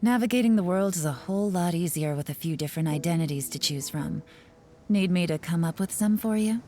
Navigating the world is a whole lot easier with a few different identities to choose from. Need me to come up with some for you?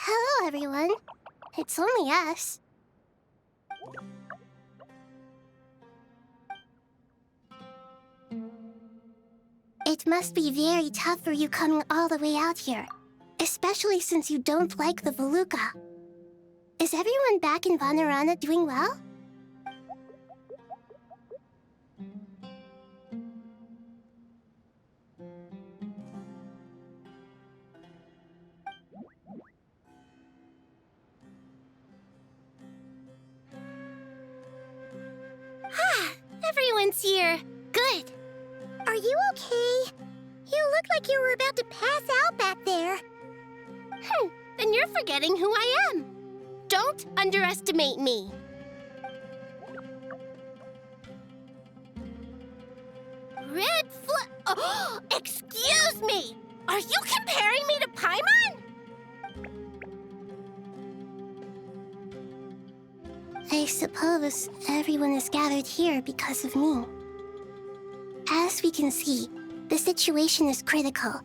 Hello, everyone. It's only us. It must be very tough for you coming all the way out here, especially since you don't like the Voluka. Is everyone back in Vanarana doing well? Everyone's here. Good. Are you okay? You look like you were about to pass out back there. Then you're forgetting who I am. Don't underestimate me. Red Oh, excuse me! Are you comparing me to Paimon? I suppose everyone is gathered here because of me. As we can see, the situation is critical,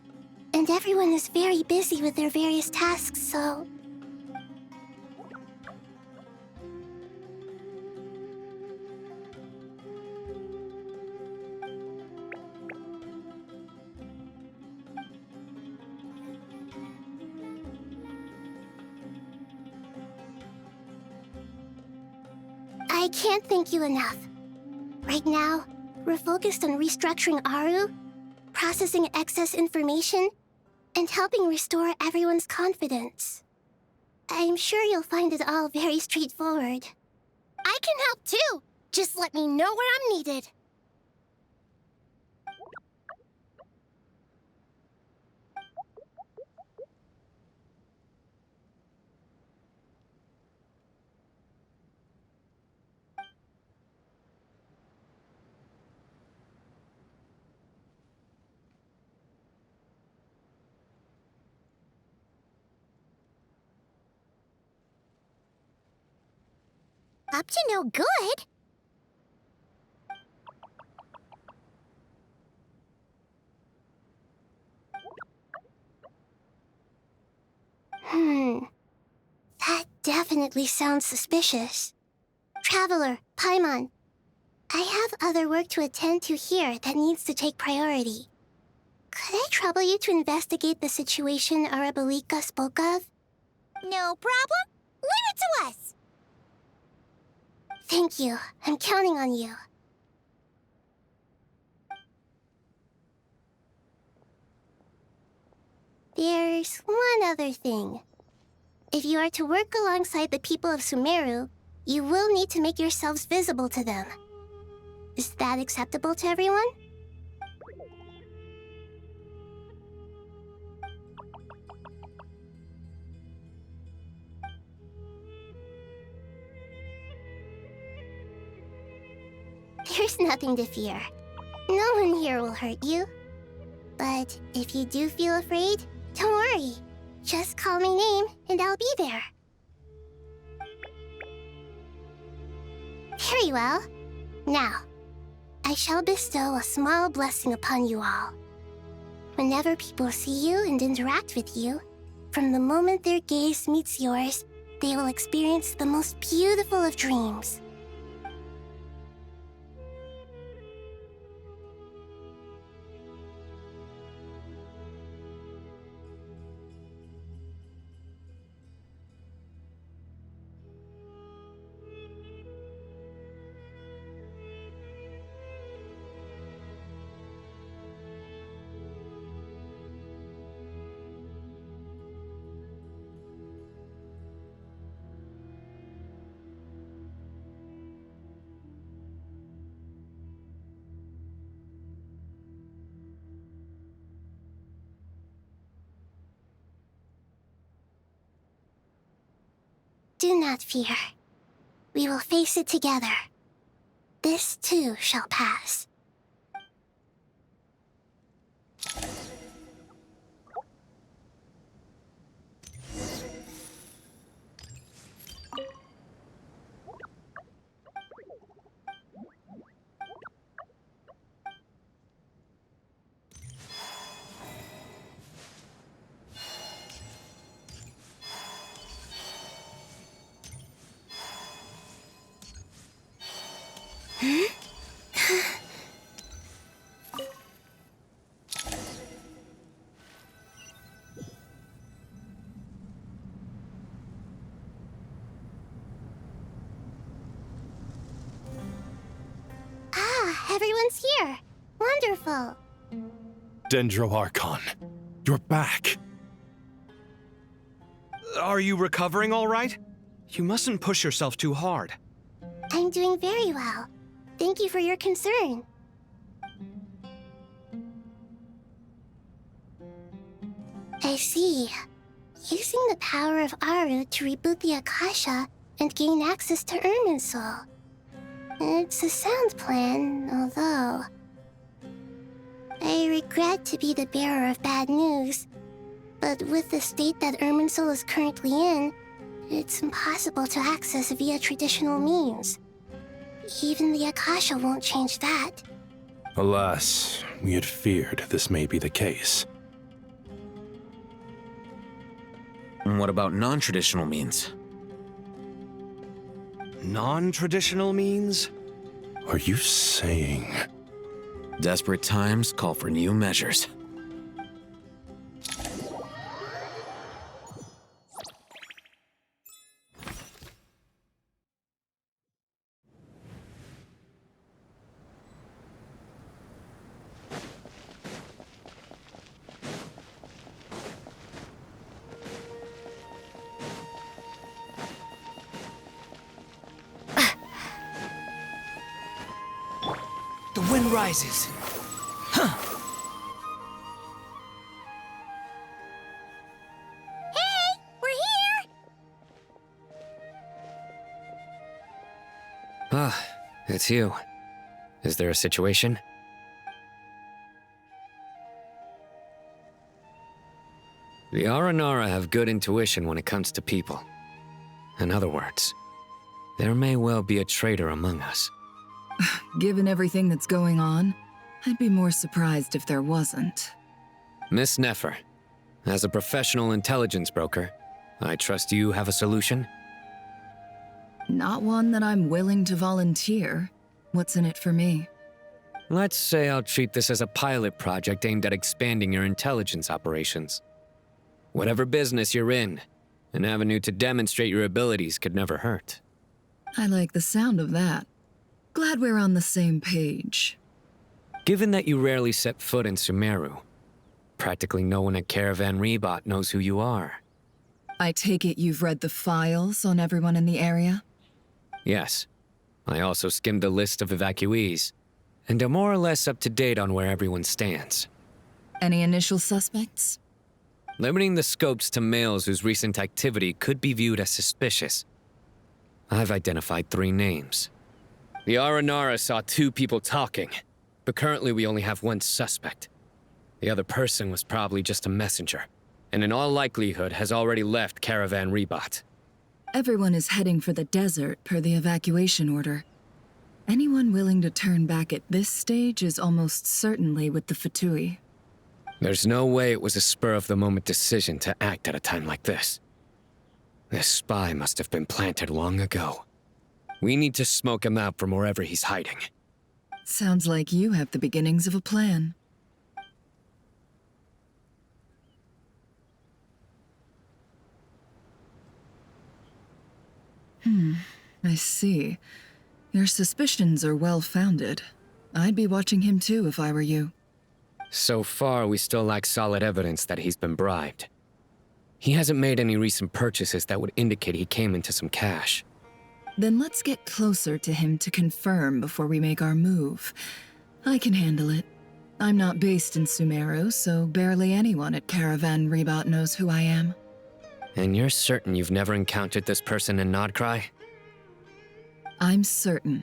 and everyone is very busy with their various tasks, so... I can't thank you enough. Right now, we're focused on restructuring Aru, processing excess information, and helping restore everyone's confidence. I'm sure you'll find it all very straightforward. I can help too! Just let me know where I'm needed. Up to no good? That definitely sounds suspicious. Traveler, Paimon, I have other work to attend to here that needs to take priority. Could I trouble you to investigate the situation Arabalika spoke of? No problem. Leave it to us. Thank you. I'm counting on you. There's one other thing. If you are to work alongside the people of Sumeru, you will need to make yourselves visible to them. Is that acceptable to everyone? There's nothing to fear. No one here will hurt you. But if you do feel afraid, don't worry. Just call my name and I'll be there. Very well. Now, I shall bestow a small blessing upon you all. Whenever people see you and interact with you, from the moment their gaze meets yours, they will experience the most beautiful of dreams. Do not fear. We will face it together. This too shall pass. Everyone's here. Wonderful. Dendro Archon, you're back. Are you recovering all right? You mustn't push yourself too hard. I'm doing very well. Thank you for your concern. I see. Using the power of Aru to reboot the Akasha and gain access to Irminsul. It's a sound plan, although... I regret to be the bearer of bad news, but with the state that Irminsul is currently in, it's impossible to access via traditional means. Even the Akasha won't change that. Alas, we had feared this may be the case. And what about non-traditional means? Non-traditional means? Are you saying... Desperate times call for new measures. The wind rises. Hey! We're here! Ah, it's you. Is there a situation? The Aranara have good intuition when it comes to people. In other words, there may well be a traitor among us. Given everything that's going on, I'd be more surprised if there wasn't. Miss Nefer, as a professional intelligence broker, I trust you have a solution? Not one that I'm willing to volunteer. What's in it for me? Let's say I'll treat this as a pilot project aimed at expanding your intelligence operations. Whatever business you're in, an avenue to demonstrate your abilities could never hurt. I like the sound of that. Glad we're on the same page. Given that you rarely set foot in Sumeru, practically no one at Caravan Rebot knows who you are. I take it you've read the files on everyone in the area? Yes. I also skimmed the list of evacuees, and am more or less up to date on where everyone stands. Any initial suspects? Limiting the scopes to males whose recent activity could be viewed as suspicious. I've identified 3 names. The Aranara saw 2 people talking, but currently we only have 1 suspect. The other person was probably just a messenger, and in all likelihood has already left Caravan Rebot. Everyone is heading for the desert per the evacuation order. Anyone willing to turn back at this stage is almost certainly with the Fatui. There's no way it was a spur-of-the-moment decision to act at a time like this. This spy must have been planted long ago. We need to smoke him out from wherever he's hiding. Sounds like you have the beginnings of a plan. I see. Your suspicions are well-founded. I'd be watching him too if I were you. So far, we still lack solid evidence that he's been bribed. He hasn't made any recent purchases that would indicate he came into some cash. Then let's get closer to him to confirm before we make our move. I can handle it. I'm not based in Sumeru, so barely anyone at Caravan Rebot knows who I am. And you're certain you've never encountered this person in Nodcry? I'm certain.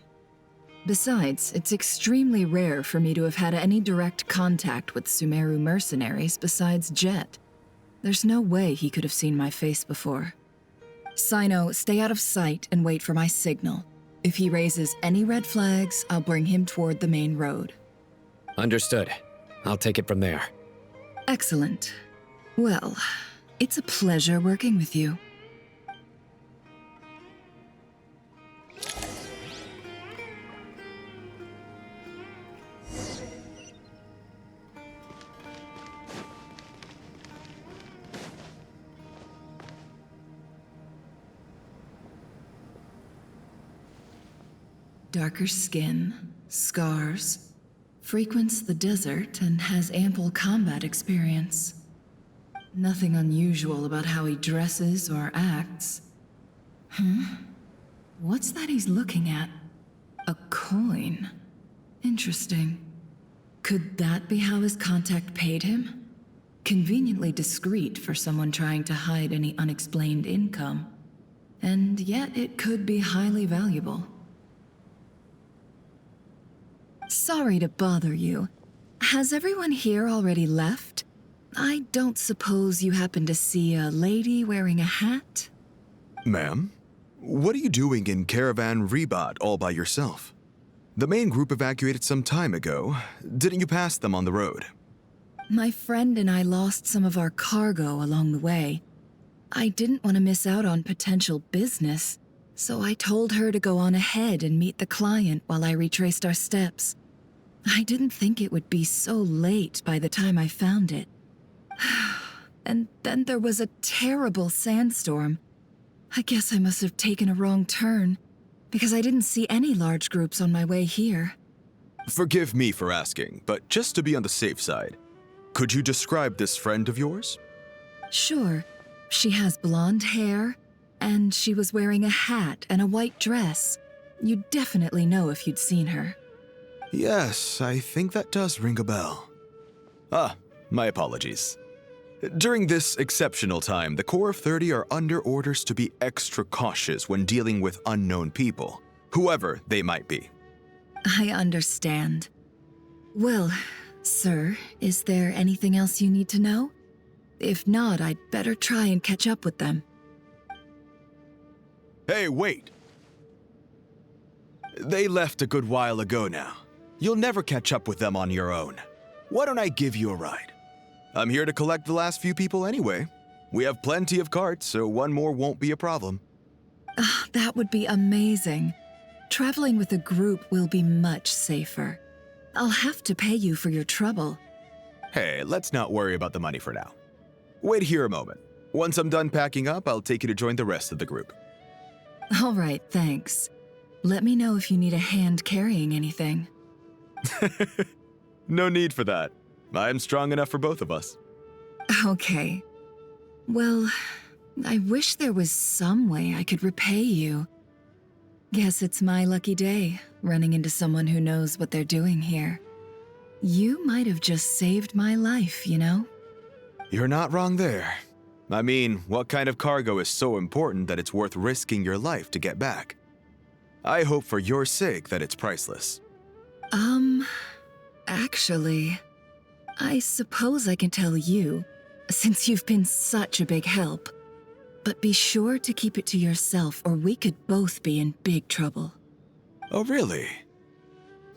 Besides, it's extremely rare for me to have had any direct contact with Sumeru mercenaries besides Jet. There's no way he could have seen my face before. Sino, stay out of sight and wait for my signal. If he raises any red flags, I'll bring him toward the main road. Understood. I'll take it from there. Excellent. Well, it's a pleasure working with you. Darker skin, scars, frequents the desert and has ample combat experience. Nothing unusual about how he dresses or acts. What's that he's looking at? A coin. Interesting. Could that be how his contact paid him? Conveniently discreet for someone trying to hide any unexplained income. And yet it could be highly valuable. Sorry to bother you. Has everyone here already left? I don't suppose you happen to see a lady wearing a hat? Ma'am, what are you doing in Caravan Rebot all by yourself? The main group evacuated some time ago. Didn't you pass them on the road? My friend and I lost some of our cargo along the way. I didn't want to miss out on potential business, so I told her to go on ahead and meet the client while I retraced our steps. I didn't think it would be so late by the time I found it. And then there was a terrible sandstorm. I guess I must have taken a wrong turn, because I didn't see any large groups on my way here. Forgive me for asking, but just to be on the safe side, could you describe this friend of yours? Sure. She has blonde hair, and she was wearing a hat and a white dress. You'd definitely know if you'd seen her. Yes, I think that does ring a bell. My apologies. During this exceptional time, the Corps of 30 are under orders to be extra cautious when dealing with unknown people, whoever they might be. I understand. Well, sir, is there anything else you need to know? If not, I'd better try and catch up with them. Hey, wait! They left a good while ago now. You'll never catch up with them on your own. Why don't I give you a ride? I'm here to collect the last few people anyway. We have plenty of carts, so one more won't be a problem. That would be amazing. Traveling with a group will be much safer. I'll have to pay you for your trouble. Hey, let's not worry about the money for now. Wait here a moment. Once I'm done packing up, I'll take you to join the rest of the group. All right, thanks. Let me know if you need a hand carrying anything. No need for that. I'm strong enough for both of us. Okay. Well, I wish there was some way I could repay you. Guess it's my lucky day, running into someone who knows what they're doing here. You might have just saved my life, you know? You're not wrong there. I mean, what kind of cargo is so important that it's worth risking your life to get back? I hope for your sake that it's priceless. Actually, I suppose I can tell you, since you've been such a big help. But be sure to keep it to yourself or we could both be in big trouble. Oh, really?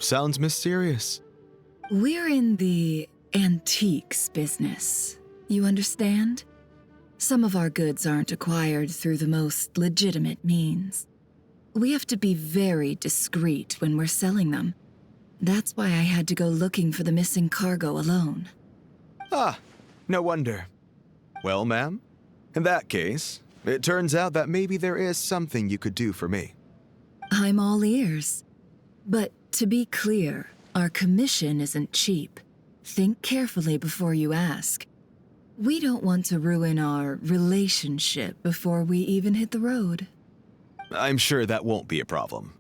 Sounds mysterious. We're in the antiques business. You understand? Some of our goods aren't acquired through the most legitimate means. We have to be very discreet when we're selling them. That's why I had to go looking for the missing cargo alone. Ah, no wonder. Well, ma'am, in that case, it turns out that maybe there is something you could do for me. I'm all ears. But to be clear, our commission isn't cheap. Think carefully before you ask. We don't want to ruin our relationship before we even hit the road. I'm sure that won't be a problem.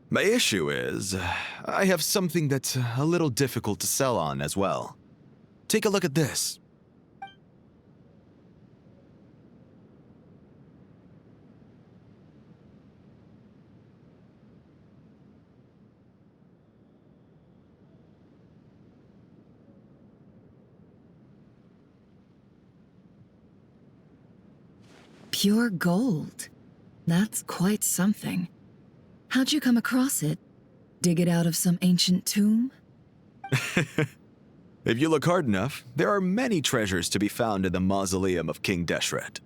My issue is, I have something that's a little difficult to sell on as well. Take a look at this. Pure gold. That's quite something. How'd you come across it? Dig it out of some ancient tomb? If you look hard enough, there are many treasures to be found in the mausoleum of King Deshret.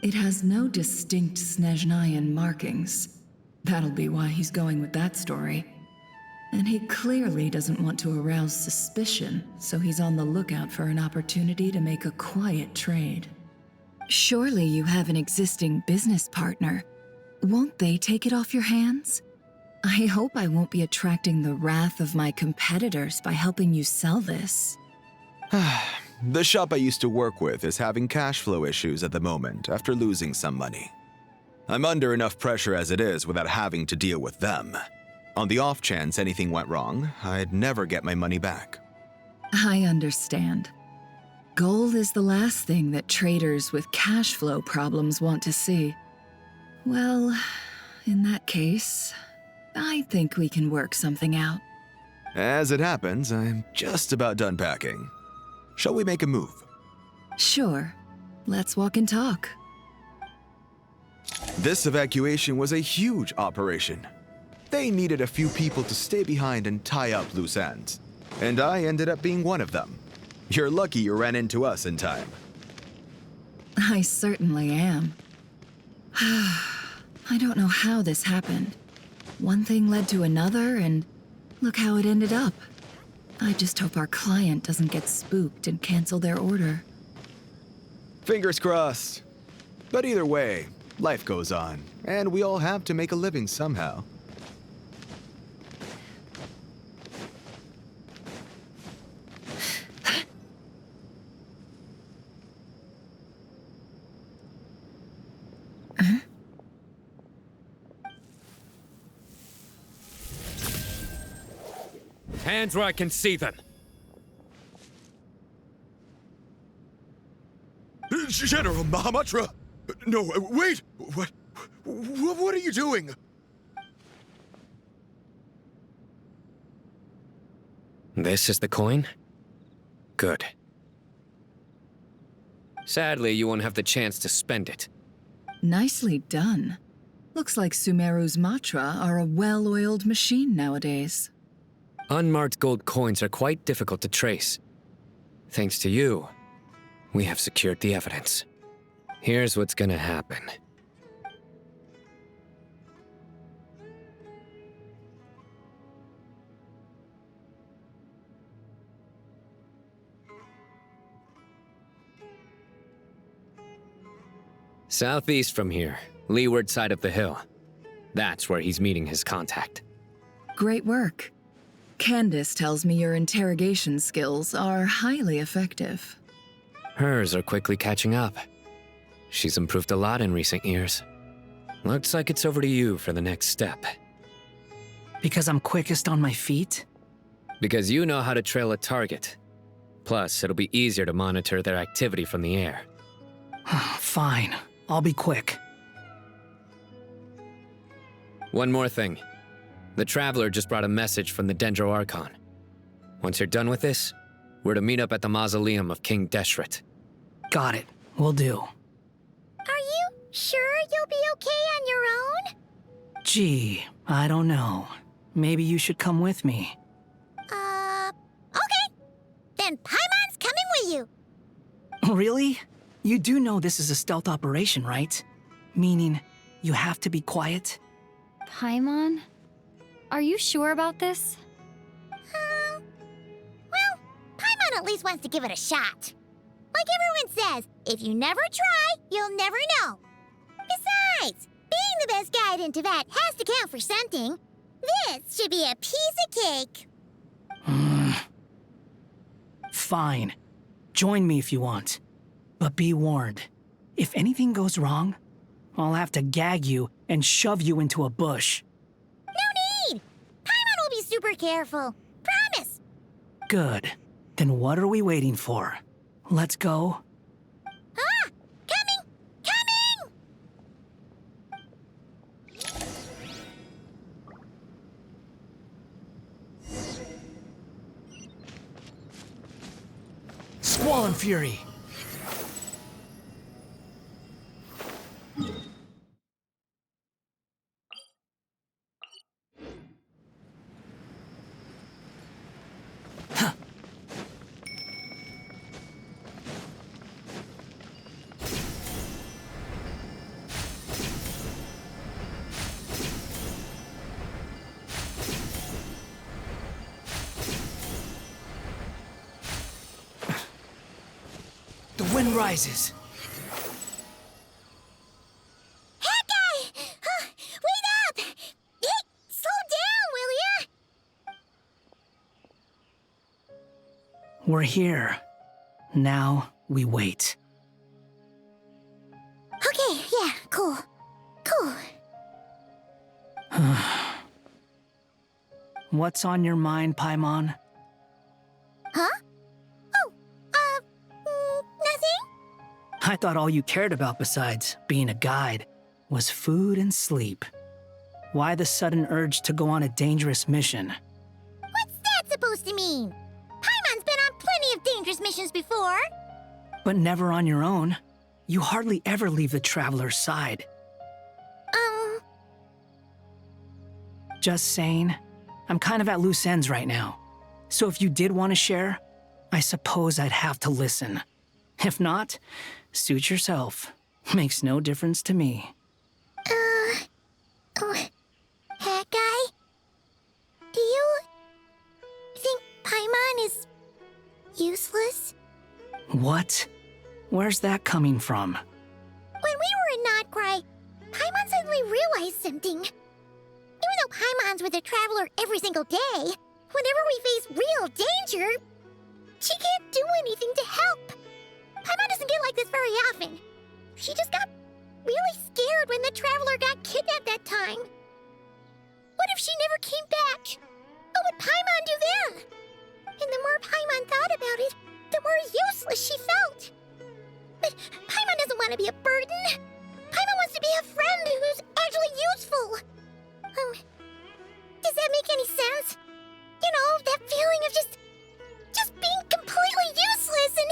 It has no distinct Snezhnayan markings. That'll be why he's going with that story. And he clearly doesn't want to arouse suspicion, so he's on the lookout for an opportunity to make a quiet trade. Surely you have an existing business partner. Won't they take it off your hands? I hope I won't be attracting the wrath of my competitors by helping you sell this. The shop I used to work with is having cash flow issues at the moment after losing some money. I'm under enough pressure as it is without having to deal with them. On the off chance anything went wrong, I'd never get my money back. I understand. Gold is the last thing that traders with cash flow problems want to see. Well, in that case, I think we can work something out. As it happens, I'm just about done packing. Shall we make a move? Sure. Let's walk and talk. This evacuation was a huge operation. They needed a few people to stay behind and tie up loose ends. And I ended up being one of them. You're lucky you ran into us in time. I certainly am. I don't know how this happened. One thing led to another, and look how it ended up. I just hope our client doesn't get spooked and cancel their order. Fingers crossed. But either way, life goes on, and we all have to make a living somehow. Hands where I can see them. General Mahamatra! No, wait! What are you doing? This is the coin? Good. Sadly, you won't have the chance to spend it. Nicely done. Looks like Sumeru's Matra are a well-oiled machine nowadays. Unmarked gold coins are quite difficult to trace. Thanks to you, we have secured the evidence. Here's what's gonna happen. Southeast from here, leeward side of the hill. That's where he's meeting his contact. Great work. Candace tells me your interrogation skills are highly effective. Hers are quickly catching up. She's improved a lot in recent years. Looks like it's over to you for the next step. Because I'm quickest on my feet? Because you know how to trail a target. Plus, it'll be easier to monitor their activity from the air. Fine. I'll be quick. One more thing. The Traveler just brought a message from the Dendro Archon. Once you're done with this, we're to meet up at the mausoleum of King Deshret. Got it. Will do. Are you sure you'll be okay on your own? Gee, I don't know. maybe you should come with me. Okay. Then Paimon's coming with you. Really? You do know this is a stealth operation, right? Meaning, you have to be quiet? Paimon? Are you sure about this? Well, Paimon at least wants to give it a shot. Like everyone says, if you never try, you'll never know. Besides, being the best guide in Tibet has to count for something. This should be a piece of cake. Fine. Join me if you want. But be warned, if anything goes wrong, I'll have to gag you and shove you into a bush. No need! Paimon will be super careful. Promise! Good. Then what are we waiting for? Let's go. Ah! Coming! Coming! Squall and Fury! The wind rises. Hey, guy! Wait up! Hey, slow down, will ya? We're here. Now we wait. Okay, yeah, cool. Cool. What's on your mind, Paimon? Huh? Oh, nothing? I thought all you cared about besides being a guide was food and sleep. Why the sudden urge to go on a dangerous mission? What's that supposed to mean? Paimon's been on plenty of dangerous missions before. But never on your own. You hardly ever leave the traveler's side. Just saying, I'm kind of at loose ends right now. So if you did want to share, I suppose I'd have to listen. If not, suit yourself. Makes no difference to me. Hat guy? Do you think Paimon is useless? What? Where's that coming from? When we were in Notcry, Paimon suddenly realized something. Even though Paimon's with a traveler every single day, whenever we face real danger, she can't do anything to help. Paimon doesn't get like this very often. She just got really scared when the traveler got kidnapped that time. What if she never came back? What would Paimon do then? And the more Paimon thought about it, the more useless she felt. But Paimon doesn't want to be a burden. Paimon wants to be a friend who's actually useful. Does that make any sense? You know, that feeling of just being completely useless and...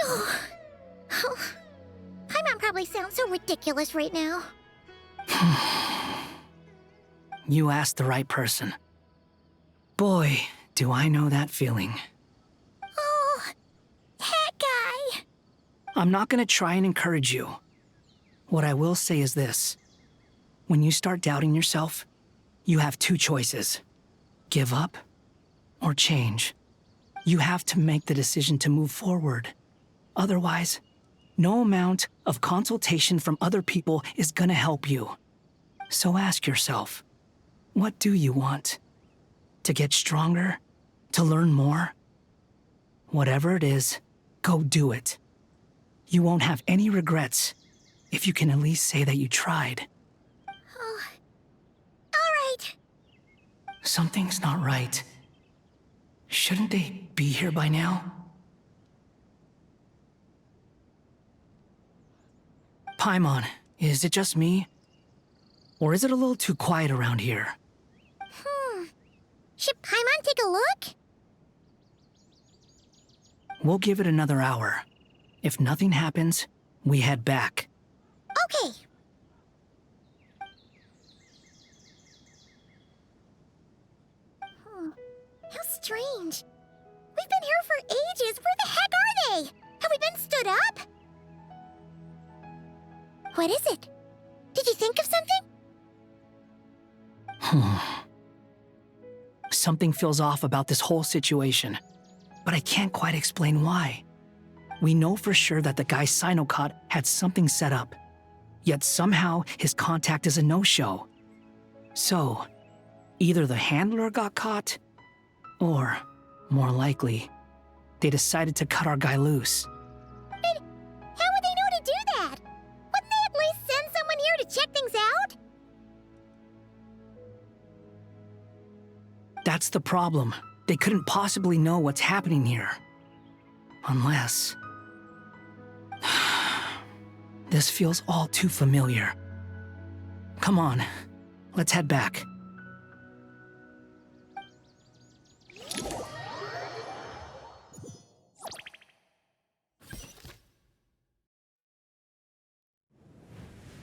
Oh, Paimon probably sounds so ridiculous right now. You asked the right person. Boy, do I know that feeling. Oh, that guy. I'm not gonna try and encourage you. What I will say is this. When you start doubting yourself, you have two choices. Give up or change. You have to make the decision to move forward. Otherwise, no amount of consultation from other people is gonna help you. So ask yourself, what do you want? To get stronger? To learn more? Whatever it is, go do it. You won't have any regrets if you can at least say that you tried. Oh, all right. Something's not right. Shouldn't they be here by now? Paimon, is it just me? Or is it a little too quiet around here? Should Paimon take a look? We'll give it another hour. If nothing happens, we head back. Okay. strange. We've been here for ages. Where the heck are they? Have we been stood up? What is it? Did you think of something? Something feels off about this whole situation, but I can't quite explain why. We know for sure that the guy Sinocot had something set up, yet somehow his contact is a no-show. So, either the handler got caught, or, more likely, they decided to cut our guy loose. But how would they know to do that? Wouldn't they at least send someone here to check things out? That's the problem. They couldn't possibly know what's happening here. Unless... This feels all too familiar. Come on, let's head back.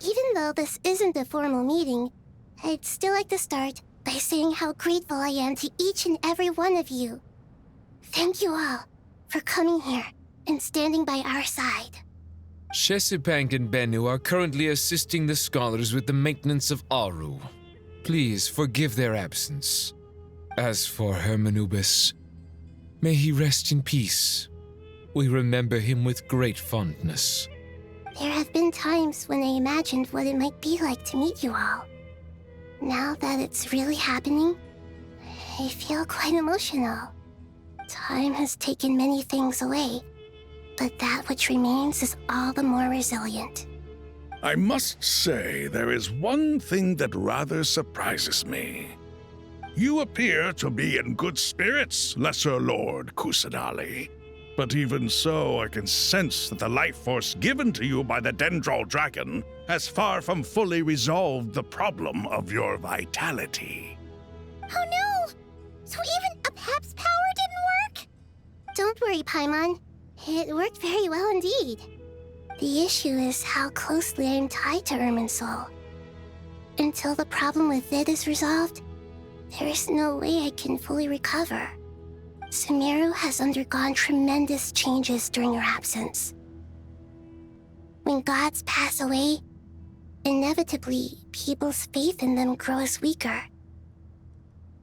Even though this isn't a formal meeting, I'd still like to start by saying how grateful I am to each and every one of you. Thank you all for coming here and standing by our side. Shesipank and Bennu are currently assisting the scholars with the maintenance of Aru. Please forgive their absence. As for Hermanubis, may he rest in peace. We remember him with great fondness. There have been times when I imagined what it might be like to meet you all. Now that it's really happening, I feel quite emotional. Time has taken many things away, but that which remains is all the more resilient. I must say, there is one thing that rather surprises me. You appear to be in good spirits, Lesser Lord Kusanali. But even so, I can sense that the life force given to you by the Dendral Dragon has far from fully resolved the problem of your vitality. Oh no! So even Apep's power didn't work? Don't worry, Paimon. It worked very well indeed. The issue is how closely I am tied to Irminsul. Until the problem with it is resolved, there is no way I can fully recover. Sumeru has undergone tremendous changes during your absence. When gods pass away, inevitably, people's faith in them grows weaker.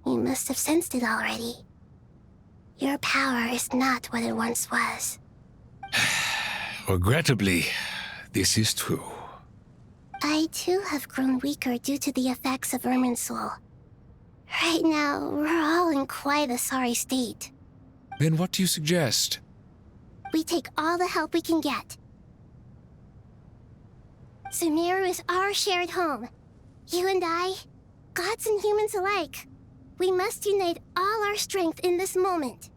You must have sensed it already. Your power is not what it once was. Regrettably, this is true. I too have grown weaker due to the effects of Irminsul. Right now, we're all in quite a sorry state. Then what do you suggest? We take all the help we can get. Sumeru is our shared home. You and I, gods and humans alike. We must unite all our strength in this moment.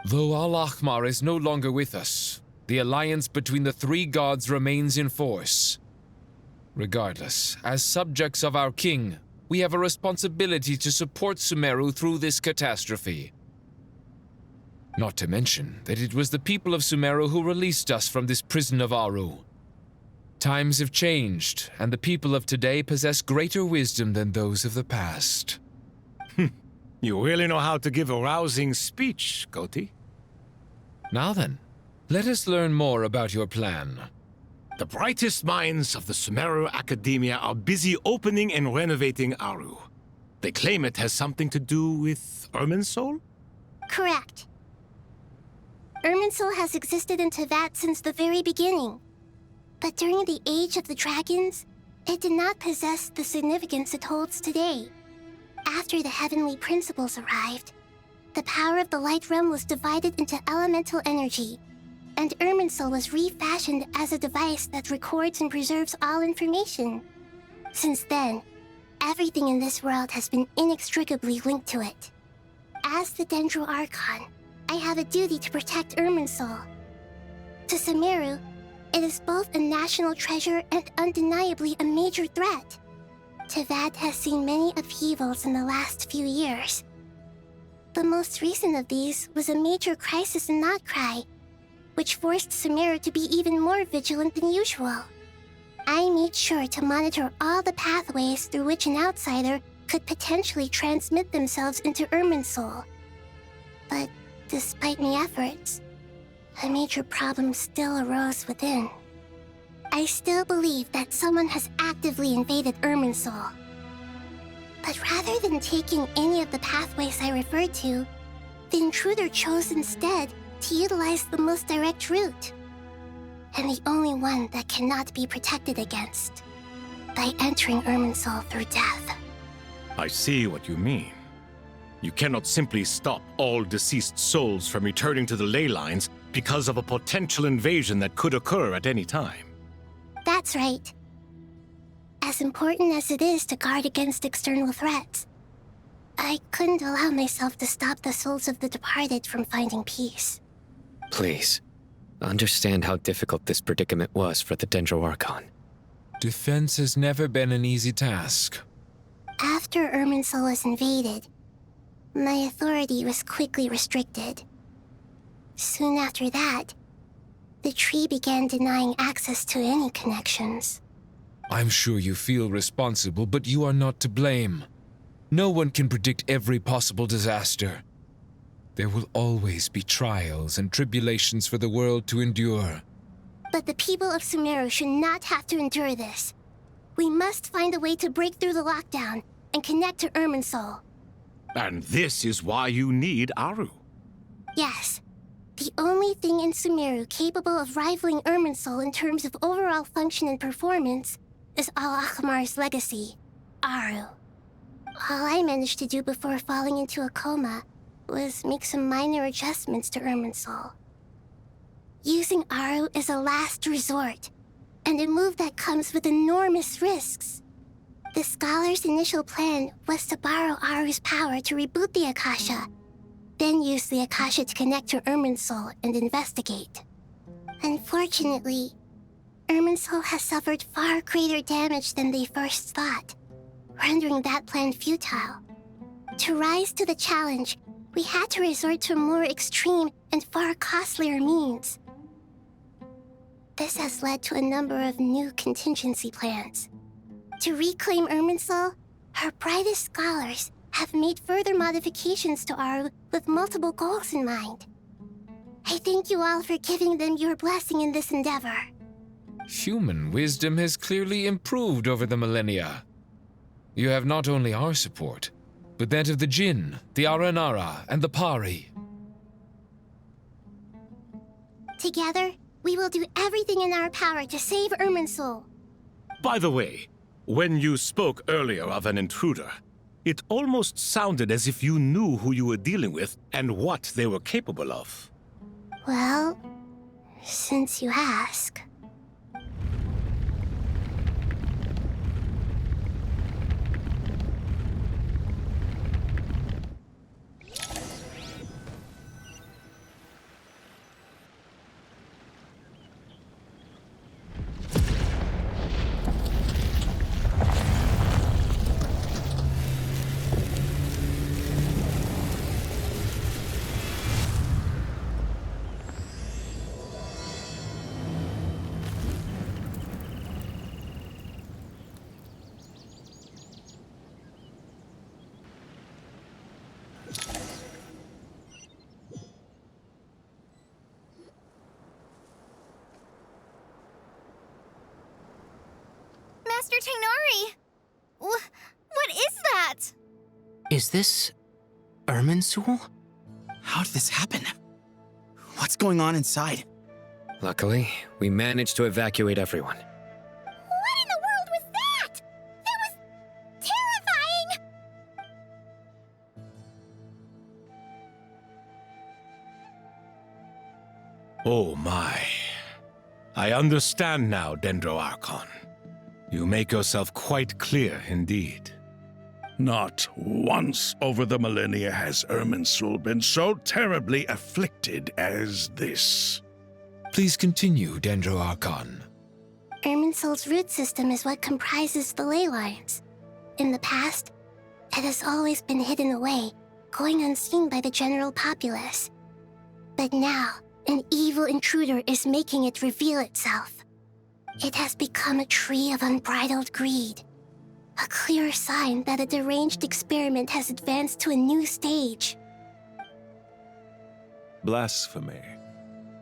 Though Al-Ahmar is no longer with us, the alliance between the three gods remains in force. Regardless, as subjects of our king, we have a responsibility to support Sumeru through this catastrophe. Not to mention that it was the people of Sumeru who released us from this prison of Aru. Times have changed, and the people of today possess greater wisdom than those of the past. You really know how to give a rousing speech, Koti. Now then, let us learn more about your plan. The brightest minds of the Sumeru Academia are busy opening and renovating Aru. They claim it has something to do with Irminsul? Correct. Irminsul has existed in Teyvat since the very beginning. But during the Age of the Dragons, it did not possess the significance it holds today. After the heavenly principles arrived, the power of the Light Realm was divided into elemental energy, and Irminsul was refashioned as a device that records and preserves all information. Since then, everything in this world has been inextricably linked to it. As the Dendral Archon, I have a duty to protect Irminsul. To Sumeru, it is both a national treasure and undeniably a major threat. Teyvat has seen many upheavals in the last few years. The most recent of these was a major crisis in Notcry, which forced Sumeru to be even more vigilant than usual. I made sure to monitor all the pathways through which an outsider could potentially transmit themselves into Irminsul. But despite my efforts, a major problem still arose within. I still believe that someone has actively invaded Irminsul. But rather than taking any of the pathways I referred to, the intruder chose instead to utilize the most direct route, and the only one that cannot be protected against, by entering Irminsul through death. I see what you mean. You cannot simply stop all deceased souls from returning to the ley lines because of a potential invasion that could occur at any time. That's right. As important as it is to guard against external threats, I couldn't allow myself to stop the souls of the departed from finding peace. Please, understand how difficult this predicament was for the Dendro Archon. Defense has never been an easy task. After Irminsul was invaded, my authority was quickly restricted. Soon after that, the tree began denying access to any connections. I'm sure you feel responsible, but you are not to blame. No one can predict every possible disaster. There will always be trials and tribulations for the world to endure. But the people of Sumeru should not have to endure this. We must find a way to break through the lockdown and connect to Irminsul. And this is why you need Aru. Yes. The only thing in Sumeru capable of rivaling Irminsul in terms of overall function and performance is Al-Akhmar's legacy, Aru. All I managed to do before falling into a coma was make some minor adjustments to Irminsul. Using Aru is a last resort, and a move that comes with enormous risks. The Scholar's initial plan was to borrow Aru's power to reboot the Akasha, then use the Akasha to connect to Irminsul and investigate. Unfortunately, Irminsul has suffered far greater damage than they first thought, rendering that plan futile. To rise to the challenge, we had to resort to a more extreme and far costlier means. This has led to a number of new contingency plans. To reclaim Irminsul, her brightest scholars have made further modifications to Aru with multiple goals in mind. I thank you all for giving them your blessing in this endeavor. Human wisdom has clearly improved over the millennia. You have not only our support, but that of the Jinn, the Aranara, and the Pari. Together, we will do everything in our power to save Irminsul. By the way, when you spoke earlier of an intruder, it almost sounded as if you knew who you were dealing with and what they were capable of. Well, since you ask. Master Tainari! What is that? Is this Irminsul? How did this happen? What's going on inside? Luckily, we managed to evacuate everyone. What in the world was that? That was terrifying! Oh my. I understand now, Dendro Archon. You make yourself quite clear indeed. Not once over the millennia has Irminsul been so terribly afflicted as this. Please continue, Dendro Archon. Irminsul's root system is what comprises the ley lines. In the past, it has always been hidden away, going unseen by the general populace. But now, an evil intruder is making it reveal itself. It has become a tree of unbridled greed. A clear sign that a deranged experiment has advanced to a new stage. Blasphemy.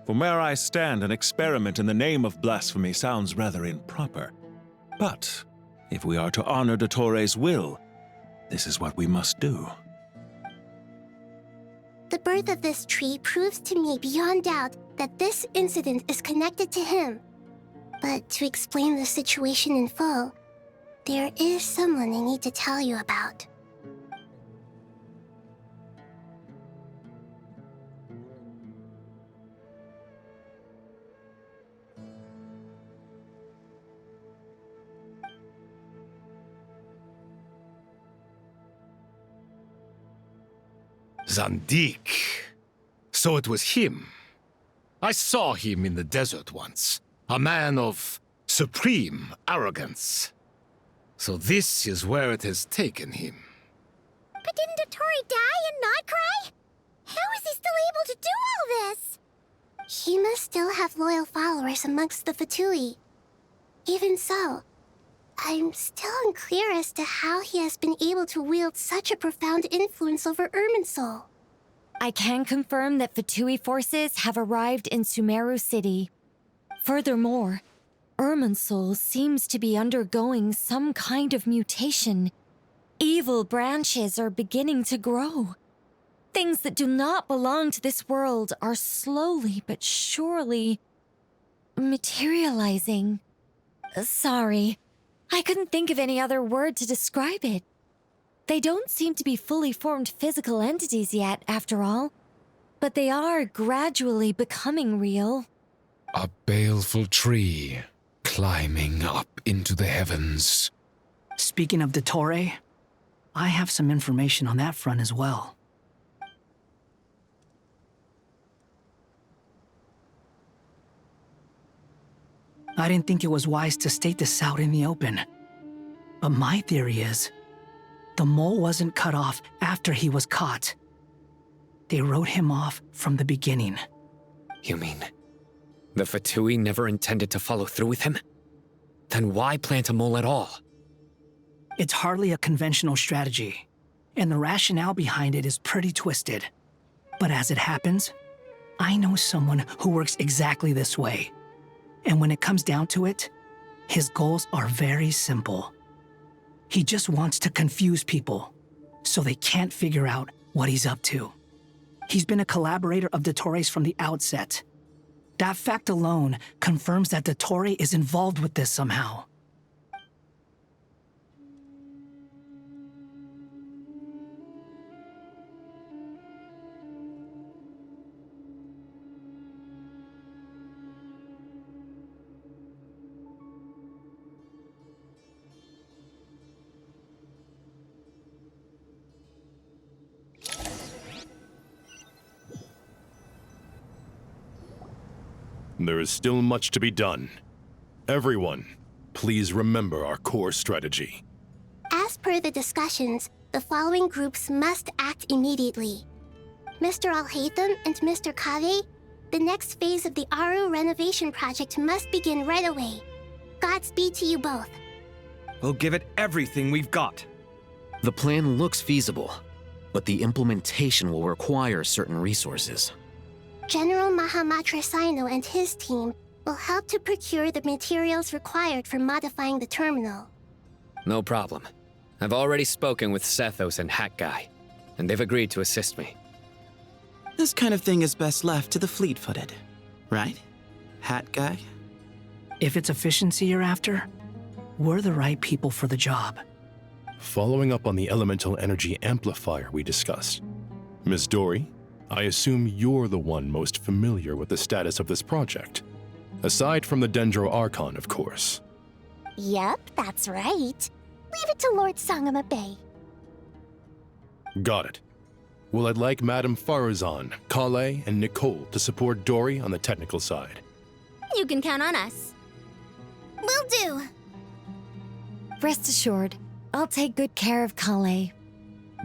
From where I stand, an experiment in the name of blasphemy sounds rather improper. But if we are to honor Dottore's will, this is what we must do. The birth of this tree proves to me beyond doubt that this incident is connected to him. But to explain the situation in full, there is someone I need to tell you about. Zandik. So it was him. I saw him in the desert once. A man of supreme arrogance. So this is where it has taken him. But didn't Dottore die and not cry? How is he still able to do all this? He must still have loyal followers amongst the Fatui. Even so, I'm still unclear as to how he has been able to wield such a profound influence over Irminsul. I can confirm that Fatui forces have arrived in Sumeru City. Furthermore, Irminsul seems to be undergoing some kind of mutation. Evil branches are beginning to grow. Things that do not belong to this world are slowly but surely materializing. Sorry, I couldn't think of any other word to describe it. They don't seem to be fully formed physical entities yet, after all, but they are gradually becoming real. A baleful tree climbing up into the heavens. Speaking of Dottore, I have some information on that front as well. I didn't think it was wise to state this out in the open. But my theory is, the mole wasn't cut off after he was caught. They wrote him off from the beginning. You mean the Fatui never intended to follow through with him? Then why plant a mole at all? It's hardly a conventional strategy, and the rationale behind it is pretty twisted. But as it happens, I know someone who works exactly this way. And when it comes down to it, his goals are very simple. He just wants to confuse people, so they can't figure out what he's up to. He's been a collaborator of Dottore's from the outset. That fact alone confirms that Dottore is involved with this somehow. There is still much to be done. Everyone, please remember our core strategy. As per the discussions, the following groups must act immediately. Mr. Al-Haytham and Mr. Kave, the next phase of the Aru renovation project must begin right away. Godspeed to you both. We'll give it everything we've got. The plan looks feasible, but the implementation will require certain resources. General Mahamatra Sino and his team will help to procure the materials required for modifying the terminal. No problem. I've already spoken with Sethos and Hat Guy, and they've agreed to assist me. This kind of thing is best left to the fleet-footed, right, Hat Guy? If it's efficiency you're after, we're the right people for the job. Following up on the elemental energy amplifier we discussed, Ms. Dory, I assume you're the one most familiar with the status of this project. Aside from the Dendro Archon, of course. Yep, that's right. Leave it to Lord Sangama Bay. Got it. Well, I'd like Madame Farazan, Kale, and Nicole to support Dory on the technical side. You can count on us. Will do. Rest assured, I'll take good care of Kale.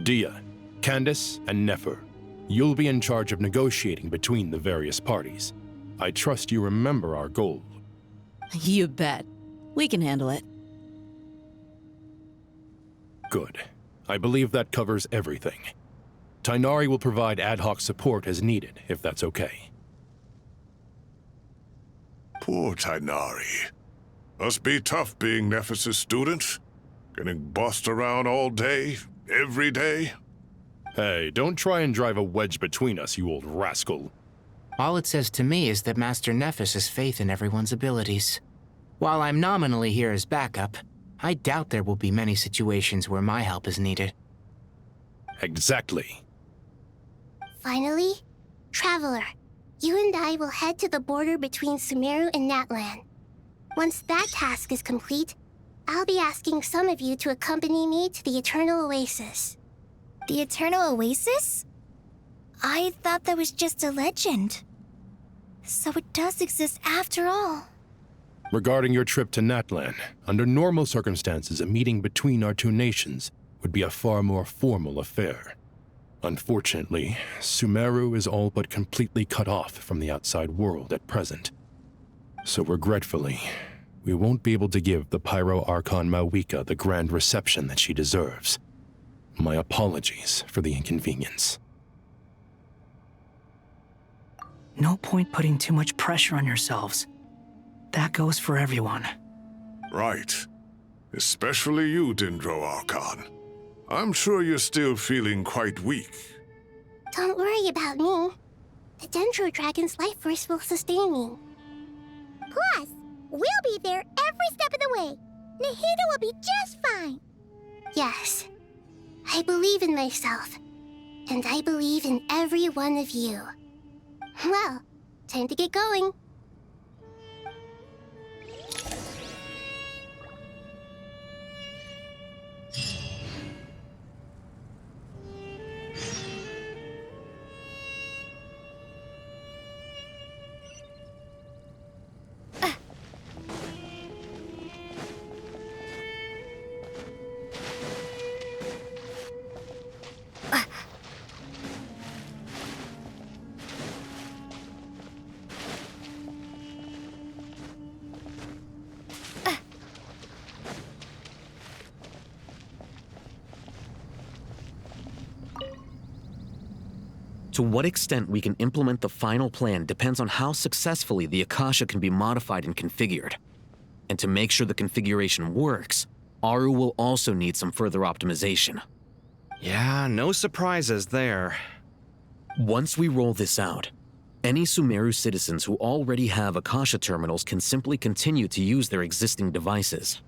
Dia, Candace, and Nefer, you'll be in charge of negotiating between the various parties. I trust you remember our goal. You bet. We can handle it. Good. I believe that covers everything. Tainari will provide ad hoc support as needed, if that's okay. Poor Tainari. Must be tough being Nephis' student. Getting bossed around all day, every day. Hey, don't try and drive a wedge between us, you old rascal. All it says to me is that Master Nephis has faith in everyone's abilities. While I'm nominally here as backup, I doubt there will be many situations where my help is needed. Exactly. Finally, Traveler, you and I will head to the border between Sumeru and Natlan. Once that task is complete, I'll be asking some of you to accompany me to the Eternal Oasis. The Eternal Oasis? I thought that was just a legend. So it does exist after all. Regarding your trip to Natlan, under normal circumstances, a meeting between our two nations would be a far more formal affair. Unfortunately, Sumeru is all but completely cut off from the outside world at present. So regretfully, we won't be able to give the Pyro Archon Mawika the grand reception that she deserves. My apologies for the inconvenience. No point putting too much pressure on yourselves. That goes for everyone. Right. Especially you, Dendro Archon. I'm sure you're still feeling quite weak. Don't worry about me. The Dendro Dragon's life force will sustain me. Plus, we'll be there every step of the way. Nahida will be just fine. Yes. I believe in myself. And I believe in every one of you. Well, time to get going. To what extent we can implement the final plan depends on how successfully the Akasha can be modified and configured. And to make sure the configuration works, Aru will also need some further optimization. Yeah, no surprises there. Once we roll this out, any Sumeru citizens who already have Akasha terminals can simply continue to use their existing devices.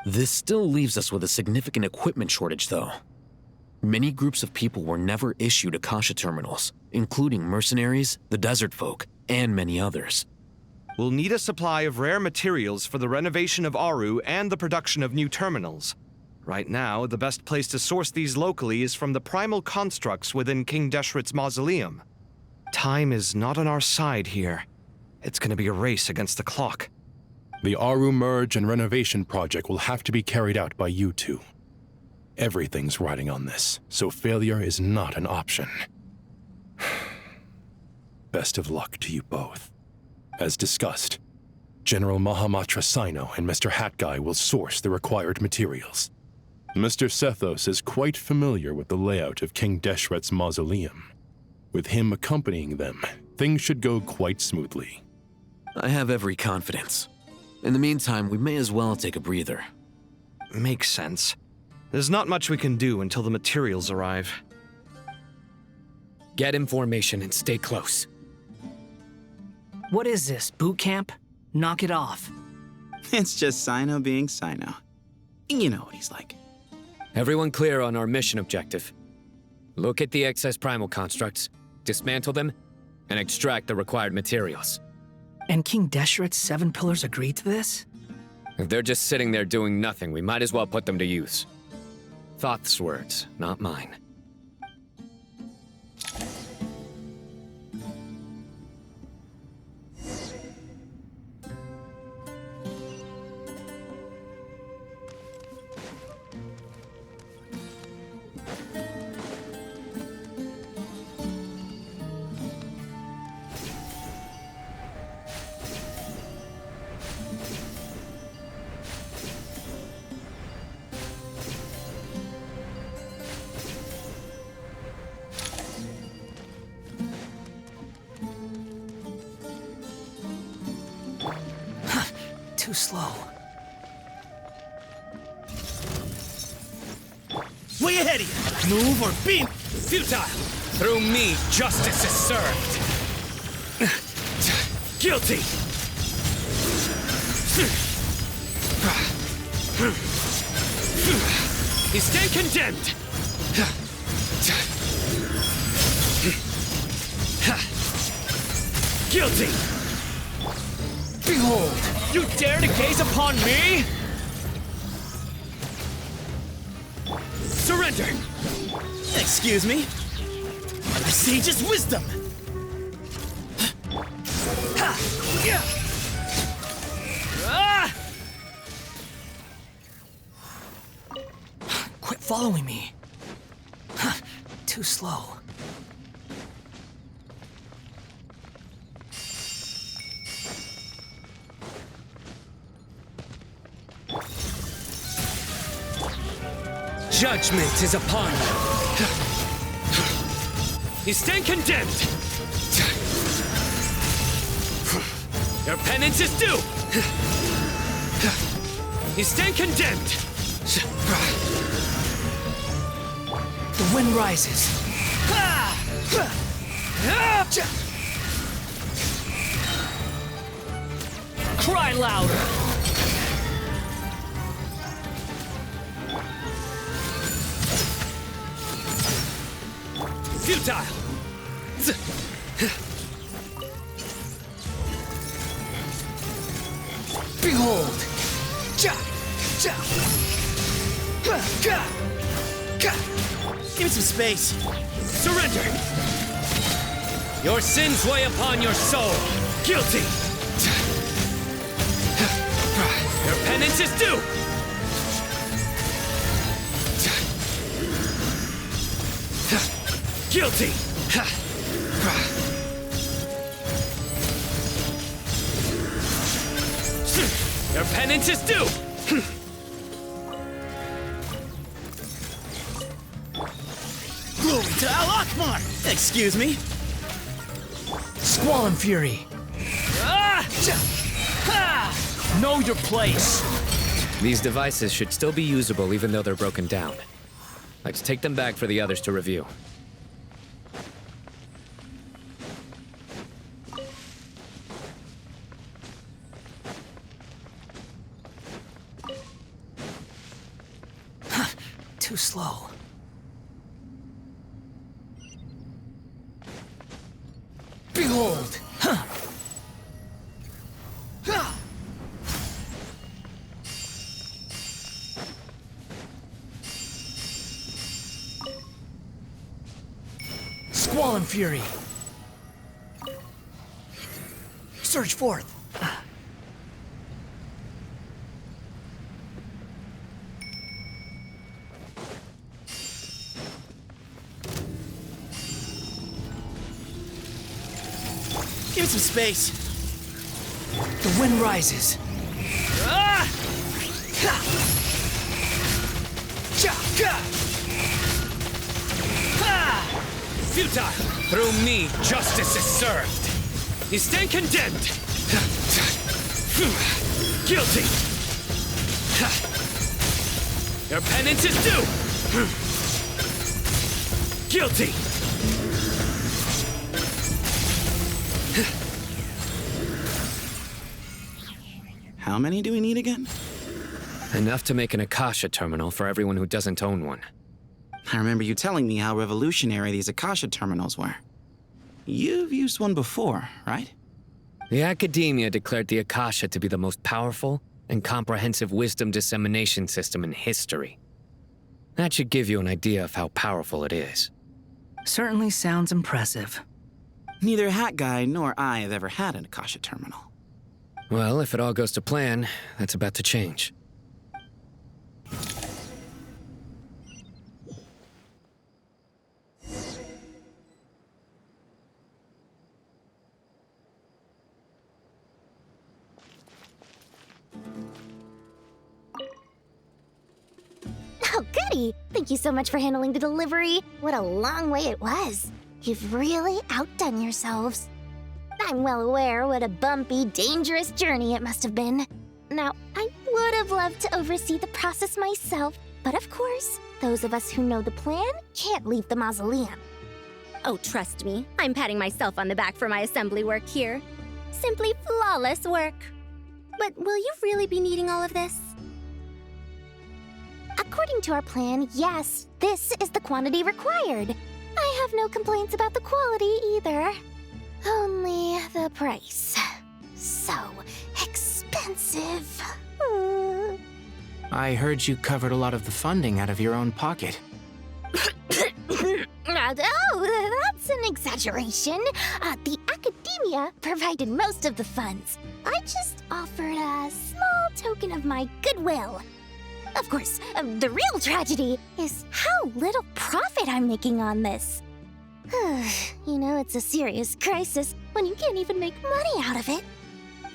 This still leaves us with a significant equipment shortage, though. Many groups of people were never issued Akasha terminals, including mercenaries, the desert folk, and many others. We'll need a supply of rare materials for the renovation of Aru and the production of new terminals. Right now, the best place to source these locally is from the primal constructs within King Deshret's mausoleum. Time is not on our side here. It's gonna be a race against the clock. The Aru merge and renovation project will have to be carried out by you two. Everything's riding on this, so failure is not an option. Best of luck to you both. As discussed, General Mahamatra Sino and Mr. Hatguy will source the required materials. Mr. Sethos is quite familiar with the layout of King Deshret's mausoleum. With him accompanying them, things should go quite smoothly. I have every confidence. In the meantime, we may as well take a breather. Makes sense. There's not much we can do until the materials arrive. Get in formation and stay close. What is this, boot camp? Knock it off. It's just Sino being Sino. You know what he's like. Everyone clear on our mission objective. Look at the excess primal constructs, dismantle them, and extract the required materials. And King Deshret's 7 pillars agreed to this? If they're just sitting there doing nothing, we might as well put them to use. Thoth's words, not mine. Too slow. Way ahead of you! Move or be Futile! Through me, justice is served! guilty! You stand condemned! Guilty! Behold! You dare to gaze upon me? Surrender! Excuse me? The sage's wisdom! Quit following me. Too slow. Judgment is upon you. You stand condemned. Your penance is due. You stand condemned. The wind rises. Cry louder! Futile! Behold! Give me some space. Surrender! Your sins weigh upon your soul. Guilty! Your penance is due! Guilty! Your penance is due! Glory to Al Akbar! Excuse me? Squall and fury. Know your place. These devices should still be usable even though they're broken down. Let's take them back for the others to review. Too slow. Behold! Squall and fury. Surge forth. Give me some space. The wind rises. Futile! Through me, justice is served. You stand condemned. Guilty! Your penance is due. Guilty! How many do we need again? Enough to make an Akasha terminal for everyone who doesn't own one. I remember you telling me how revolutionary these Akasha terminals were. You've used one before, right? The Academia declared the Akasha to be the most powerful and comprehensive wisdom dissemination system in history. That should give you an idea of how powerful it is. Certainly sounds impressive. Neither Hat Guy nor I have ever had an Akasha terminal. Well, if it all goes to plan, that's about to change. Oh, goody! Thank you so much for handling the delivery. What a long way it was. You've really outdone yourselves. I'm well aware what a bumpy, dangerous journey it must have been. Now, I would have loved to oversee the process myself, but of course, those of us who know the plan can't leave the mausoleum. Oh, trust me, I'm patting myself on the back for my assembly work here. Simply flawless work. But will you really be needing all of this? According to our plan, yes, this is the quantity required. I have no complaints about the quality either. Only the price. So expensive. I heard you covered a lot of the funding out of your own pocket. Oh, that's an exaggeration. The academia provided most of the funds. I just offered a small token of my goodwill. Of course, the real tragedy is how little profit I'm making on this. You know, it's a serious crisis when you can't even make money out of it.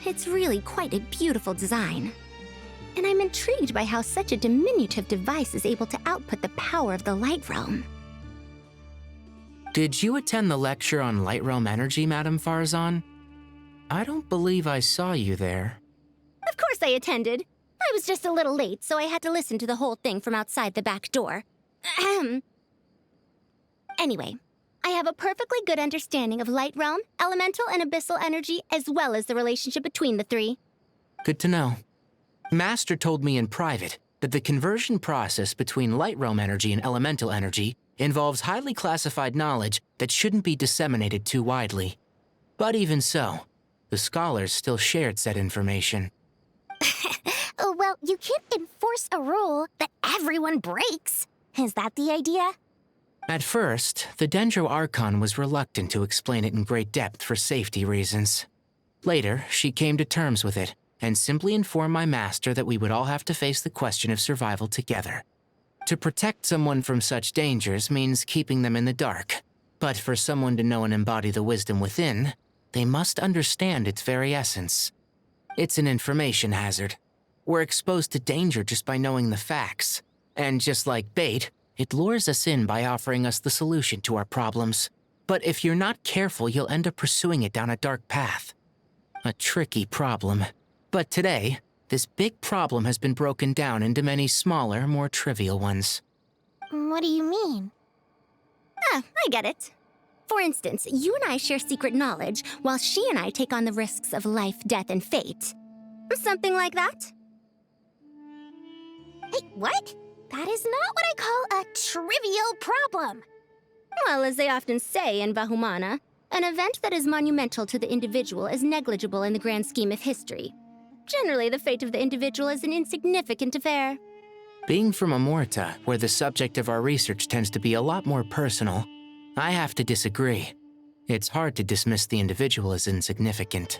It's really quite a beautiful design. And I'm intrigued by how such a diminutive device is able to output the power of the Light Realm. Did you attend the lecture on Light Realm energy, Madame Farzan? I don't believe I saw you there. Of course I attended. I was just a little late, so I had to listen to the whole thing from outside the back door. Anyway, I have a perfectly good understanding of Light Realm, elemental and abyssal energy, as well as the relationship between the three. Good to know. Master told me in private that the conversion process between Light Realm energy and elemental energy involves highly classified knowledge that shouldn't be disseminated too widely. But even so, the scholars still shared said information. Well, you can't enforce a rule that everyone breaks. Is that the idea? At first, the Dendro Archon was reluctant to explain it in great depth for safety reasons. Later, she came to terms with it and simply informed my master that we would all have to face the question of survival together. To protect someone from such dangers means keeping them in the dark. But for someone to know and embody the wisdom within, they must understand its very essence. It's an information hazard. We're exposed to danger just by knowing the facts. And just like bait, it lures us in by offering us the solution to our problems. But if you're not careful, you'll end up pursuing it down a dark path. A tricky problem. But today, this big problem has been broken down into many smaller, more trivial ones. What do you mean? I get it. For instance, you and I share secret knowledge, while she and I take on the risks of life, death, and fate. Something like that? Hey, what? That is not what I call a trivial problem. Well, as they often say in Bahumana, an event that is monumental to the individual is negligible in the grand scheme of history. Generally, the fate of the individual is an insignificant affair. Being from Amorta, where the subject of our research tends to be a lot more personal, I have to disagree. It's hard to dismiss the individual as insignificant.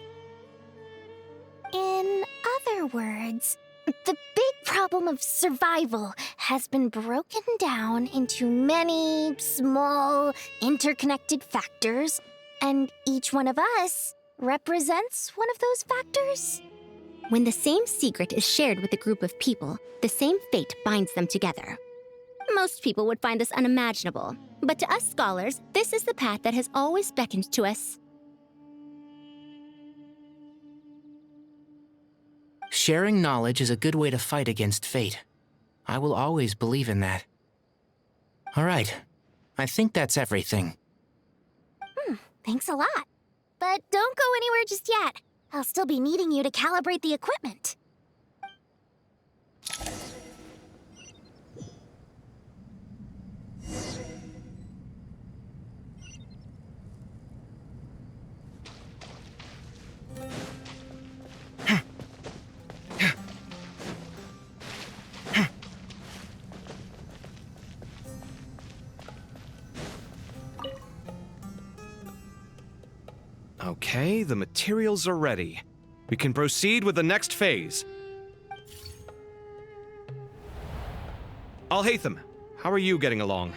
In other words, the big problem of survival has been broken down into many small, interconnected factors, and each one of us represents one of those factors. When the same secret is shared with a group of people, the same fate binds them together. Most people would find this unimaginable, but to us scholars, this is the path that has always beckoned to us. Sharing knowledge is a good way to fight against fate. I will always believe in that. All right, I think that's everything. Thanks a lot. But don't go anywhere just yet. I'll still be needing you to calibrate the equipment. Okay, the materials are ready. We can proceed with the next phase. Al-Haytham, how are you getting along?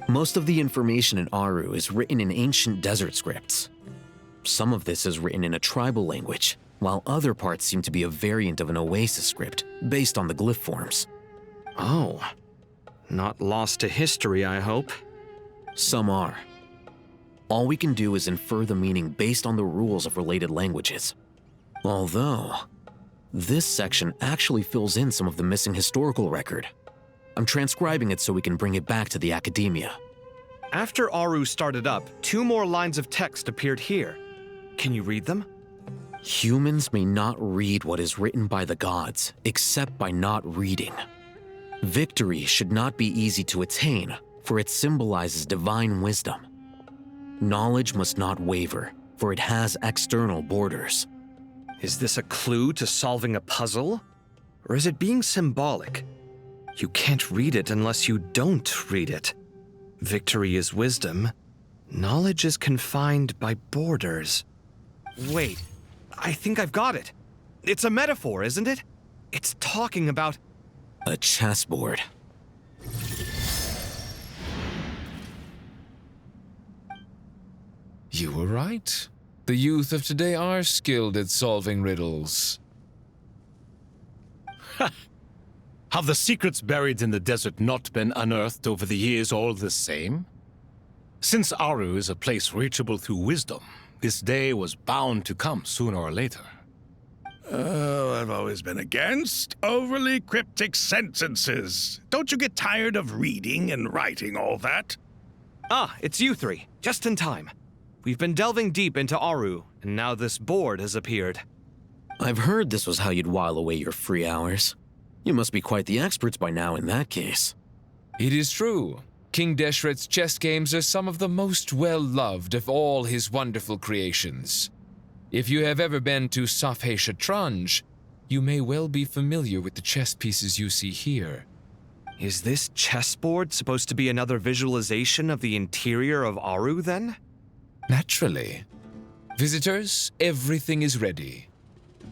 Most of the information in Aru is written in ancient desert scripts. Some of this is written in a tribal language, while other parts seem to be a variant of an oasis script, based on the glyph forms. Oh. Not lost to history, I hope. Some are. All we can do is infer the meaning based on the rules of related languages. Although, This section actually fills in some of the missing historical record. I'm transcribing it so we can bring it back to the academia. After Aru started up, 2 more lines of text appeared here. Can you read them? Humans may not read what is written by the gods, except by not reading. Victory should not be easy to attain, for it symbolizes divine wisdom. Knowledge must not waver, for it has external borders. Is this a clue to solving a puzzle? Or is it being symbolic? You can't read it unless you don't read it. Victory is wisdom. Knowledge is confined by borders. Wait, I think I've got it. It's a metaphor, isn't it? It's talking about... a chessboard. You were right. The youth of today are skilled at solving riddles. Have the secrets buried in the desert not been unearthed over the years all the same? Since Aru is a place reachable through wisdom, this day was bound to come sooner or later. Oh, I've always been against overly cryptic sentences. Don't you get tired of reading and writing all that? Ah, it's you 3. Just in time. We've been delving deep into Aru, and now this board has appeared. I've heard this was how you'd while away your free hours. You must be quite the experts by now in that case. It is true. King Deshret's chess games are some of the most well-loved of all his wonderful creations. If you have ever been to Safhe Shatranj, you may well be familiar with the chess pieces you see here. Is this chessboard supposed to be another visualization of the interior of Aru, then? Naturally. Visitors, everything is ready.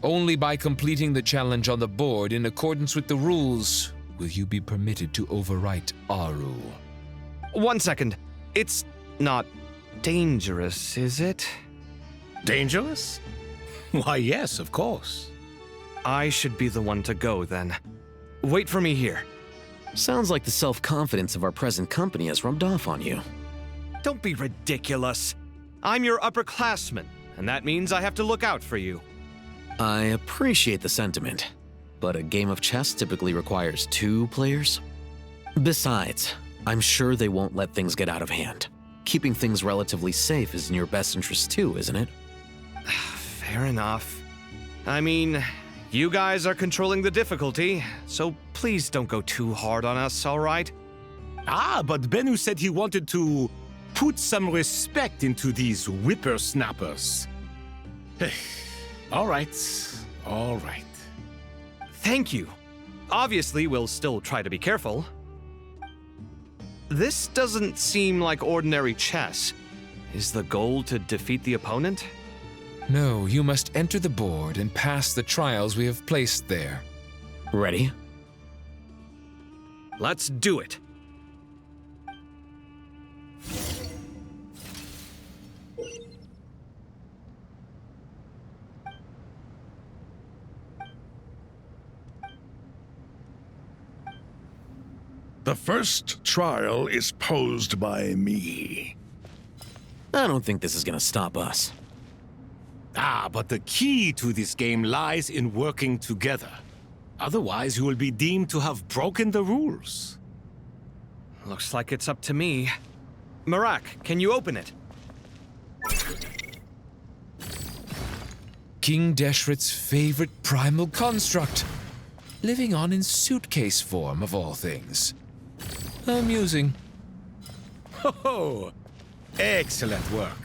Only by completing the challenge on the board in accordance with the rules will you be permitted to overwrite Aru. 1 second. It's not dangerous, is it? Dangerous? Why, yes, of course. I should be the one to go, then. Wait for me here. Sounds like the self-confidence of our present company has rubbed off on you. Don't be ridiculous. I'm your upperclassman, and that means I have to look out for you. I appreciate the sentiment, but a game of chess typically requires 2 players. Besides, I'm sure they won't let things get out of hand. Keeping things relatively safe is in your best interest too, isn't it? Fair enough. I mean, you guys are controlling the difficulty, so please don't go too hard on us, all right? Ah, but Bennu said he wanted to put some respect into these whippersnappers. All right, all right. Thank you. Obviously, we'll still try to be careful. This doesn't seem like ordinary chess. Is the goal to defeat the opponent? No, you must enter the board and pass the trials we have placed there. Ready? Let's do it. The first trial is posed by me. I don't think this is gonna stop us. Ah, but the key to this game lies in working together. Otherwise, you will be deemed to have broken the rules. Looks like it's up to me. Marak, can you open it? King Deshret's favorite primal construct. Living on in suitcase form, of all things. Amusing. Oh, excellent work.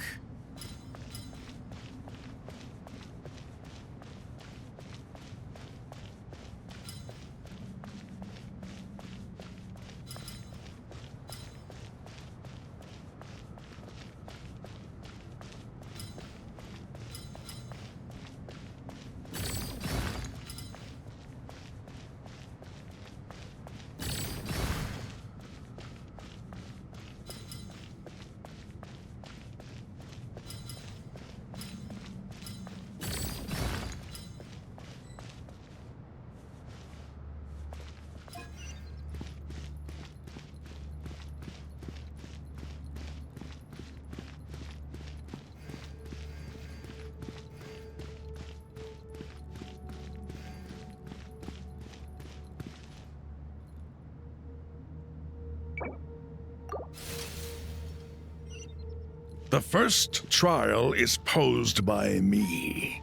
The first trial is posed by me.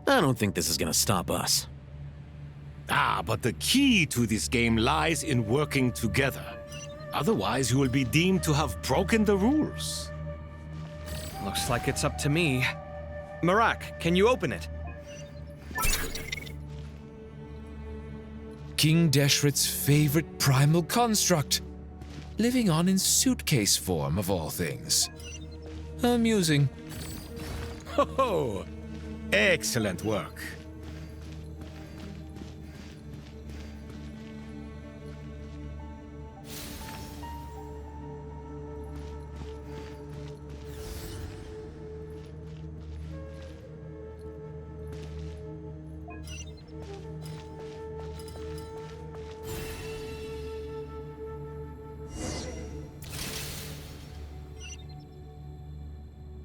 I don't think this is gonna stop us. Ah, but the key to this game lies in working together. Otherwise, you will be deemed to have broken the rules. Looks like it's up to me. Marak, can you open it? King Deshret's favorite primal construct. Living on in suitcase form, of all things. Amusing. Ho! Excellent work.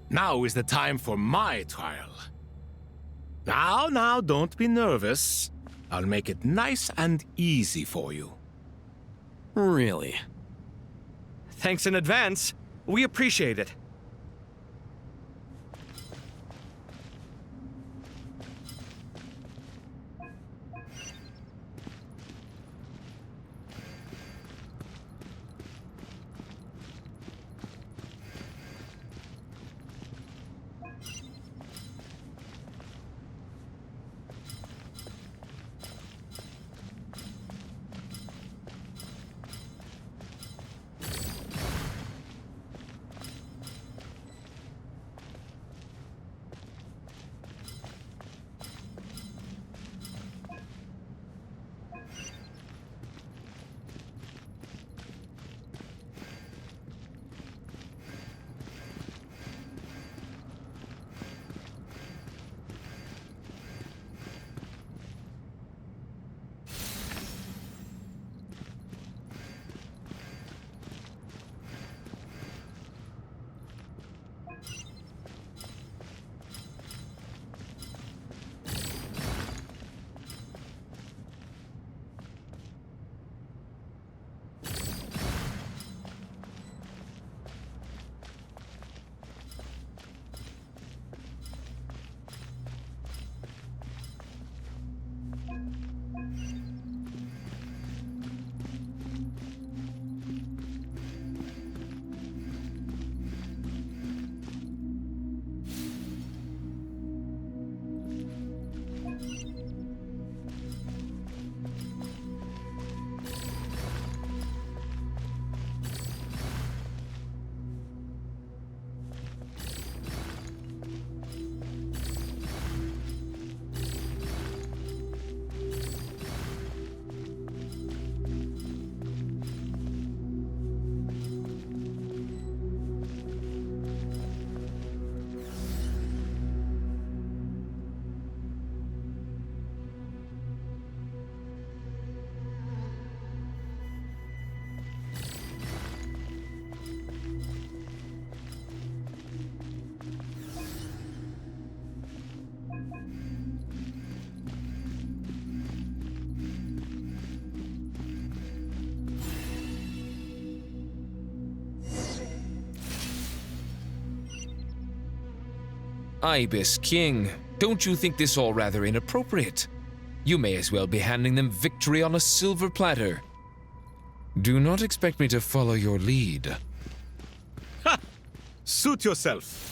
Now is the time for my trial. Now, don't be nervous. I'll make it nice and easy for you. Really? Thanks in advance. We appreciate it. Ibis King, don't you think this all rather inappropriate? You may as well be handing them victory on a silver platter. Do not expect me to follow your lead. Ha! Suit yourself.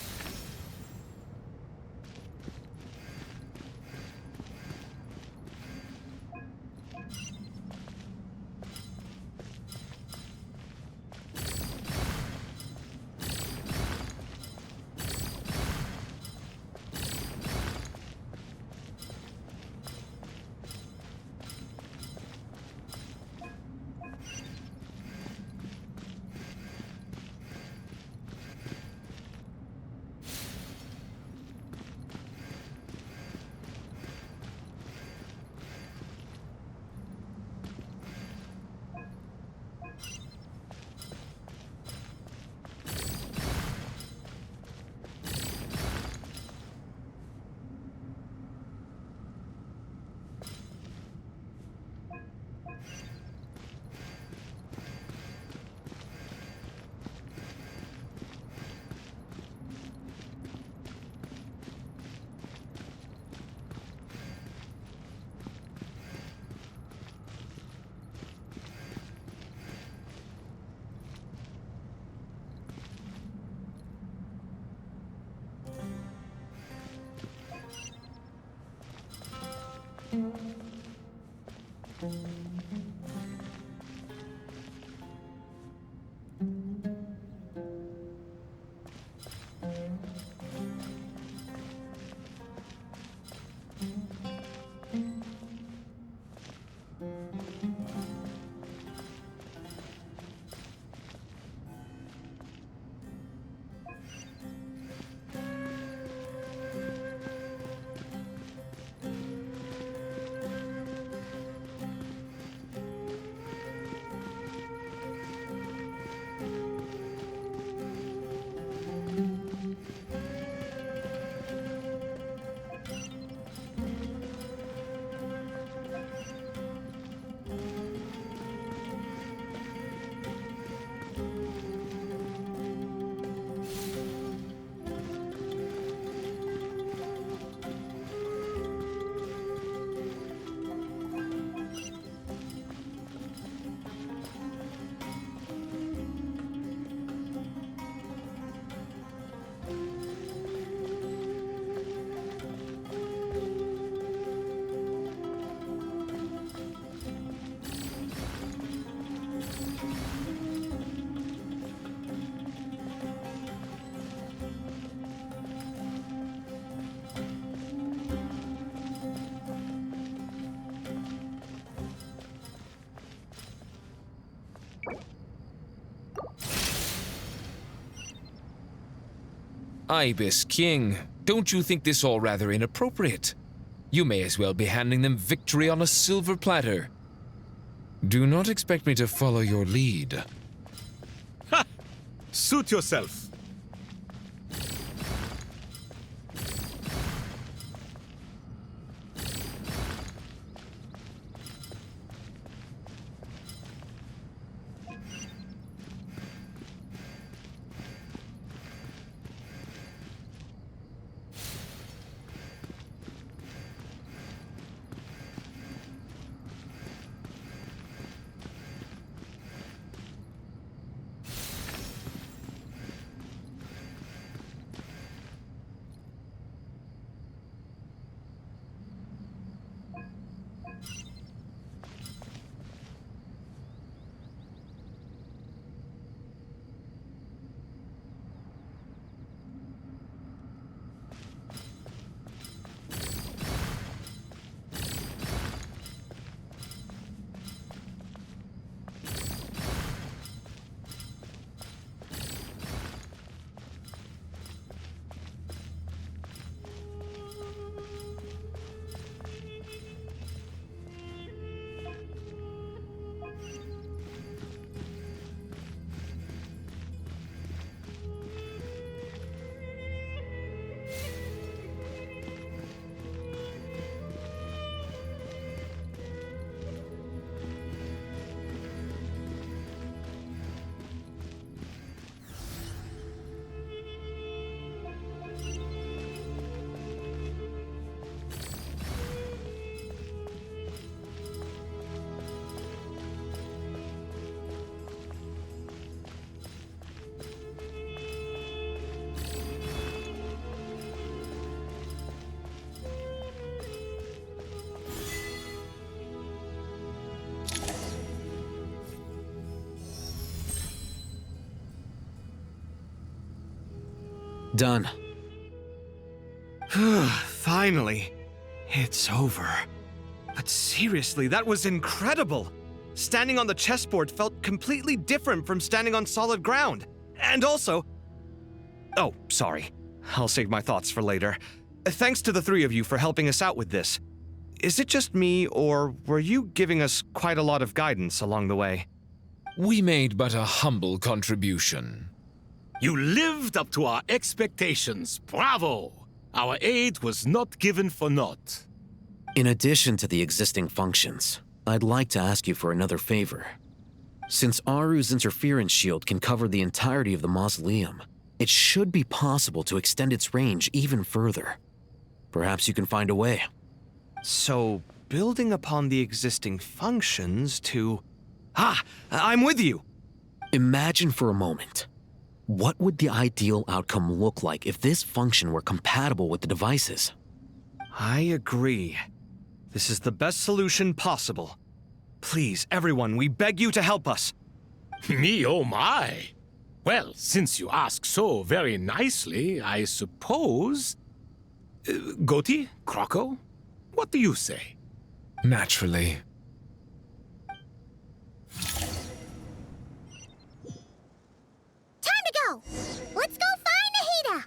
Ibis King, don't you think this all rather inappropriate? You may as well be handing them victory on a silver platter. Do not expect me to follow your lead. Ha! Suit yourself. Done. Finally. It's over. But seriously, that was incredible. Standing on the chessboard felt completely different from standing on solid ground. And also... Oh, sorry. I'll save my thoughts for later. Thanks to the three of you for helping us out with this. Is it just me, or were you giving us quite a lot of guidance along the way? We made but a humble contribution. You lived up to our expectations. Bravo! Our aid was not given for naught. In addition to the existing functions, I'd like to ask you for another favor. Since Aru's interference shield can cover the entirety of the mausoleum, it should be possible to extend its range even further. Perhaps you can find a way. So, building upon the existing functions to... Ah! I'm with you! Imagine for a moment. What would the ideal outcome look like if this function were compatible with the devices? I agree. This is the best solution possible. Please, everyone, we beg you to help us. Me, oh my! Well, since you ask so very nicely, I suppose... Goti? Croco? What do you say? Naturally. Time to go! Let's go find Nahida!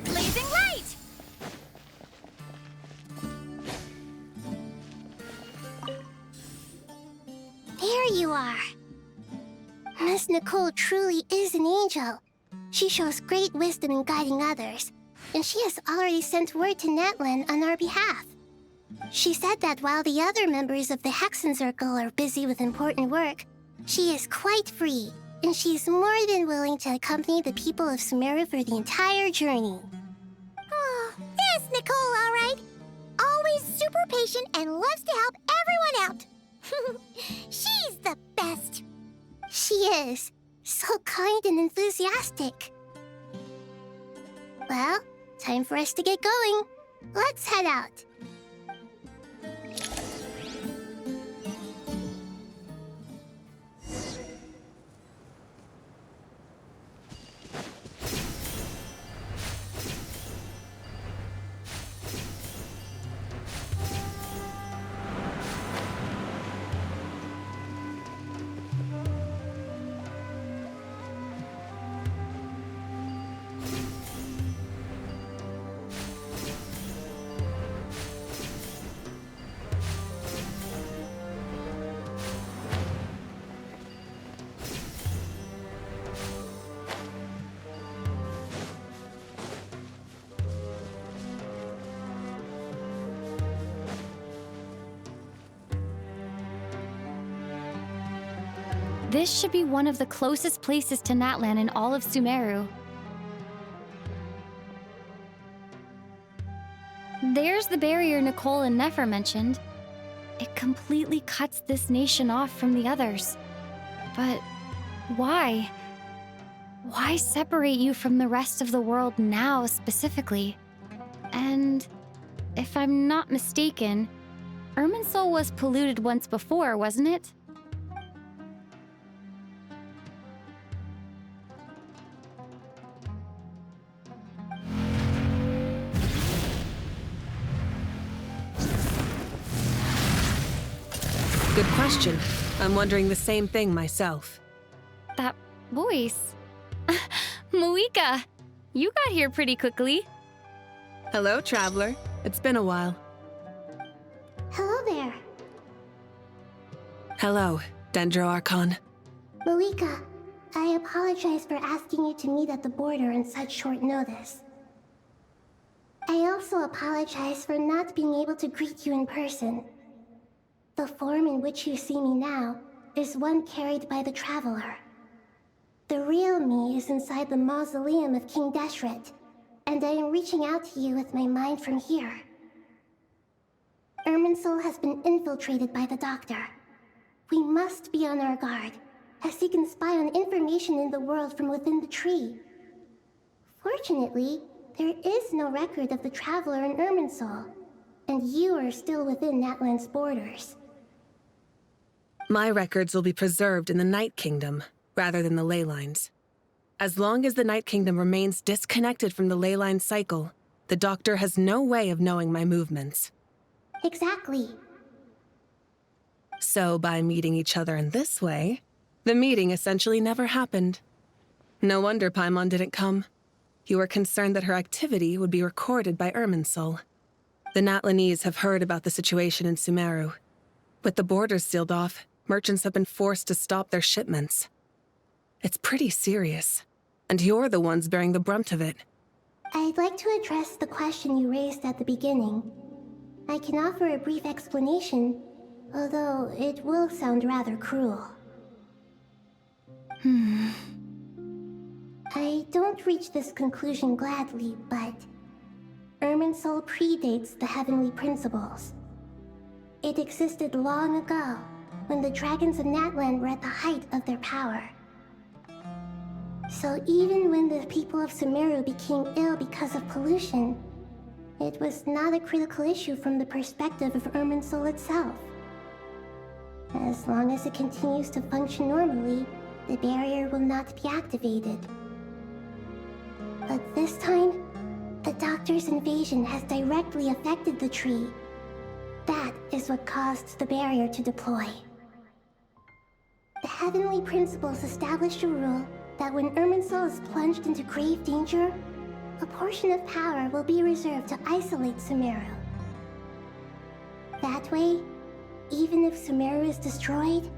Blazing light! There you are. Miss Nicole truly is an angel. She shows great wisdom in guiding others, and she has already sent word to Natlan on our behalf. She said that while the other members of the Hexen Circle are busy with important work, she is quite free, and she is more than willing to accompany the people of Sumeru for the entire journey. Oh, yes, Nicole, all right. Always super patient and loves to help everyone out. She's the best. She is. So kind and enthusiastic. Well, time for us to get going. Let's head out. This should be one of the closest places to Natlan in all of Sumeru. There's the barrier Nicole and Nefer mentioned. It completely cuts this nation off from the others. But why? Why separate you from the rest of the world now, specifically? And if I'm not mistaken, Irminsul was polluted once before, wasn't it? Good question. I'm wondering the same thing myself. That voice. Moika, you got here pretty quickly. Hello, traveler. It's been a while. Hello there. Hello, Dendro Archon. Moika, I apologize for asking you to meet at the border on such short notice. I also apologize for not being able to greet you in person. The form in which you see me now is one carried by the Traveler. The real me is inside the mausoleum of King Deshret, and I am reaching out to you with my mind from here. Irminsul has been infiltrated by the Doctor. We must be on our guard, as he can spy on information in the world from within the tree. Fortunately, there is no record of the Traveler in Irminsul, and you are still within Natlan's borders. My records will be preserved in the Night Kingdom, rather than the Leylines. As long as the Night Kingdom remains disconnected from the Leyline cycle, the Doctor has no way of knowing my movements. Exactly. So by meeting each other in this way, the meeting essentially never happened. No wonder Paimon didn't come. You were concerned that her activity would be recorded by Irminsul. The Natlanese have heard about the situation in Sumeru. With the borders sealed off, merchants have been forced to stop their shipments. It's pretty serious, and you're the ones bearing the brunt of it. I'd like to address the question you raised at the beginning. I can offer a brief explanation, although it will sound rather cruel. I don't reach this conclusion gladly, but Irminsul predates the heavenly principles. It existed long ago, when the dragons of Natlan were at the height of their power. So even when the people of Sumeru became ill because of pollution, it was not a critical issue from the perspective of Irminsul itself. As long as it continues to function normally, the barrier will not be activated. But this time, the Doctor's invasion has directly affected the tree. That is what caused the barrier to deploy. The Heavenly Principles established a rule that when Irminsul is plunged into grave danger, a portion of power will be reserved to isolate Sumeru. That way, even if Sumeru is destroyed,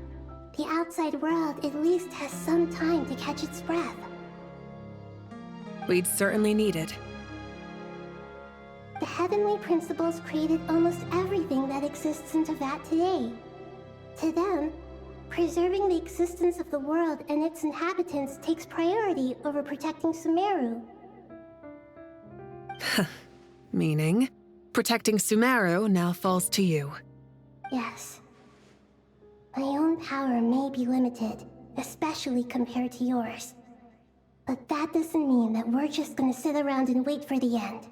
the outside world at least has some time to catch its breath. We'd certainly need it. The Heavenly Principles created almost everything that exists in Teyvat today. To them, preserving the existence of the world and its inhabitants takes priority over protecting Sumeru. Meaning, protecting Sumeru now falls to you. Yes. My own power may be limited, especially compared to yours. But that doesn't mean that we're just gonna sit around and wait for the end.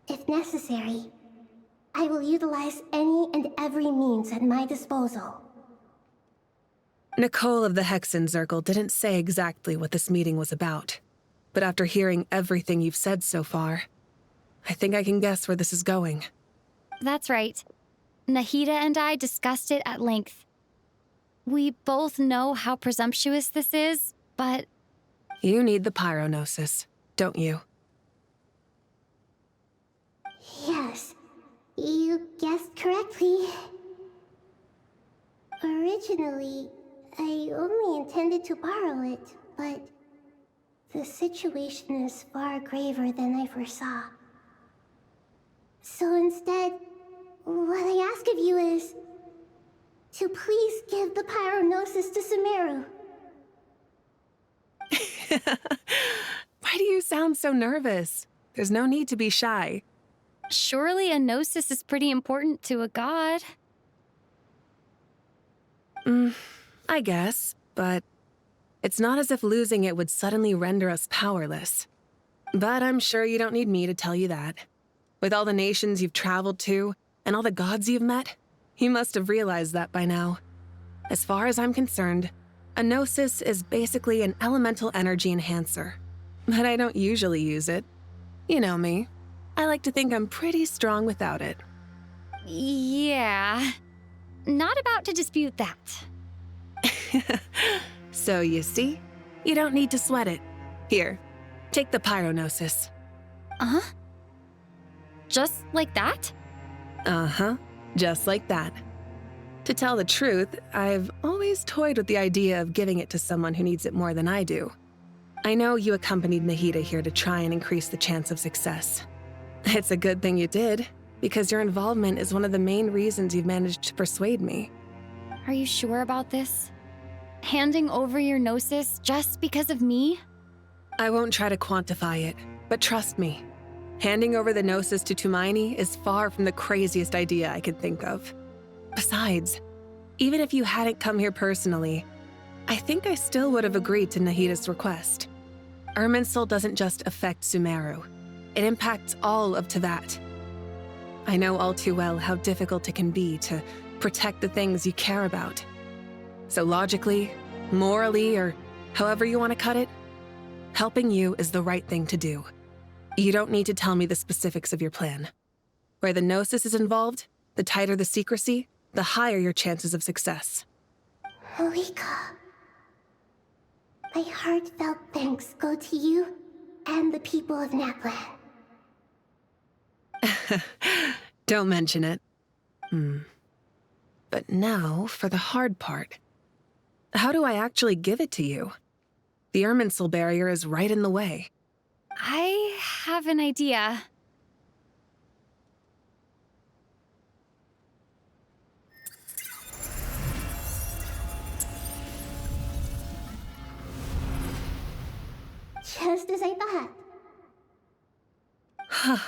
If necessary, I will utilize any and every means at my disposal. Nicole of the Hexen Circle didn't say exactly what this meeting was about. But after hearing everything you've said so far, I think I can guess where this is going. That's right. Nahida and I discussed it at length. We both know how presumptuous this is, but... You need the pyronosis, don't you? Yes, you guessed correctly. Originally, I only intended to borrow it, but the situation is far graver than I foresaw. So instead, what I ask of you is to please give the pyronosis to Sumeru. Why do you sound so nervous? There's no need to be shy. Surely a gnosis is pretty important to a god. I guess, but it's not as if losing it would suddenly render us powerless. But I'm sure you don't need me to tell you that. With all the nations you've traveled to, and all the gods you've met, you must have realized that by now. As far as I'm concerned, a gnosis is basically an elemental energy enhancer. But I don't usually use it. You know me. I like to think I'm pretty strong without it. Yeah. Not about to dispute that. So you see, you don't need to sweat it. Here, take the pyronosis. Uh-huh? Just like that? Uh-huh, just like that. To tell the truth, I've always toyed with the idea of giving it to someone who needs it more than I do. I know you accompanied Nahida here to try and increase the chance of success. It's a good thing you did, because your involvement is one of the main reasons you've managed to persuade me. Are you sure about this? Handing over your gnosis just because of me? I won't try to quantify it, but trust me. Handing over the gnosis to Tumaini is far from the craziest idea I could think of. Besides, even if you hadn't come here personally, I think I still would have agreed to Nahida's request. Irminsul doesn't just affect Sumeru. It impacts all of Teyvat. I know all too well how difficult it can be to protect the things you care about. So logically, morally, or however you want to cut it, helping you is the right thing to do. You don't need to tell me the specifics of your plan. Where the gnosis is involved, the tighter the secrecy, the higher your chances of success. Malika, my heartfelt thanks go to you and the people of Naplan. Don't mention it. But now for the hard part. How do I actually give it to you? The Irminsul barrier is right in the way. I have an idea. Just as I thought.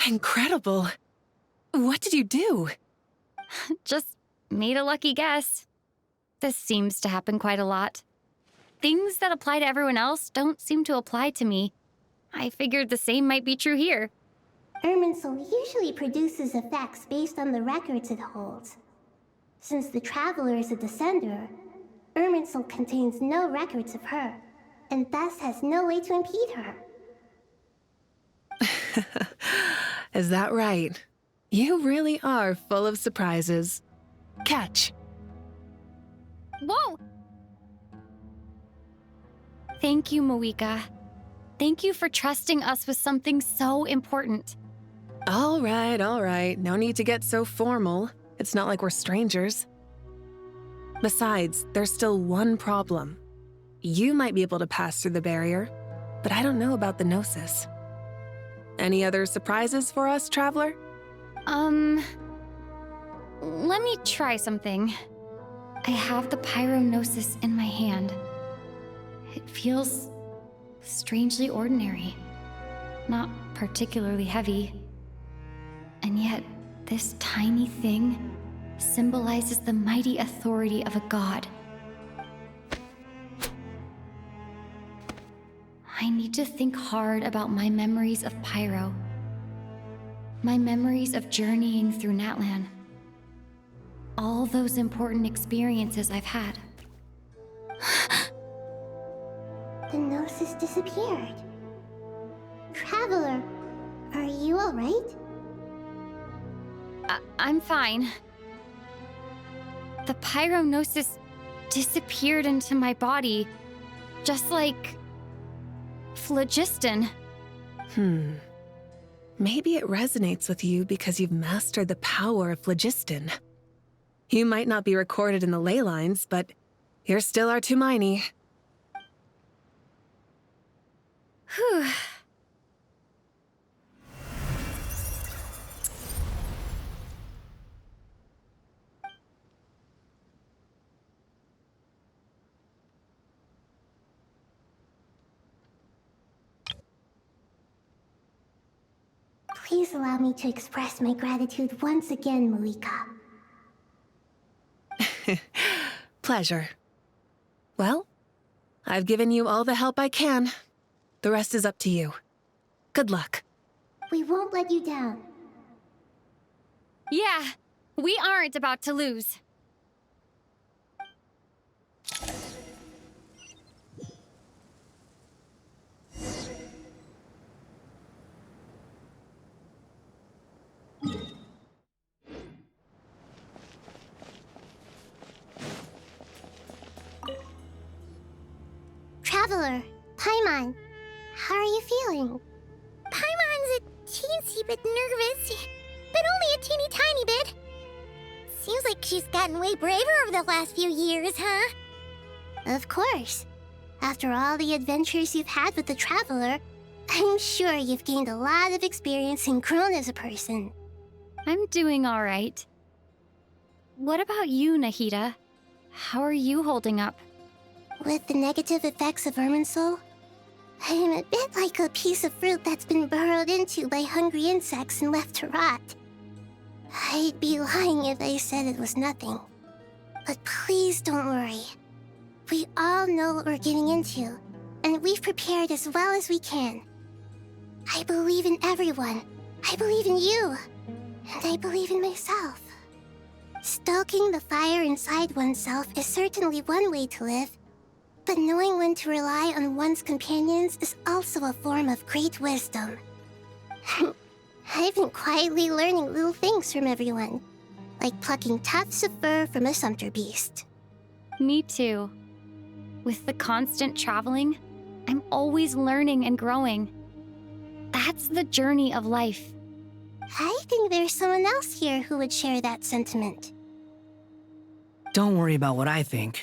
Incredible. What did you do? Just made a lucky guess. This seems to happen quite a lot. things that apply to everyone else don't seem to apply to me. I figured the same might be true here. Irminsul usually produces effects based on the records it holds. Since the Traveler is a descender, Irminsul contains no records of her, and thus has no way to impede her. Is that right? You really are full of surprises. Catch. Whoa! Thank you, Moika. Thank you for trusting us with something so important. All right. No need to get so formal. It's not like we're strangers. Besides, there's still one problem. You might be able to pass through the barrier, but I don't know about the Gnosis. Any other surprises for us, Traveler? Let me try something. I have the Pyrognosis in my hand. It feels strangely ordinary, not particularly heavy. And yet, this tiny thing symbolizes the mighty authority of a god. I need to think hard about my memories of Pyro. My memories of journeying through Natlan. All those important experiences I've had. The Gnosis disappeared. Traveler, are you alright? I'm fine. The Pyrognosis disappeared into my body, just like phlogiston. Maybe it resonates with you because you've mastered the power of phlogiston. You might not be recorded in the ley lines, but you're still our Tumini. Whew. Please allow me to express my gratitude once again, Moika. Pleasure. Well, I've given you all the help I can. The rest is up to you. Good luck. We won't let you down. Yeah, we aren't about to lose. Traveler, Paimon, how are you feeling? Paimon's a teensy bit nervous, but only a teeny tiny bit. Seems like she's gotten way braver over the last few years, huh? Of course. After all the adventures you've had with the Traveler, I'm sure you've gained a lot of experience and grown as a person. I'm doing all right. What about you, Nahida? How are you holding up? With the negative effects of Irminsul, I am a bit like a piece of fruit that's been burrowed into by hungry insects and left to rot. I'd be lying if I said it was nothing. But please don't worry. We all know what we're getting into, and we've prepared as well as we can. I believe in everyone. I believe in you. And I believe in myself. Stoking the fire inside oneself is certainly one way to live, but knowing when to rely on one's companions is also a form of great wisdom. I've been quietly learning little things from everyone, like plucking tufts of fur from a sumpter beast. Me too. With the constant traveling, I'm always learning and growing. That's the journey of life. I think there's someone else here who would share that sentiment. Don't worry about what I think.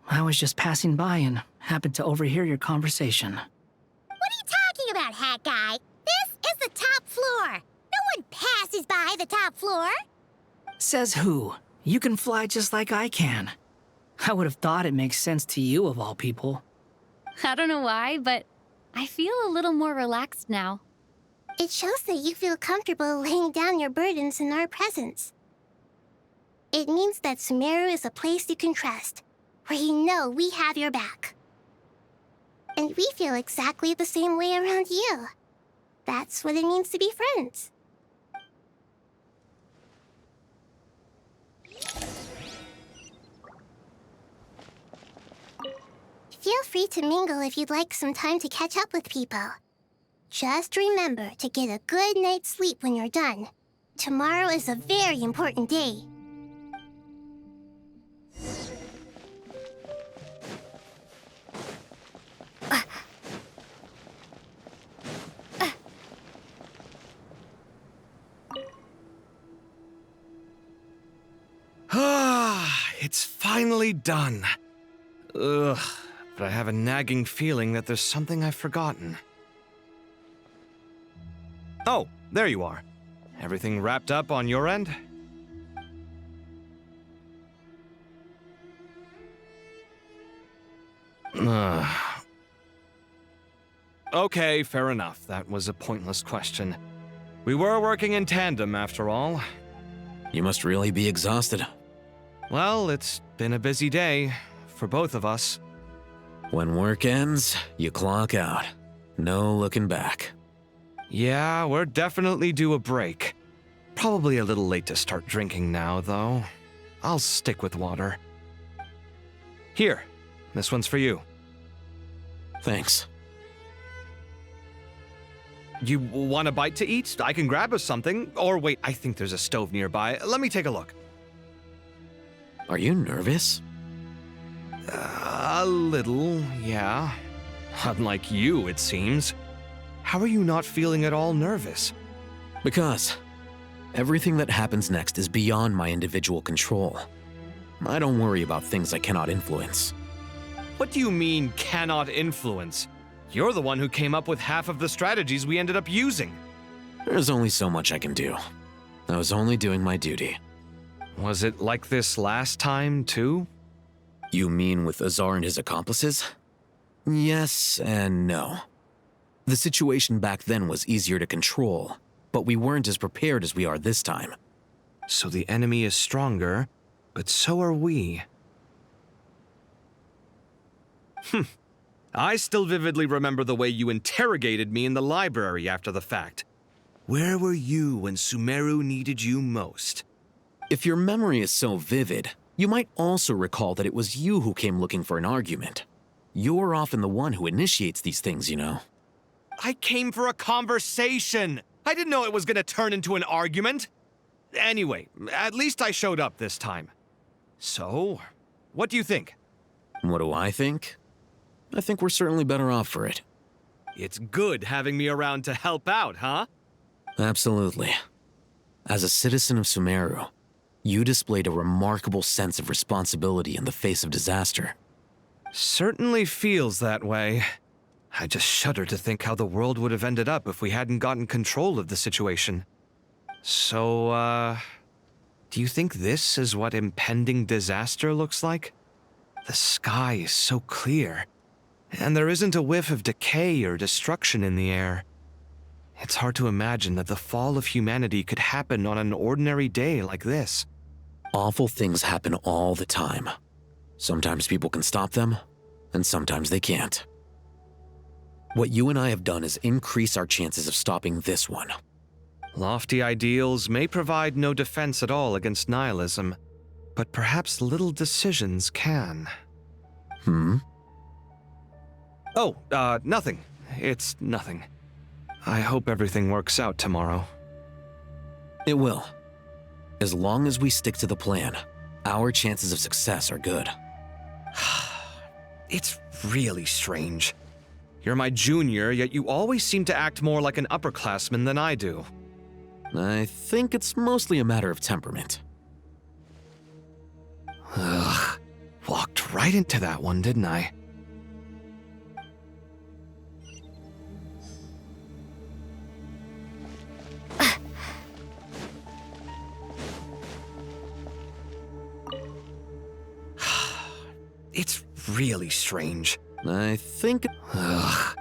I was just passing by and happened to overhear your conversation. What are you talking about, Hat Guy? This is the top floor. No one passes by the top floor. Says who? You can fly just like I can. I would have thought it makes sense to you of all people. I don't know why, but I feel a little more relaxed now. It shows that you feel comfortable laying down your burdens in our presence. It means that Sumeru is a place you can trust, where you know we have your back. And we feel exactly the same way around you. That's what it means to be friends. Feel free to mingle if you'd like some time to catch up with people. Just remember to get a good night's sleep when you're done. Tomorrow is a very important day. It's finally done. Ugh, but I have a nagging feeling that there's something I've forgotten. Oh, there you are. Everything wrapped up on your end? Okay, fair enough. That was a pointless question. We were working in tandem, after all. You must really be exhausted. Well, it's been a busy day for both of us. When work ends, you clock out. No looking back. Yeah, we're definitely due a break. Probably a little late to start drinking now, though. I'll stick with water. Here, this one's for you. Thanks. You want a bite to eat? I can grab us something. Or wait, I think there's a stove nearby. Let me take a look. Are you nervous? A little, yeah. Unlike you, it seems. How are you not feeling at all nervous? Because everything that happens next is beyond my individual control. I don't worry about things I cannot influence. What do you mean, cannot influence? You're the one who came up with half of the strategies we ended up using. There's only so much I can do. I was only doing my duty. Was it like this last time, too? You mean with Azar and his accomplices? Yes and no. The situation back then was easier to control, but we weren't as prepared as we are this time. So the enemy is stronger, but so are we. I still vividly remember the way you interrogated me in the library after the fact. Where were you when Sumeru needed you most? If your memory is so vivid, you might also recall that it was you who came looking for an argument. You're often the one who initiates these things, you know. I came for a conversation! I didn't know it was gonna turn into an argument! Anyway, at least I showed up this time. So, what do you think? What do I think? I think we're certainly better off for it. It's good having me around to help out, huh? Absolutely. As a citizen of Sumeru, you displayed a remarkable sense of responsibility in the face of disaster. Certainly feels that way. I just shudder to think how the world would have ended up if we hadn't gotten control of the situation. So, do you think this is what impending disaster looks like? The sky is so clear, and there isn't a whiff of decay or destruction in the air. It's hard to imagine that the fall of humanity could happen on an ordinary day like this. Awful things happen all the time. Sometimes people can stop them, and sometimes they can't. What you and I have done is increase our chances of stopping this one. Lofty ideals may provide no defense at all against nihilism, but perhaps little decisions can. Oh, nothing. It's nothing. I hope everything works out tomorrow. It will. As long as we stick to the plan, our chances of success are good. It's really strange. You're my junior, yet you always seem to act more like an upperclassman than I do. I think it's mostly a matter of temperament. Ugh. Walked right into that one, didn't I? It's really strange. I think... Ugh.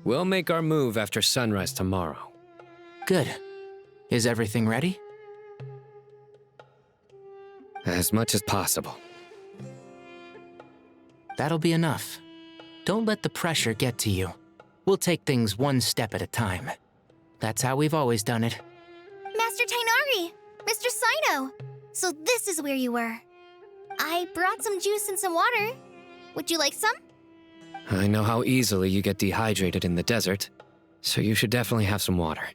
We'll make our move after sunrise tomorrow. Good. Is everything ready? As much as possible. That'll be enough. Don't let the pressure get to you. We'll take things one step at a time. That's how we've always done it. Master Tainari! Mr. Sino! So this is where you were. I brought some juice and some water. Would you like some? I know how easily you get dehydrated in the desert, so you should definitely have some water.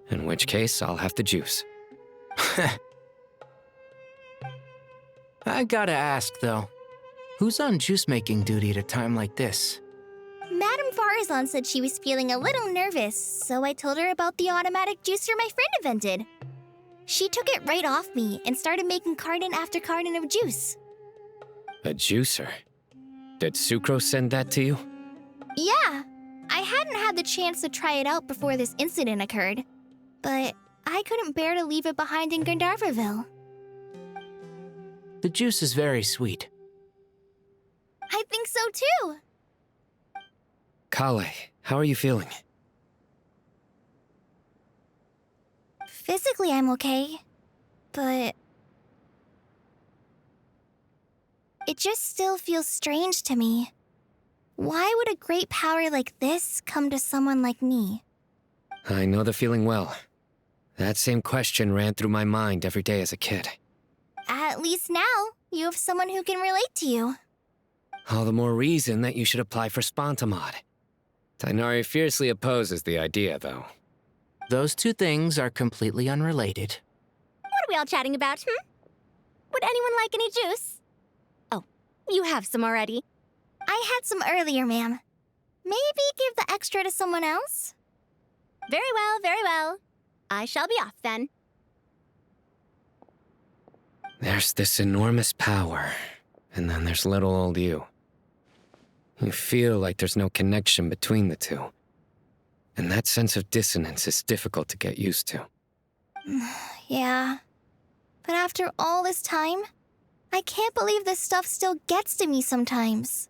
In which case, I'll have the juice. I gotta ask, though. Who's on juice-making duty at a time like this? Madame Farazan said she was feeling a little nervous, so I told her about the automatic juicer my friend invented. She took it right off me and started making carton after carton of juice. A juicer? Did Sucrose send that to you? Yeah, I hadn't had the chance to try it out before this incident occurred, but I couldn't bear to leave it behind in Gandharvaville. The juice is very sweet. I think so too. Kale, how are you feeling? Physically, I'm okay, but it just still feels strange to me. Why would a great power like this come to someone like me? I know the feeling well. That same question ran through my mind every day as a kid. At least now, you have someone who can relate to you. All the more reason that you should apply for Spontamod. Tainari fiercely opposes the idea, though. Those two things are completely unrelated. What are we all chatting about, Would anyone like any juice? Oh, you have some already. I had some earlier, ma'am. Maybe give the extra to someone else? Very well, very well. I shall be off then. There's this enormous power, and then there's little old you. You feel like there's no connection between the two. And that sense of dissonance is difficult to get used to. Yeah. But after all this time, I can't believe this stuff still gets to me sometimes.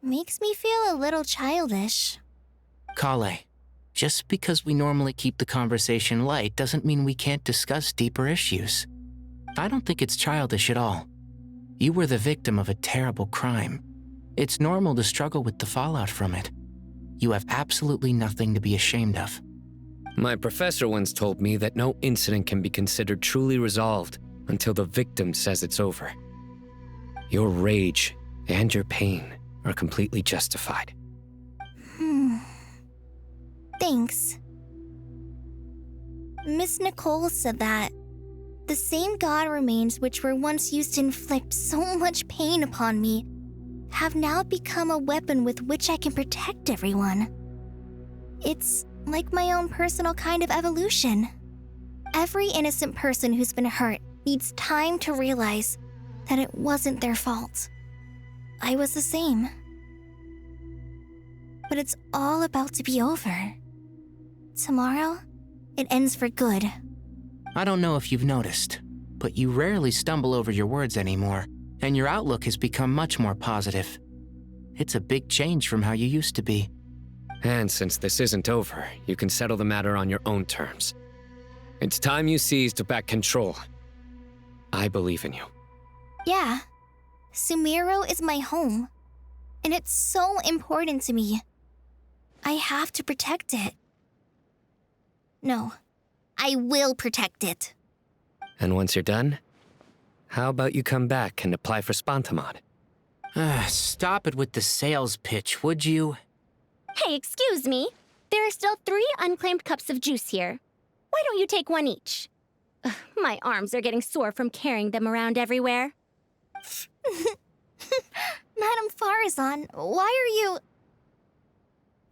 Makes me feel a little childish. Kale, just because we normally keep the conversation light doesn't mean we can't discuss deeper issues. I don't think it's childish at all. You were the victim of a terrible crime. It's normal to struggle with the fallout from it. You have absolutely nothing to be ashamed of. My professor once told me that no incident can be considered truly resolved until the victim says it's over. Your rage and your pain are completely justified. Thanks. Miss Nicole said that the same god remains which were once used to inflict so much pain upon me have now become a weapon with which I can protect everyone. It's like my own personal kind of evolution. Every innocent person who's been hurt needs time to realize that it wasn't their fault. I was the same. But it's all about to be over. Tomorrow, it ends for good. I don't know if you've noticed, but you rarely stumble over your words anymore, and your outlook has become much more positive. It's a big change from how you used to be. And since this isn't over, you can settle the matter on your own terms. It's time you seized back control. I believe in you. Yeah. Sumero is my home. And it's so important to me. I have to protect it. No. I will protect it. And once you're done, how about you come back and apply for Spontamod? Stop it with the sales pitch, would you? Hey, excuse me. There are still 3 unclaimed cups of juice here. Why don't you take one each? Ugh, my arms are getting sore from carrying them around everywhere. Madame Farazan, why are you...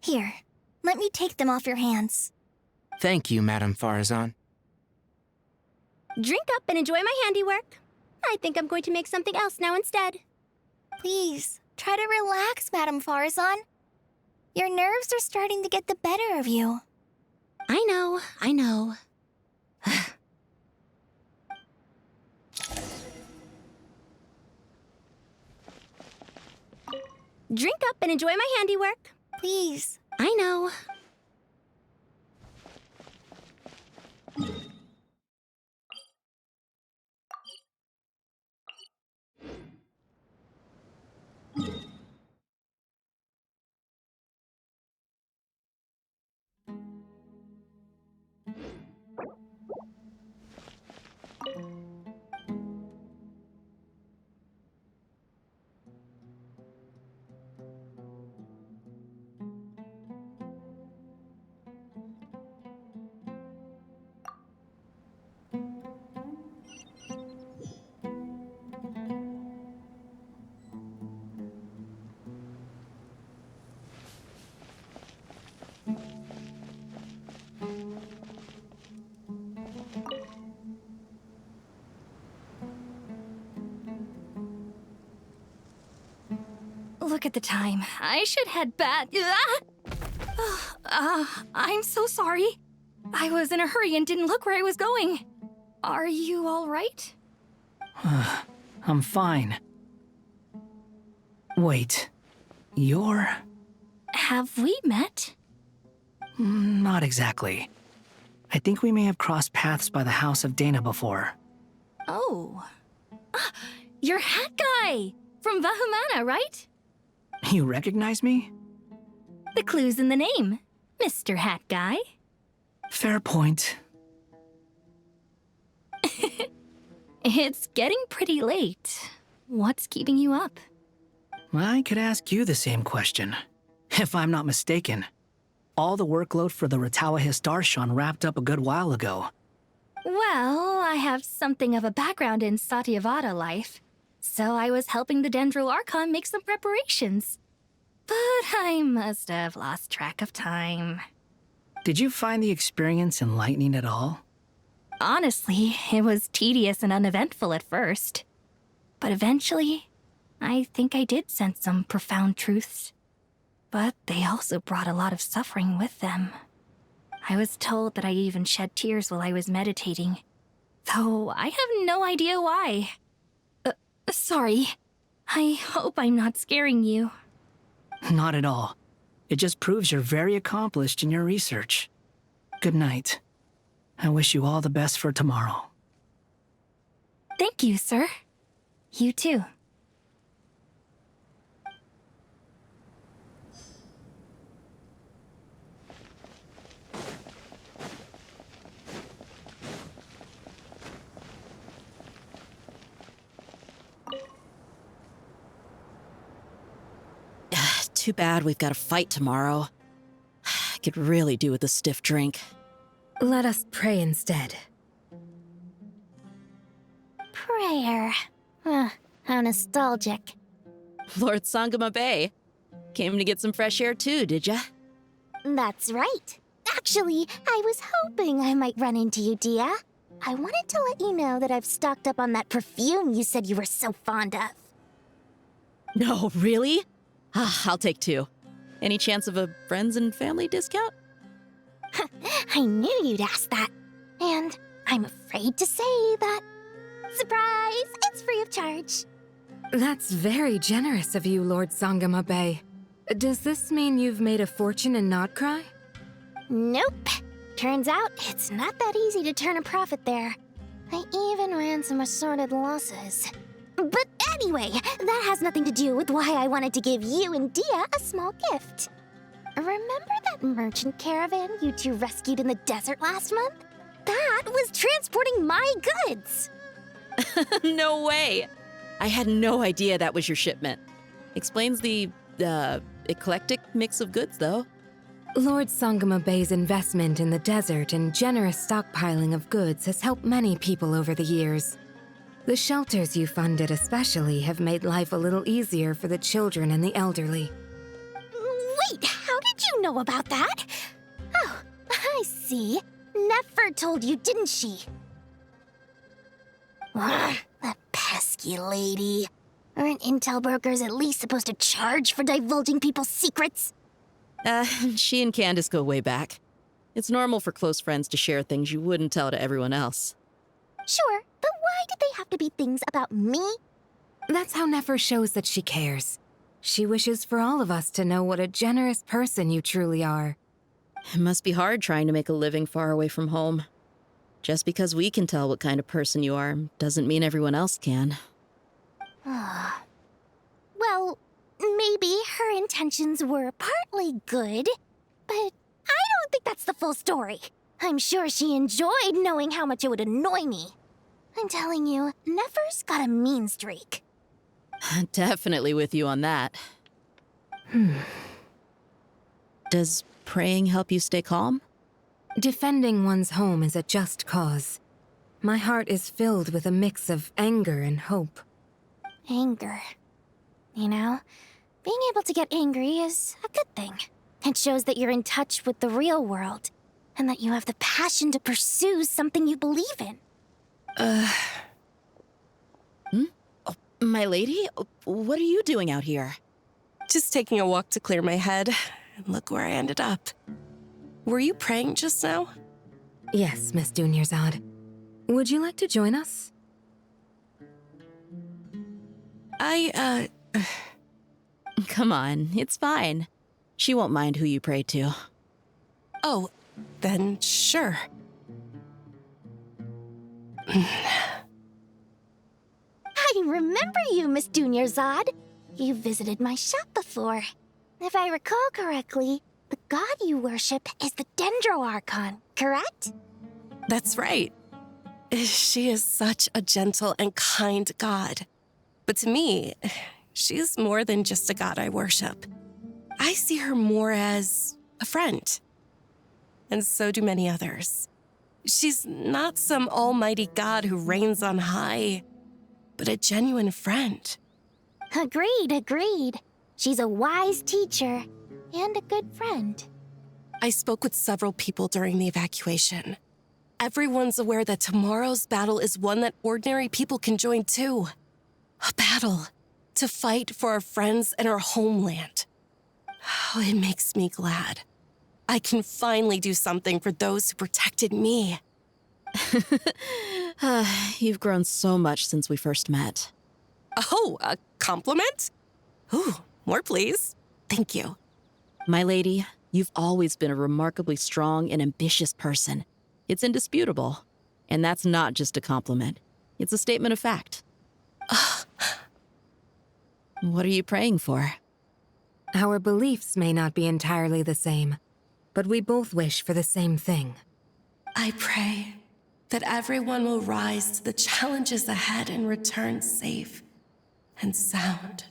Here, let me take them off your hands. Thank you, Madame Farazan. Drink up and enjoy my handiwork. I think I'm going to make something else now instead. Please, try to relax, Madame Farazan. Your nerves are starting to get the better of you. I know. Drink up and enjoy my handiwork. Please, I know. Look at the time. I should head back. I'm so sorry. I was in a hurry and didn't look where I was going. Are you all right? I'm fine. Wait, you're... Have we met? Not exactly. I think we may have crossed paths by the house of Dana before. Oh. You're Hat Guy! From Vahumana, right? You recognize me? The clue's in the name, Mr. Hat Guy. Fair point. It's getting pretty late. What's keeping you up? I could ask you the same question. If I'm not mistaken, all the workload for the Ratawa Histarshon wrapped up a good while ago. Well, I have something of a background in Satyavada life, so I was helping the Dendro Archon make some preparations. But I must have lost track of time. Did you find the experience enlightening at all? Honestly, it was tedious and uneventful at first. But eventually, I think I did sense some profound truths. But they also brought a lot of suffering with them. I was told that I even shed tears while I was meditating, though I have no idea why. Sorry. I hope I'm not scaring you. Not at all. It just proves you're very accomplished in your research. Good night. I wish you all the best for tomorrow. Thank you, sir. You too. Too bad we've got a fight tomorrow. I could really do with a stiff drink. Let us pray instead. Prayer. How nostalgic. Lord Sangama Bay. Came to get some fresh air too, did ya? That's right. Actually, I was hoping I might run into you, Dia. I wanted to let you know that I've stocked up on that perfume you said you were so fond of. No, really? I'll take 2. Any chance of a friends and family discount? I knew you'd ask that. And I'm afraid to say that. Surprise! It's free of charge. That's very generous of you, Lord Sangama Bay. Does this mean you've made a fortune in Notcry? Nope. Turns out it's not that easy to turn a profit there. I even ran some assorted losses. But anyway, that has nothing to do with why I wanted to give you and Dia a small gift. Remember that merchant caravan you two rescued in the desert last month? That was transporting my goods! No way! I had no idea that was your shipment. Explains the, eclectic mix of goods, though. Lord Sangama Bay's investment in the desert and generous stockpiling of goods has helped many people over the years. The shelters you funded especially have made life a little easier for the children and the elderly. Wait, how did you know about that? Oh, I see. Nefer told you, didn't she? Ugh, that pesky lady. Aren't intel brokers at least supposed to charge for divulging people's secrets? She and Candace go way back. It's normal for close friends to share things you wouldn't tell to everyone else. Sure, but why did they have to be things about me? That's how Nefer shows that she cares. She wishes for all of us to know what a generous person you truly are. It must be hard trying to make a living far away from home. Just because we can tell what kind of person you are doesn't mean everyone else can. Well, maybe her intentions were partly good, but I don't think that's the full story. I'm sure she enjoyed knowing how much it would annoy me. I'm telling you, Nefer's got a mean streak. Definitely with you on that. Does praying help you stay calm? Defending one's home is a just cause. My heart is filled with a mix of anger and hope. Anger. You know, being able to get angry is a good thing. It shows that you're in touch with the real world, and that you have the passion to pursue something you believe in. My lady, what are you doing out here? Just taking a walk to clear my head, and look where I ended up. Were you praying just now? Yes, Miss Dunyarzad. Would you like to join us? Come on, it's fine. She won't mind who you pray to. Oh, then sure. I remember you, Miss Dunyarzad. You visited my shop before. If I recall correctly, the god you worship is the Archon, correct? That's right. She is such a gentle and kind god. But to me, she is more than just a god I worship. I see her more as a friend. And so do many others. She's not some almighty god who reigns on high, but a genuine friend. Agreed. She's a wise teacher and a good friend. I spoke with several people during the evacuation. Everyone's aware that tomorrow's battle is one that ordinary people can join too. A battle to fight for our friends and our homeland. Oh, it makes me glad. I can finally do something for those who protected me. You've grown so much since we first met. Oh, a compliment? Ooh, more please. Thank you. My lady, you've always been a remarkably strong and ambitious person. It's indisputable. And that's not just a compliment. It's a statement of fact. What are you praying for? Our beliefs may not be entirely the same, but we both wish for the same thing. I pray that everyone will rise to the challenges ahead and return safe and sound.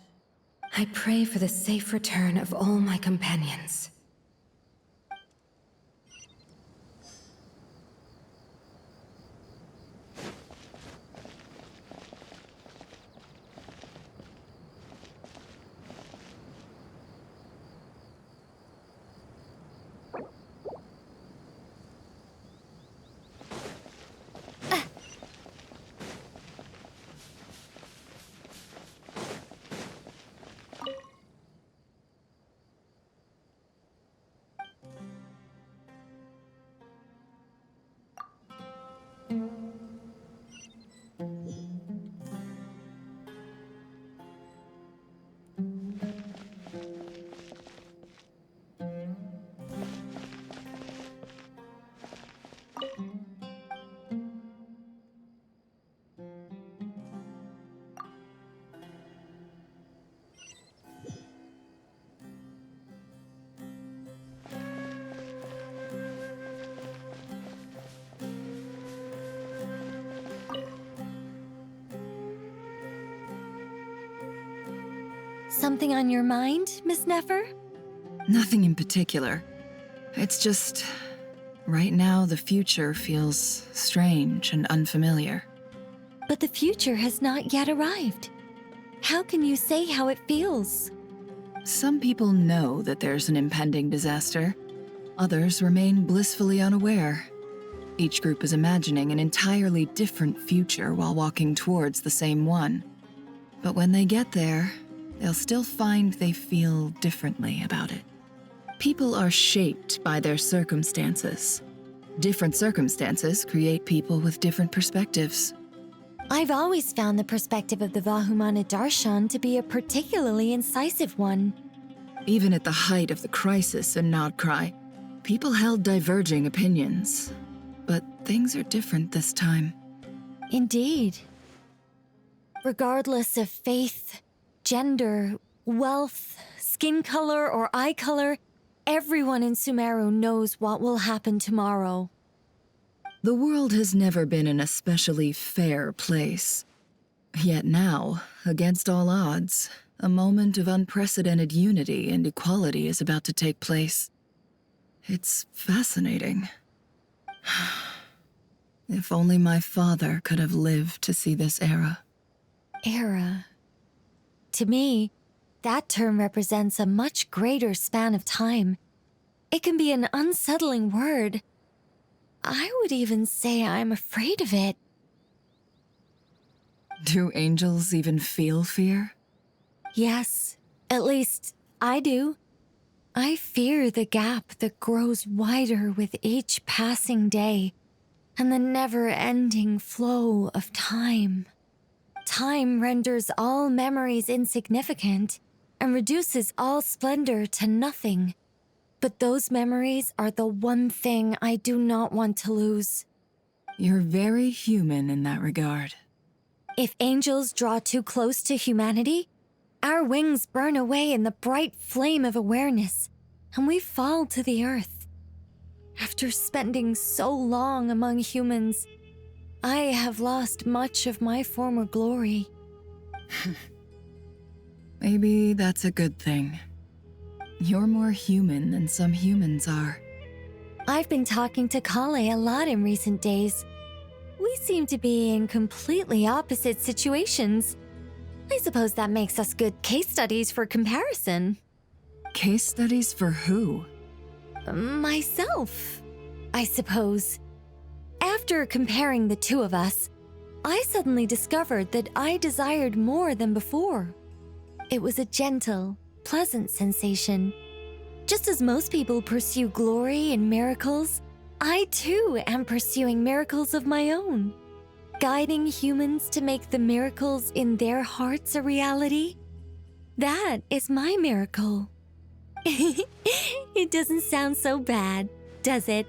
I pray for the safe return of all my companions. Something on your mind, Miss Nefer? Nothing in particular. It's just, right now the future feels strange and unfamiliar. But the future has not yet arrived. How can you say how it feels? Some people know that there's an impending disaster. Others remain blissfully unaware. Each group is imagining an entirely different future while walking towards the same one. But when they get there, they'll still find they feel differently about it. People are shaped by their circumstances. Different circumstances create people with different perspectives. I've always found the perspective of the Vahumana Darshan to be a particularly incisive one. Even at the height of the crisis in Nodcry, people held diverging opinions. But things are different this time. Indeed. Regardless of faith, gender, wealth, skin color, or eye color, everyone in Sumeru knows what will happen tomorrow. The world has never been an especially fair place. Yet now, against all odds, a moment of unprecedented unity and equality is about to take place. It's fascinating. If only my father could have lived to see this era. Era. To me, that term represents a much greater span of time. It can be an unsettling word. I would even say I'm afraid of it. Do angels even feel fear? Yes, at least I do. I fear the gap that grows wider with each passing day, and the never-ending flow of time. Time renders all memories insignificant and reduces all splendor to nothing. But those memories are the one thing I do not want to lose. You're very human in that regard. If angels draw too close to humanity, our wings burn away in the bright flame of awareness, and we fall to the earth. After spending so long among humans, I have lost much of my former glory. Maybe that's a good thing. You're more human than some humans are. I've been talking to Kale a lot in recent days. We seem to be in completely opposite situations. I suppose that makes us good case studies for comparison. Case studies for who? Myself, I suppose. After comparing the two of us, I suddenly discovered that I desired more than before. It was a gentle, pleasant sensation. Just as most people pursue glory and miracles, I too am pursuing miracles of my own. Guiding humans to make the miracles in their hearts a reality. That is my miracle. It doesn't sound so bad, does it?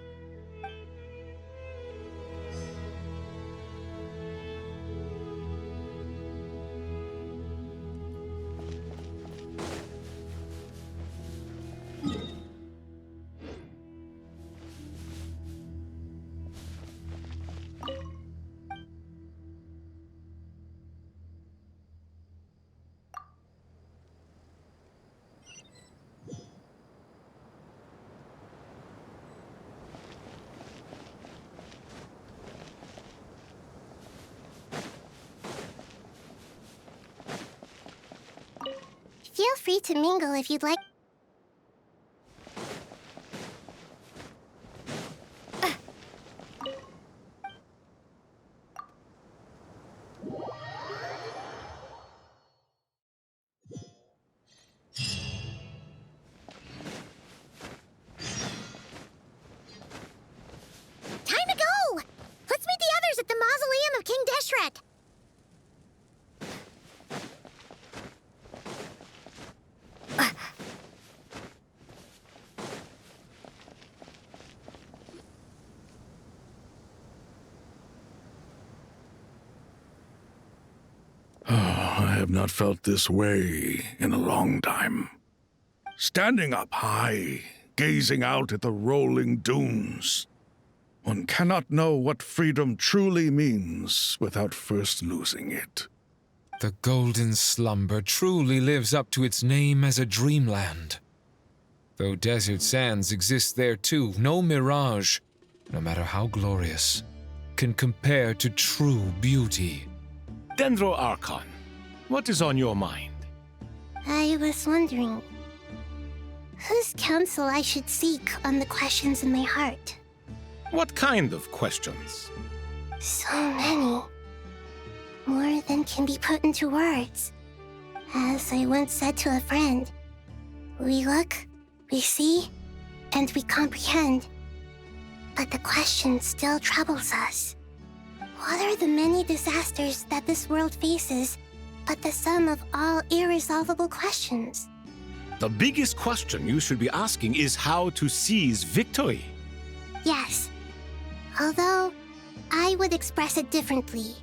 Feel free to mingle if you'd like. Time to go! Let's meet the others at the mausoleum of King Deshret. I have not felt this way in a long time. Standing up high, gazing out at the rolling dunes. One cannot know what freedom truly means without first losing it. The golden slumber truly lives up to its name as a dreamland. Though desert sands exist there too, no mirage, no matter how glorious, can compare to true beauty. Dendro Archon, what is on your mind? I was wondering whose counsel I should seek on the questions in my heart. What kind of questions? So many. More than can be put into words. As I once said to a friend, we look, we see, and we comprehend. But the question still troubles us. What are the many disasters that this world faces but the sum of all irresolvable questions? The biggest question you should be asking is how to seize victory. Yes. Although, I would express it differently.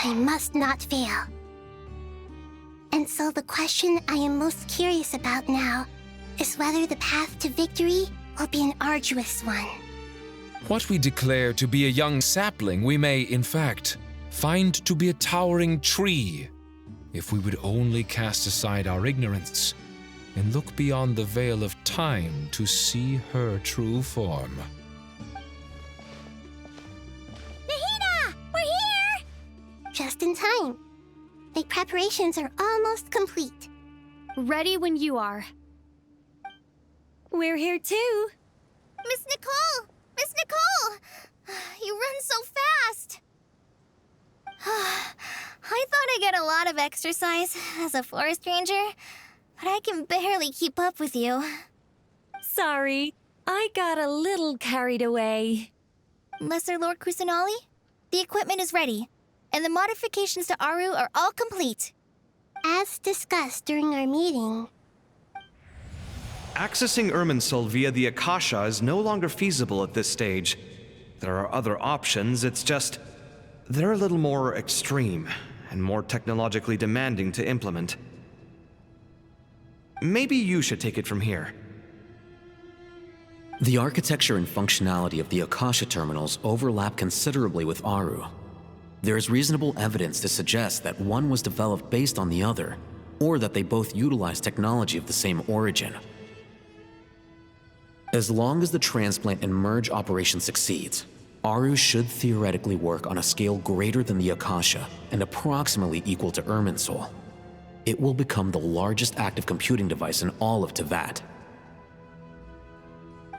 I must not fail. And so the question I am most curious about now is whether the path to victory will be an arduous one. What we declare to be a young sapling, we may, in fact, find to be a towering tree, if we would only cast aside our ignorance and look beyond the veil of time to see her true form. Nahida! We're here! Just in time. The preparations are almost complete. Ready when you are. We're here too. Miss Nicole! Miss Nicole! You run so fast! I thought I'd get a lot of exercise as a forest ranger, but I can barely keep up with you. Sorry, I got a little carried away. Lesser Lord Kusanali, the equipment is ready, and the modifications to Aru are all complete. As discussed during our meeting, Accessing Irminsul via the Akasha is no longer feasible at this stage. There are other options, it's just they're a little more extreme and more technologically demanding to implement. Maybe you should take it from here. The architecture and functionality of the Akasha terminals overlap considerably with Aru. There is reasonable evidence to suggest that one was developed based on the other, or that they both utilize technology of the same origin. As long as the transplant and merge operation succeeds, Aru should theoretically work on a scale greater than the Akasha and approximately equal to Irminsul. It will become the largest active computing device in all of Teyvat.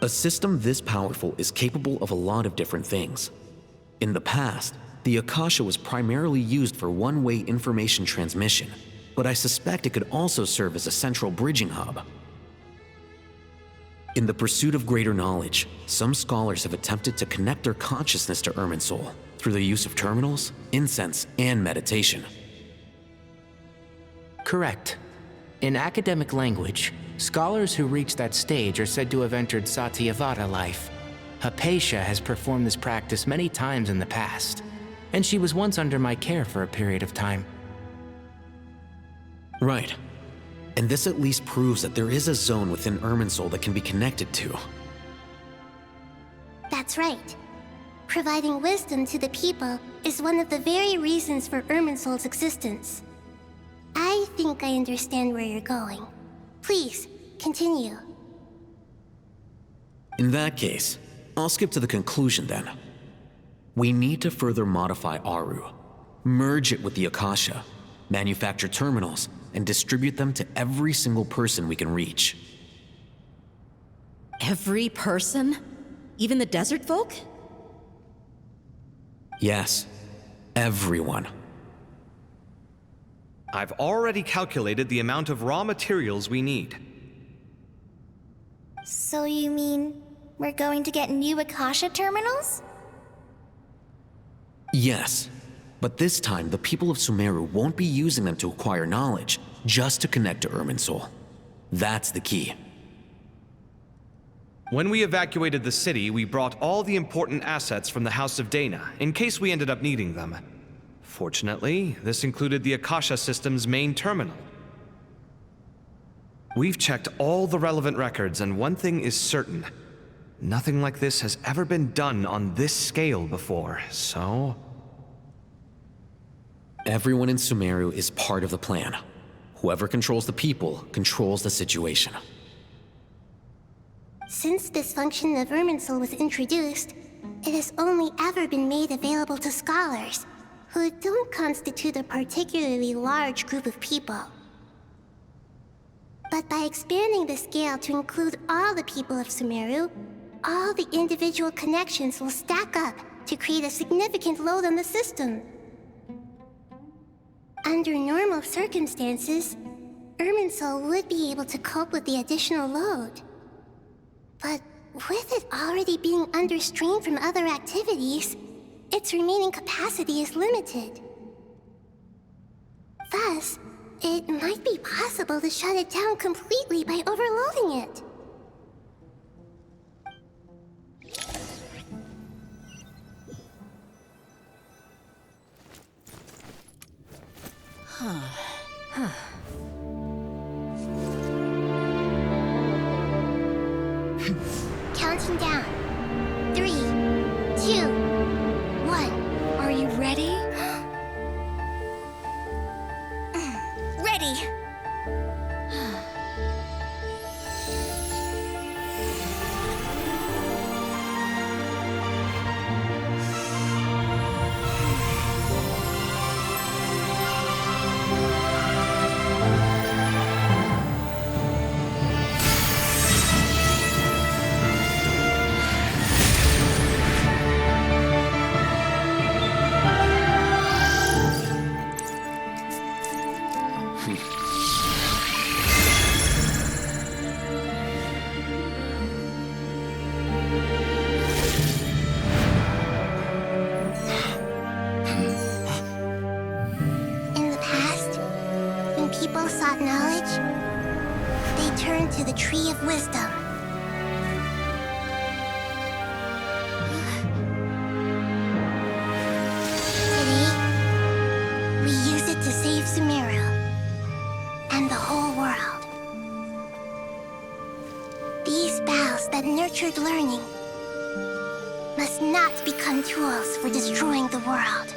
A system this powerful is capable of a lot of different things. In the past, the Akasha was primarily used for one-way information transmission, but I suspect it could also serve as a central bridging hub. In the pursuit of greater knowledge, some scholars have attempted to connect their consciousness to Irminsul through the use of terminals, incense, and meditation. Correct. In academic language, scholars who reach that stage are said to have entered Satyavada life. Hypatia has performed this practice many times in the past, and she was once under my care for a period of time. Right. And this at least proves that there is a zone within Irminsul that can be connected to. that's right. Providing wisdom to the people is one of the very reasons for Irminsul's existence. I think I understand where you're going. Please, continue. In that case, I'll skip to the conclusion then. We need to further modify Aru, merge it with the Akasha, manufacture terminals, and distribute them to every single person we can reach. Every person? Even the desert folk? Yes, everyone. I've already calculated the amount of raw materials we need. So you mean we're going to get new Akasha terminals? Yes, but this time the people of Sumeru won't be using them to acquire knowledge, just to connect to Irminsul. That's the key. When we evacuated the city, we brought all the important assets from the House of Dana, in case we ended up needing them. Fortunately, this included the Akasha system's main terminal. We've checked all the relevant records, and one thing is certain. Nothing like this has ever been done on this scale before, so... Everyone in Sumeru is part of the plan. Whoever controls the people controls the situation. Since this function of Irminsul was introduced, it has only ever been made available to scholars, who don't constitute a particularly large group of people. But by expanding the scale to include all the people of Sumeru, all the individual connections will stack up to create a significant load on the system. Under normal circumstances, Irminsul would be able to cope with the additional load. But with it already being under strain from other activities, its remaining capacity is limited. Thus, it might be possible to shut it down completely by overloading it. Counting down. 3, 2, 1. Are you ready? Ready. In the past, when people sought knowledge, they turned to the Tree of Wisdom. Today, we use it to save Sumeru and the whole world. These boughs that nurtured learning must not become tools for destroying the world.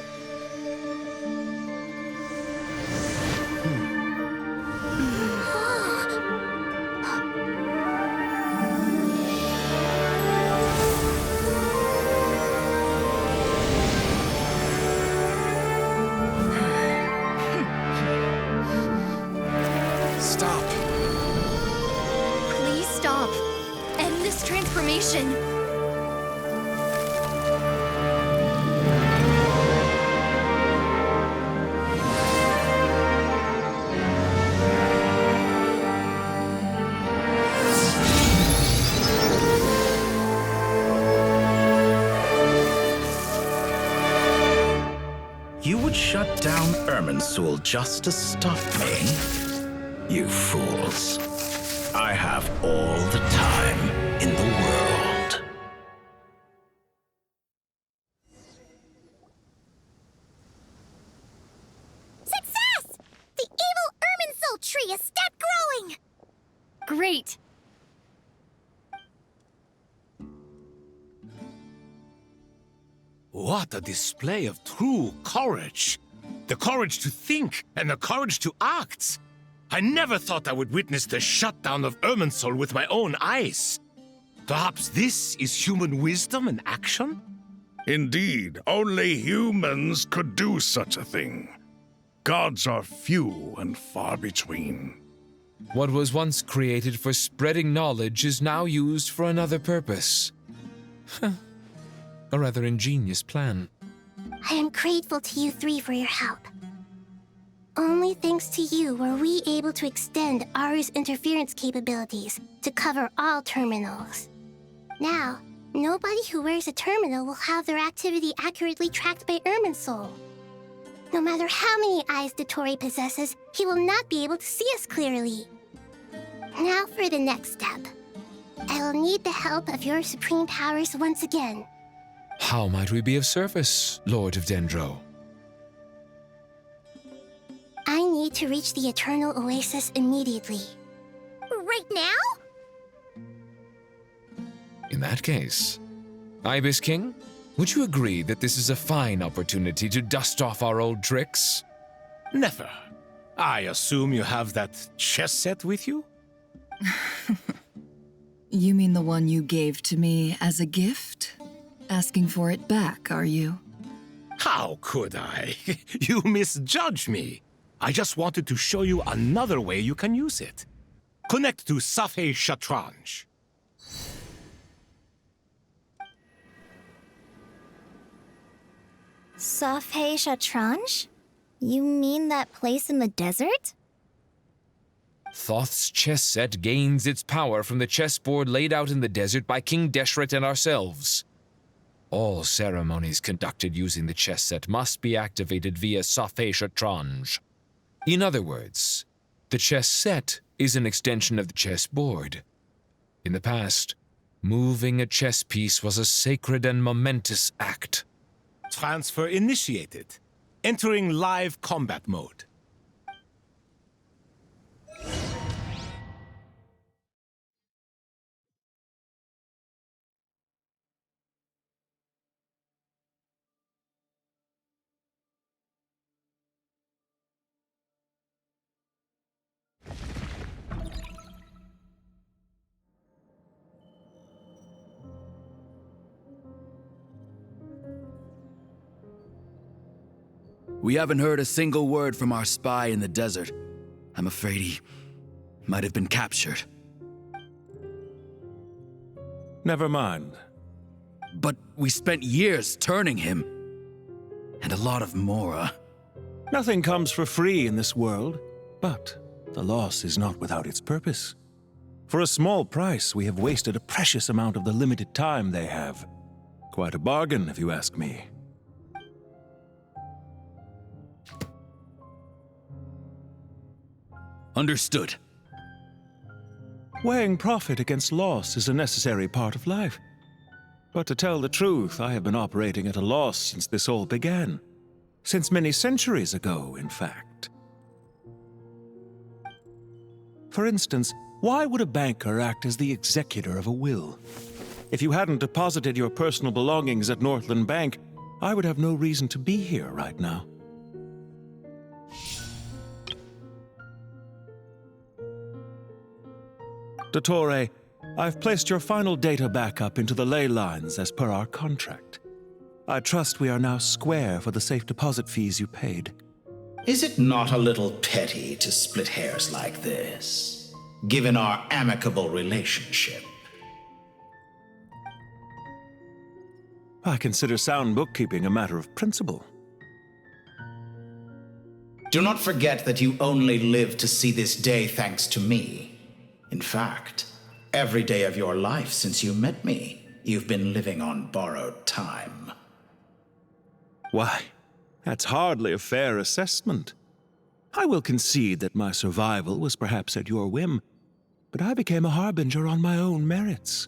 Stop. Please stop. End this transformation. You would shut down Irminsul just to stop me? You fools. I have all the time in the world. Success! The evil Irminsul tree has stopped growing! Great! What a display of true courage. The courage to think and the courage to act. I never thought I would witness the shutdown of Irminsul with my own eyes. Perhaps this is human wisdom in action? Indeed, only humans could do such a thing. Gods are few and far between. What was once created for spreading knowledge is now used for another purpose. A rather ingenious plan. I am grateful to you three for your help. Only thanks to you were we able to extend Aru's interference capabilities to cover all terminals. Now, nobody who wears a terminal will have their activity accurately tracked by Irminsul. No matter how many eyes Dottore possesses, he will not be able to see us clearly. Now for the next step. I will need the help of your supreme powers once again. How might we be of service, Lord of Dendro? I need to reach the Eternal Oasis immediately. Right now? In that case, Ibis King, would you agree that this is a fine opportunity to dust off our old tricks? Never. I assume you have that chess set with you? You mean the one you gave to me as a gift? Asking for it back, are you? How could I? You misjudge me. I just wanted to show you another way you can use it. Connect to Safei Shatranj. Safei Shatranj? You mean that place in the desert? Thoth's chess set gains its power from the chessboard laid out in the desert by King Deshret and ourselves. All ceremonies conducted using the chess set must be activated via Safé-Chatranj. In other words, the chess set is an extension of the chessboard. In the past, moving a chess piece was a sacred and momentous act. Transfer initiated. Entering live combat mode. We haven't heard a single word from our spy in the desert. I'm afraid he might have been captured. Never mind. But we spent years turning him. And a lot of Mora. Nothing comes for free in this world, but the loss is not without its purpose. For a small price, we have wasted a precious amount of the limited time they have. Quite a bargain, if you ask me. Understood. Weighing profit against loss is a necessary part of life. But to tell the truth, I have been operating at a loss since this all began. Since many centuries ago, in fact. For instance, why would a banker act as the executor of a will? If you hadn't deposited your personal belongings at Northland Bank, I would have no reason to be here right now. Dottore, I've placed your final data backup into the ley lines as per our contract. I trust we are now square for the safe deposit fees you paid. Is it not a little petty to split hairs like this, given our amicable relationship? I consider sound bookkeeping a matter of principle. Do not forget that you only live to see this day thanks to me. In fact, every day of your life since you met me, you've been living on borrowed time. Why, that's hardly a fair assessment. I will concede that my survival was perhaps at your whim, but I became a harbinger on my own merits.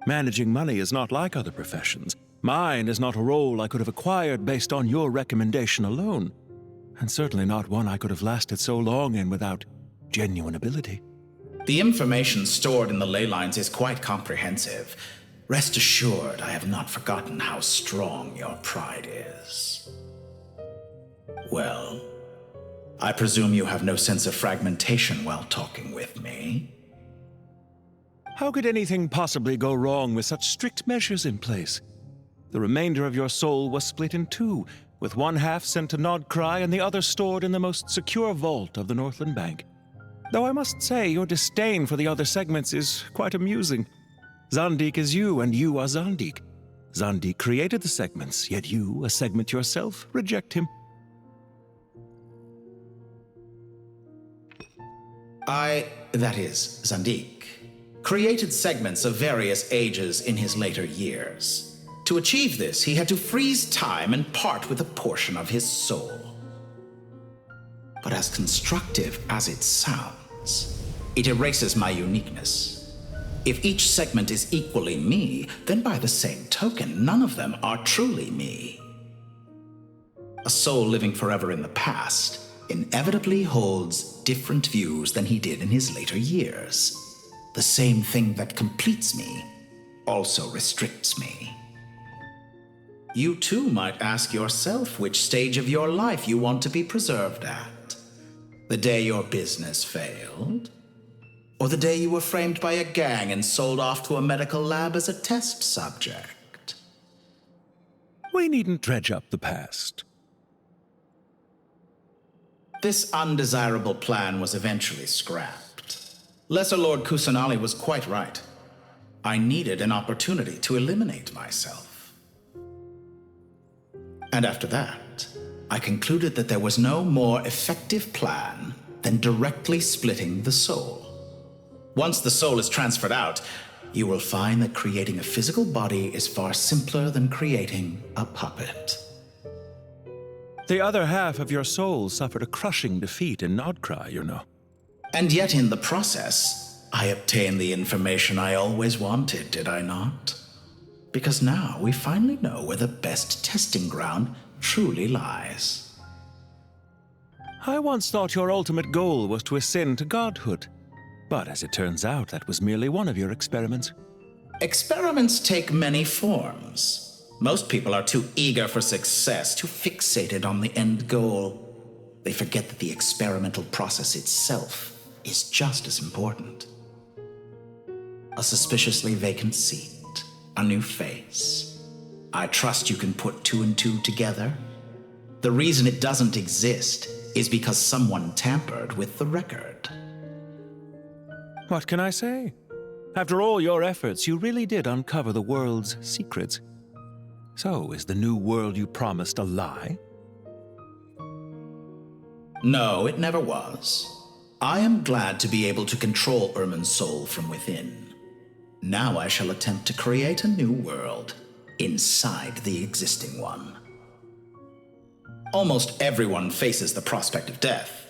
Managing money is not like other professions. Mine is not a role I could have acquired based on your recommendation alone, and certainly not one I could have lasted so long in without genuine ability. The information stored in the ley lines is quite comprehensive. Rest assured, I have not forgotten how strong your pride is. Well, I presume you have no sense of fragmentation while talking with me. How could anything possibly go wrong with such strict measures in place? The remainder of your soul was split in two, with one half sent to Nodcry and the other stored in the most secure vault of the Northland Bank. Though I must say, your disdain for the other segments is quite amusing. Zandik is you, and you are Zandik. Zandik created the segments, yet you, a segment yourself, reject him. That is, Zandik, created segments of various ages in his later years. To achieve this, he had to freeze time and part with a portion of his soul. But as constructive as it sounds, it erases my uniqueness. If each segment is equally me, then by the same token, none of them are truly me. A soul living forever in the past inevitably holds different views than he did in his later years. The same thing that completes me also restricts me. You too might ask yourself which stage of your life you want to be preserved at. The day your business failed? Or the day you were framed by a gang and sold off to a medical lab as a test subject? We needn't dredge up the past. This undesirable plan was eventually scrapped. Lesser Lord Kusanali was quite right. I needed an opportunity to eliminate myself. And after that, I concluded that there was no more effective plan than directly splitting the soul. Once the soul is transferred out, you will find that creating a physical body is far simpler than creating a puppet. The other half of your soul suffered a crushing defeat in Nodcry, you know. And yet in the process, I obtained the information I always wanted, did I not? Because now we finally know where the best testing ground truly lies. I once thought your ultimate goal was to ascend to godhood. But as it turns out, that was merely one of your experiments. Experiments take many forms. Most people are too eager for success, too fixated on the end goal. They forget that the experimental process itself is just as important. A suspiciously vacant seat, a new face. I trust you can put two and two together. The reason it doesn't exist is because someone tampered with the record. What can I say? After all your efforts, you really did uncover the world's secrets. So, is the new world you promised a lie? No, it never was. I am glad to be able to control Irmin's soul from within. Now I shall attempt to create a new world inside the existing one. Almost everyone faces the prospect of death.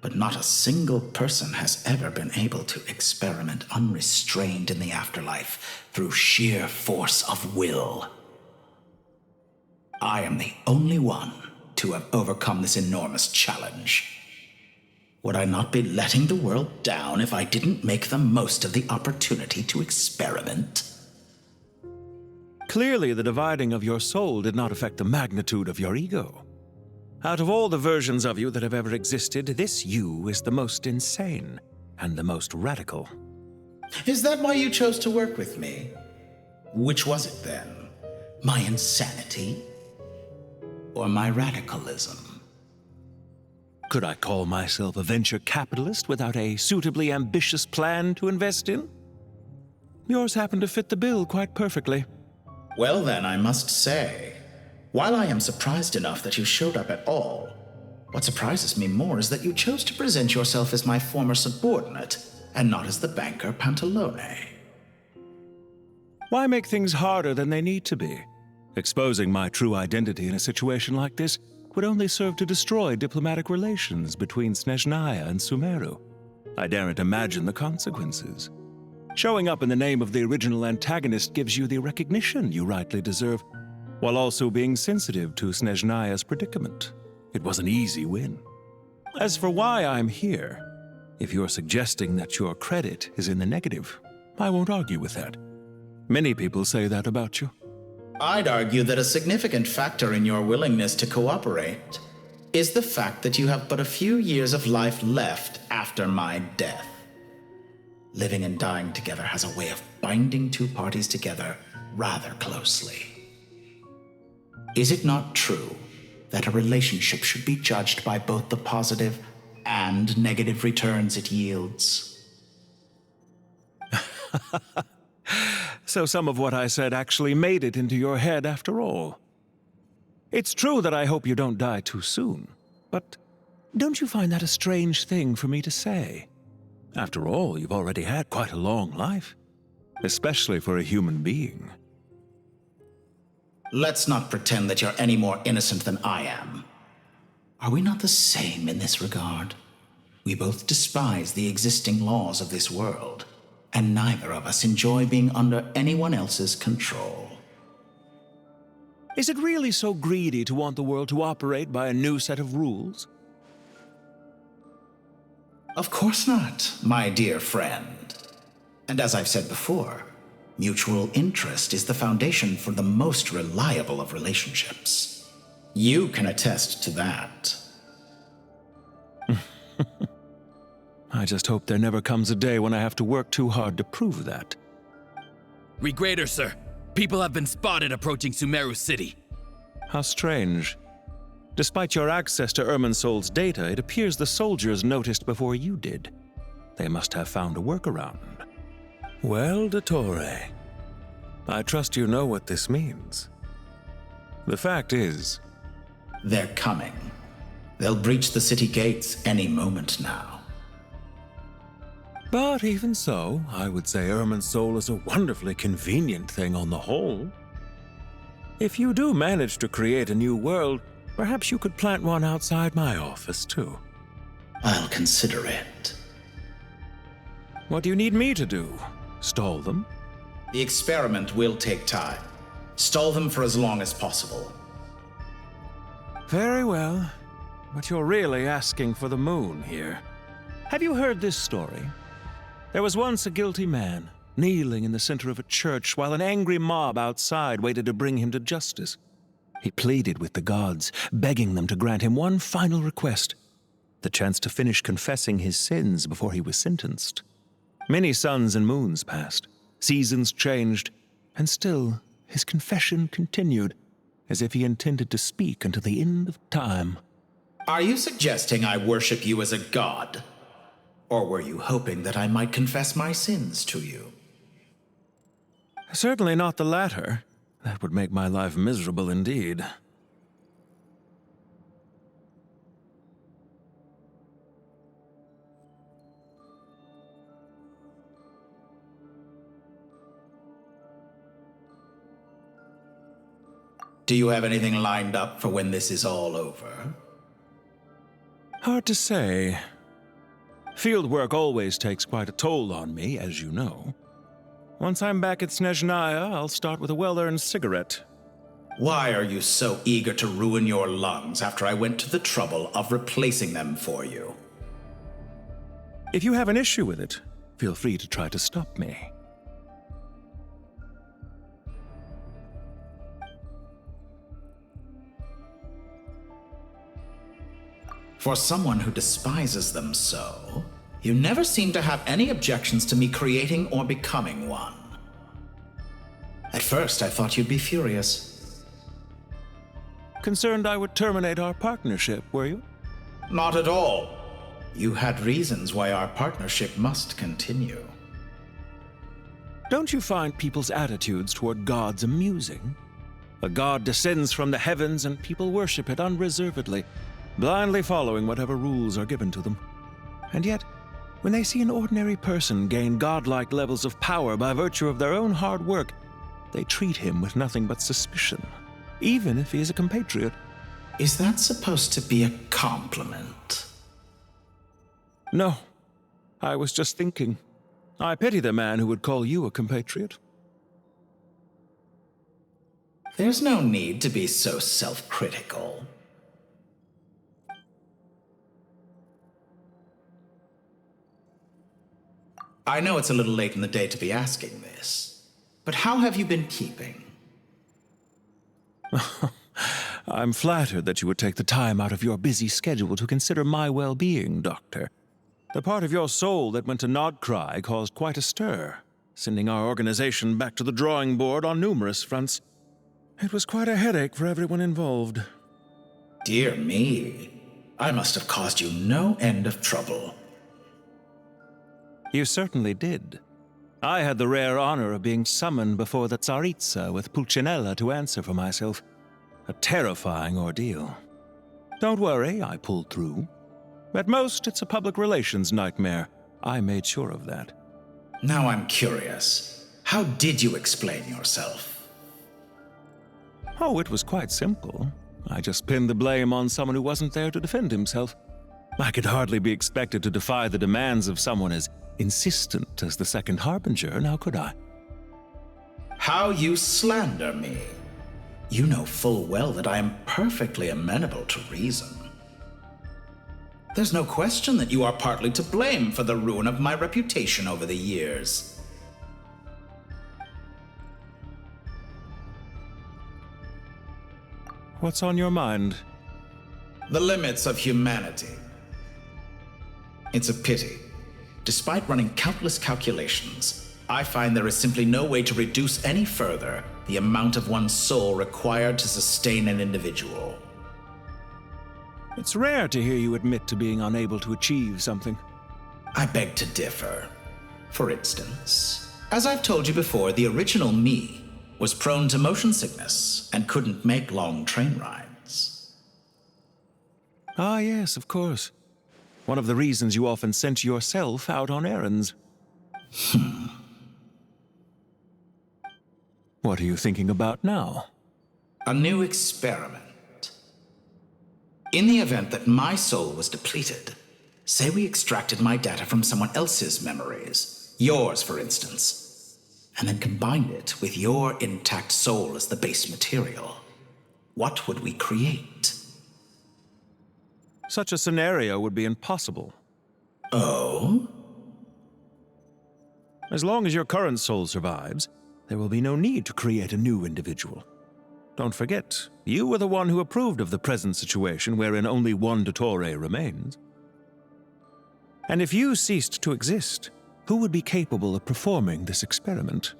But not a single person has ever been able to experiment unrestrained in the afterlife through sheer force of will. I am the only one to have overcome this enormous challenge. Would I not be letting the world down if I didn't make the most of the opportunity to experiment? Clearly, the dividing of your soul did not affect the magnitude of your ego. Out of all the versions of you that have ever existed, this you is the most insane and the most radical. Is that why you chose to work with me? Which was it then? My insanity? Or my radicalism? Could I call myself a venture capitalist without a suitably ambitious plan to invest in? Yours happened to fit the bill quite perfectly. Well then, I must say, while I am surprised enough that you showed up at all, what surprises me more is that you chose to present yourself as my former subordinate and not as the banker Pantalone. Why make things harder than they need to be? Exposing my true identity in a situation like this would only serve to destroy diplomatic relations between Snezhnaya and Sumeru. I daren't imagine the consequences. Showing up in the name of the original antagonist gives you the recognition you rightly deserve, while also being sensitive to Snezhnaya's predicament. It was an easy win. As for why I'm here, if you're suggesting that your credit is in the negative, I won't argue with that. Many people say that about you. I'd argue that a significant factor in your willingness to cooperate is the fact that you have but a few years of life left after my death. Living and dying together has a way of binding two parties together rather closely. Is it not true that a relationship should be judged by both the positive and negative returns it yields? So some of what I said actually made it into your head after all. It's true that I hope you don't die too soon, but don't you find that a strange thing for me to say? After all, you've already had quite a long life, especially for a human being. Let's not pretend that you're any more innocent than I am. Are we not the same in this regard? We both despise the existing laws of this world, and neither of us enjoy being under anyone else's control. Is it really so greedy to want the world to operate by a new set of rules? Of course not, my dear friend. And as I've said before, mutual interest is the foundation for the most reliable of relationships. You can attest to that. I just hope there never comes a day when I have to work too hard to prove that. Read greater, sir. People have been spotted approaching Sumeru City. How strange. Despite your access to Irminsol's data, it appears the soldiers noticed before you did. They must have found a workaround. Well, Dottore, I trust you know what this means. The fact is... They're coming. They'll breach the city gates any moment now. But even so, I would say Ermin's soul is a wonderfully convenient thing on the whole. If you do manage to create a new world, perhaps you could plant one outside my office, too. I'll consider it. What do you need me to do? Stall them? The experiment will take time. Stall them for as long as possible. Very well. But you're really asking for the moon here. Have you heard this story? There was once a guilty man, kneeling in the center of a church while an angry mob outside waited to bring him to justice. He pleaded with the gods, begging them to grant him one final request, the chance to finish confessing his sins before he was sentenced. Many suns and moons passed, seasons changed, and still his confession continued, as if he intended to speak until the end of time. Are you suggesting I worship you as a god? Or were you hoping that I might confess my sins to you? Certainly not the latter. That would make my life miserable indeed. Do you have anything lined up for when this is all over? Hard to say. Field work always takes quite a toll on me, as you know. Once I'm back at Snezhnaya, I'll start with a well-earned cigarette. Why are you so eager to ruin your lungs after I went to the trouble of replacing them for you? If you have an issue with it, feel free to try to stop me. For someone who despises them so, you never seem to have any objections to me creating or becoming one. At first, I thought you'd be furious. Concerned I would terminate our partnership, were you? Not at all. You had reasons why our partnership must continue. Don't you find people's attitudes toward gods amusing? A god descends from the heavens and people worship it unreservedly, blindly following whatever rules are given to them. And yet, when they see an ordinary person gain godlike levels of power by virtue of their own hard work, they treat him with nothing but suspicion, even if he is a compatriot. Is that supposed to be a compliment? No. I was just thinking. I pity the man who would call you a compatriot. There's no need to be so self-critical. I know it's a little late in the day to be asking this, but how have you been keeping? I'm flattered that you would take the time out of your busy schedule to consider my well-being, Doctor. The part of your soul that went to Nodcry caused quite a stir, sending our organization back to the drawing board on numerous fronts. It was quite a headache for everyone involved. Dear me, I must have caused you no end of trouble. You certainly did. I had the rare honor of being summoned before the Tsaritsa with Pulcinella to answer for myself. A terrifying ordeal. Don't worry, I pulled through. At most, it's a public relations nightmare. I made sure of that. Now I'm curious. How did you explain yourself? Oh, it was quite simple. I just pinned the blame on someone who wasn't there to defend himself. I could hardly be expected to defy the demands of someone as insistent as the Second Harbinger, now could I? How you slander me. You know full well that I am perfectly amenable to reason. There's no question that you are partly to blame for the ruin of my reputation over the years. What's on your mind? The limits of humanity. It's a pity. Despite running countless calculations, I find there is simply no way to reduce any further the amount of one's soul required to sustain an individual. It's rare to hear you admit to being unable to achieve something. I beg to differ. For instance, as I've told you before, the original me was prone to motion sickness and couldn't make long train rides. Ah, yes, of course. One of the reasons you often sent yourself out on errands. What are you thinking about now? A new experiment. In the event that my soul was depleted, say we extracted my data from someone else's memories, yours for instance, and then combined it with your intact soul as the base material, what would we create? Such a scenario would be impossible. Oh? As long as your current soul survives, there will be no need to create a new individual. Don't forget, you were the one who approved of the present situation wherein only one Dottore remains. And if you ceased to exist, who would be capable of performing this experiment?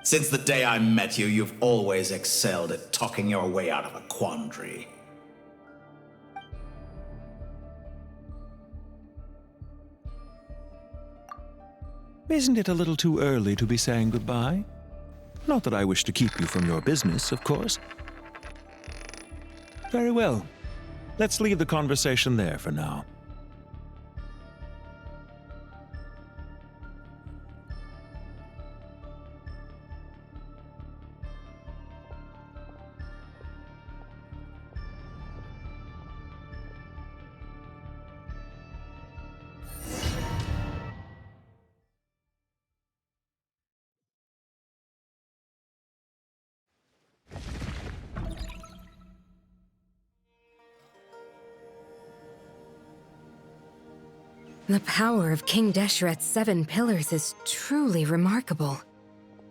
Since the day I met you, you've always excelled at talking your way out of a quandary. Isn't it a little too early to be saying goodbye? Not that I wish to keep you from your business, of course. Very well. Let's leave the conversation there for now. The power of King Deshret's 7 pillars is truly remarkable.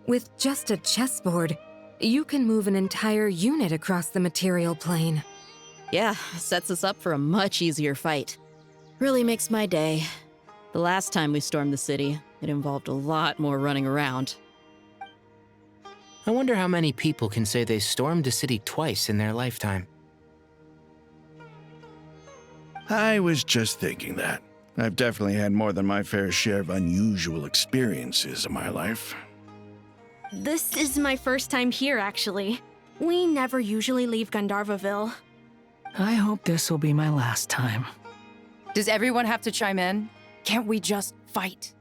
With just a chessboard, you can move an entire unit across the material plane. Yeah, sets us up for a much easier fight. Really makes my day. The last time we stormed the city, it involved a lot more running around. I wonder how many people can say they stormed a city twice in their lifetime. I was just thinking that. I've definitely had more than my fair share of unusual experiences in my life. This is my first time here, actually. We never usually leave Gandharvaville. I hope this will be my last time. Does everyone have to chime in? Can't we just fight?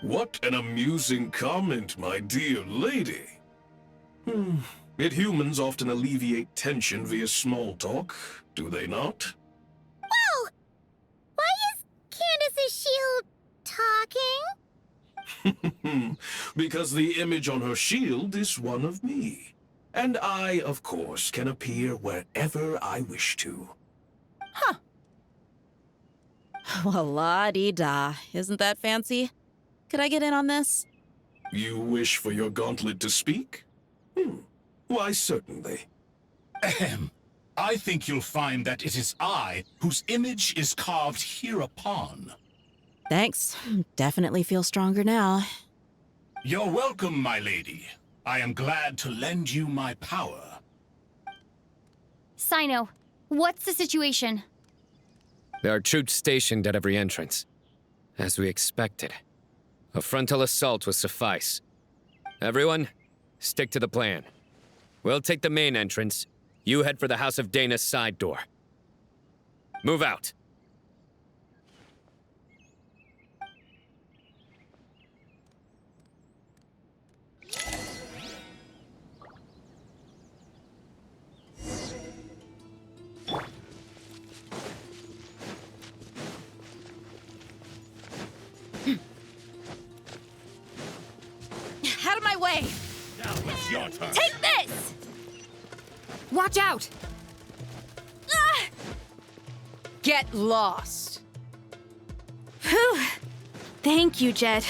What an amusing comment, my dear lady. Yet humans often alleviate tension via small talk, do they not? Whoa! Why is Candace's shield talking? Because the image on her shield is one of me. And I, of course, can appear wherever I wish to. Well, la-dee-da. Isn't that fancy? Could I get in on this? You wish for your gauntlet to speak? Why, certainly. Ahem. I think you'll find that it is I whose image is carved hereupon. Thanks. Definitely feel stronger now. You're welcome, my lady. I am glad to lend you my power. Sino, what's the situation? There are troops stationed at every entrance. As we expected. A frontal assault will suffice. Everyone, stick to the plan. We'll take the main entrance. You head for the House of Dana's side door. Move out. Out of my way! Now it's your turn. Take this! Watch out! Ah! Get lost. Whew. Thank you, Jet.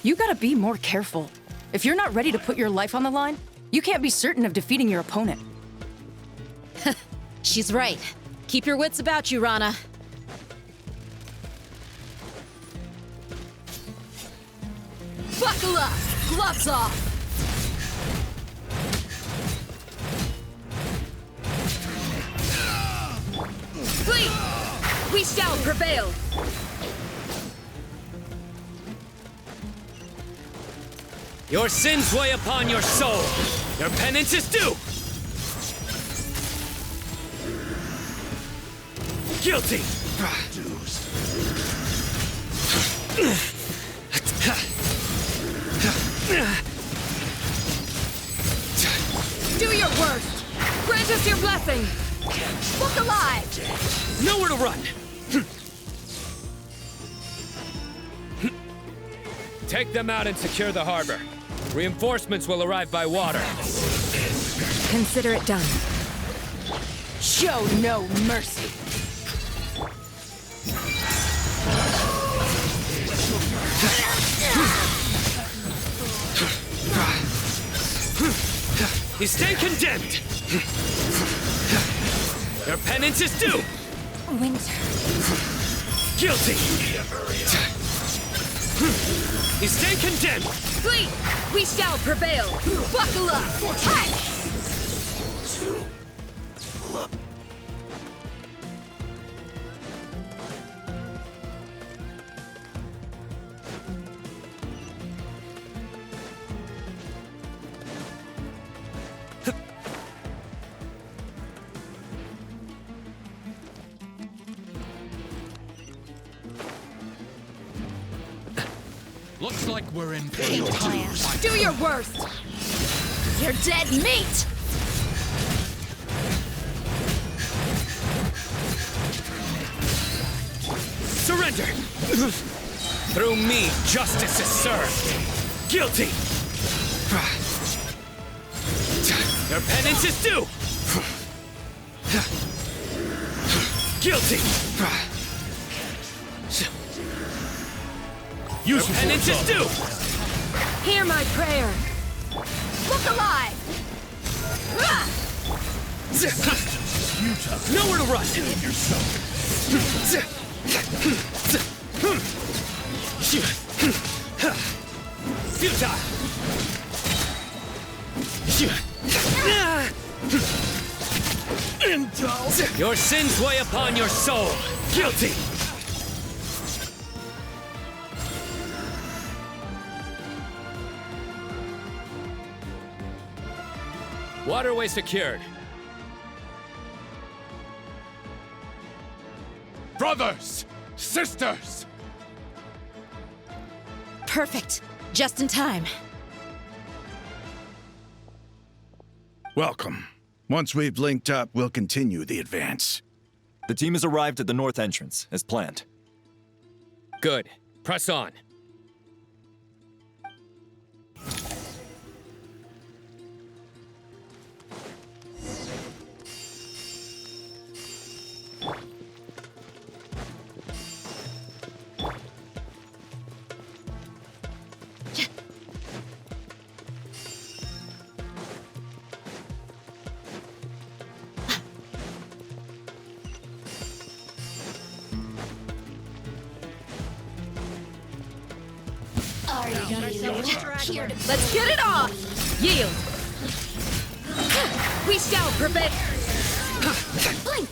You gotta be more careful. If you're not ready to put your life on the line, you can't be certain of defeating your opponent. She's right. Keep your wits about you, Rana. Buckle up! Gloves off! Flee! We shall prevail! Your sins weigh upon your soul. Your penance is due. Guilty! Do your worst! Grant us your blessing! Look alive! Nowhere to run! Take them out and secure the harbor. Reinforcements will arrive by water. Consider it done. Show no mercy! You stay condemned! Your penance is due! Winter. Guilty! You stay condemned! Flee! We shall prevail! Buckle up! Hi! Looks like we're in for Big plan. Do your worst! You're dead meat! Surrender! Through me, justice is served. Guilty! Your penance is due! Guilty! Your penance is due! Hear my prayer! Look alive! Nowhere to run! Futile! Your sins weigh upon your soul! Guilty! Waterway secured. Brothers! Sisters! Perfect. Just in time. Welcome. Once we've linked up, we'll continue the advance. The team has arrived at the north entrance, as planned. Good. Press on. Let's get it off! Yield! We shall prevail! Blink!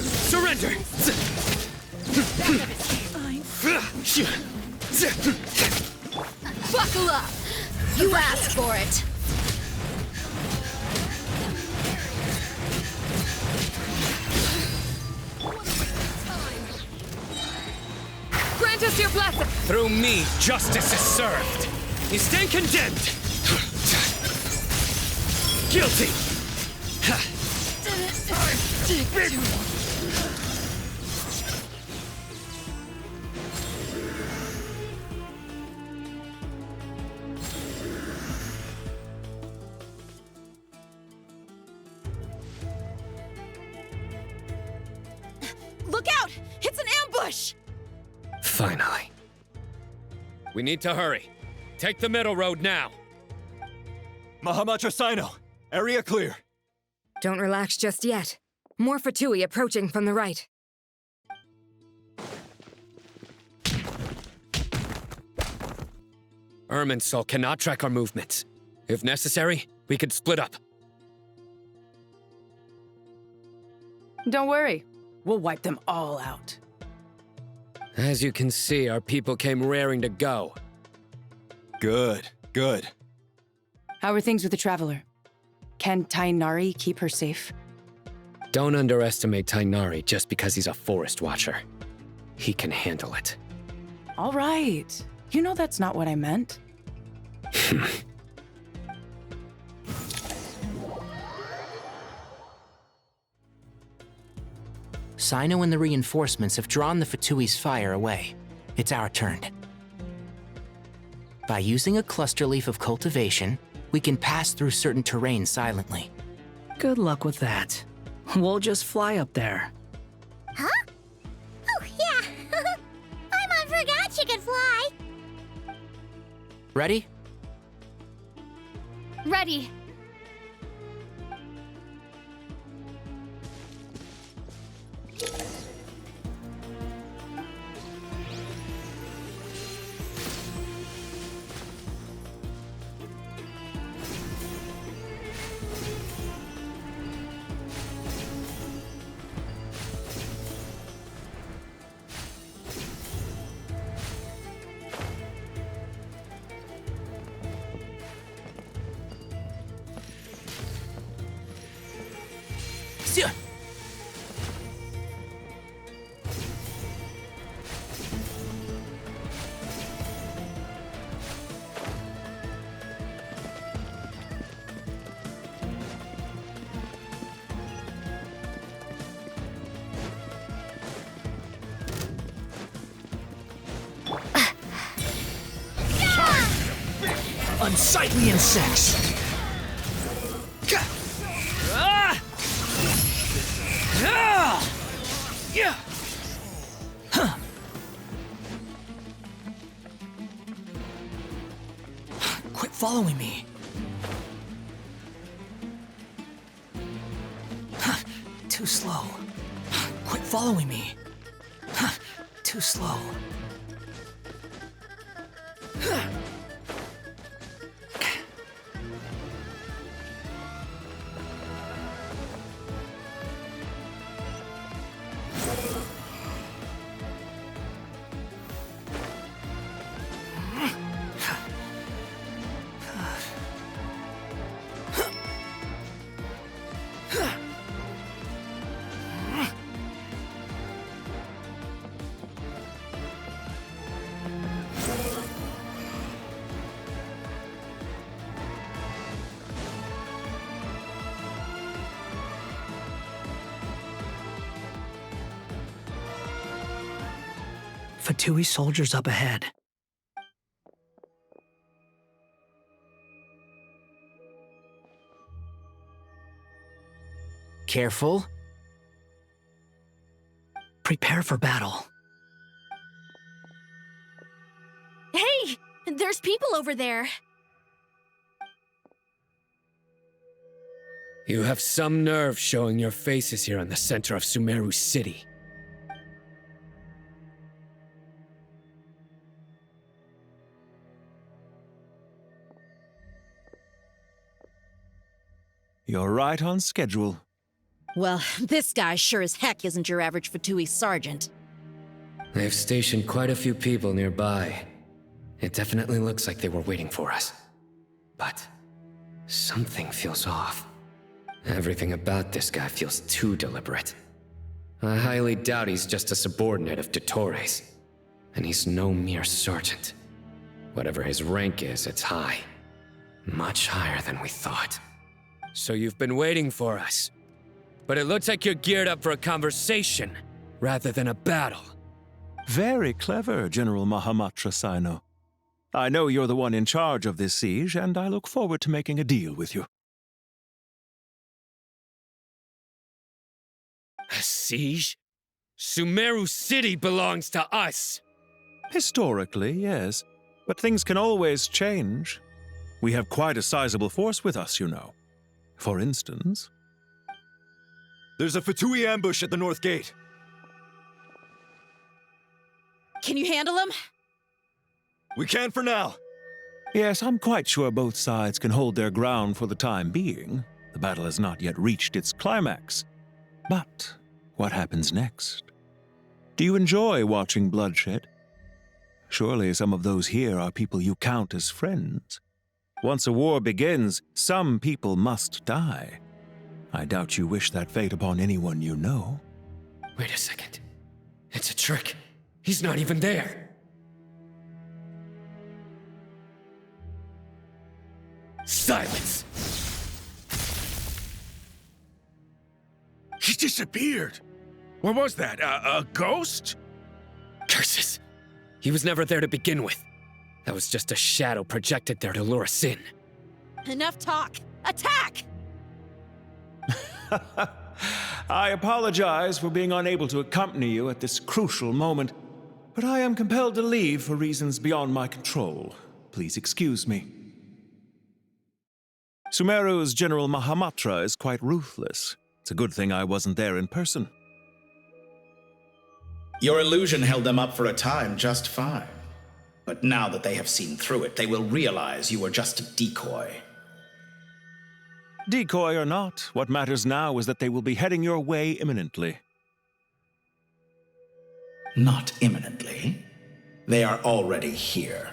Surrender! Buckle up! You asked for it! Grant us your blessing! Through me, justice is served. You stand condemned. Guilty. Look out! It's an ambush! Finally. We need to hurry. Take the middle road now. Mahamatrasino, area clear. Don't relax just yet. More Fatui approaching from the right. Irminsul cannot track our movements. If necessary, we could split up. Don't worry. We'll wipe them all out. As you can see, our people came raring to go. Good, good. How are things with the Traveler? Can Tainari keep her safe? Don't underestimate Tainari just because he's a forest watcher. He can handle it. All right. You know that's not what I meant. Sino and the reinforcements have drawn the Fatui's fire away. It's our turn. By using a cluster leaf of cultivation, we can pass through certain terrain silently. Good luck with that. We'll just fly up there. Huh? Oh, yeah. Paimon forgot she could fly. Ready? Ready. Unsightly insects! Quit following me. Too slow. Quit following me. Too slow. Fatui soldiers up ahead. Careful. Prepare for battle. Hey! There's people over there. You have some nerve showing your faces here in the center of Sumeru City. You're right on schedule. Well, this guy sure as heck isn't your average Fatui sergeant. They've stationed quite a few people nearby. It definitely looks like they were waiting for us. But something feels off. Everything about this guy feels too deliberate. I highly doubt he's just a subordinate of Dottores. And he's no mere sergeant. Whatever his rank is, it's high. Much higher than we thought. So you've been waiting for us. But it looks like you're geared up for a conversation, rather than a battle. Very clever, General Mahamatra Sino. I know you're the one in charge of this siege, and I look forward to making a deal with you. A siege? Sumeru City belongs to us! Historically, yes. But things can always change. We have quite a sizable force with us, you know. For instance... There's a Fatui ambush at the north gate. Can you handle him? We can for now. Yes, I'm quite sure both sides can hold their ground for the time being. The battle has not yet reached its climax. But what happens next? Do you enjoy watching bloodshed? Surely some of those here are people you count as friends. Once a war begins, some people must die. I doubt you wish that fate upon anyone you know. Wait a second. It's a trick. He's not even there. Silence! He disappeared. What was that? A ghost? Curses! He was never there to begin with. That was just a shadow projected there to lure us in. Enough talk! Attack! I apologize for being unable to accompany you at this crucial moment, but I am compelled to leave for reasons beyond my control. Please excuse me. Sumeru's General Mahamatra is quite ruthless. It's a good thing I wasn't there in person. Your illusion held them up for a time just fine. But now that they have seen through it, they will realize you were just a decoy. Decoy or not, what matters now is that they will be heading your way imminently. Not imminently. They are already here.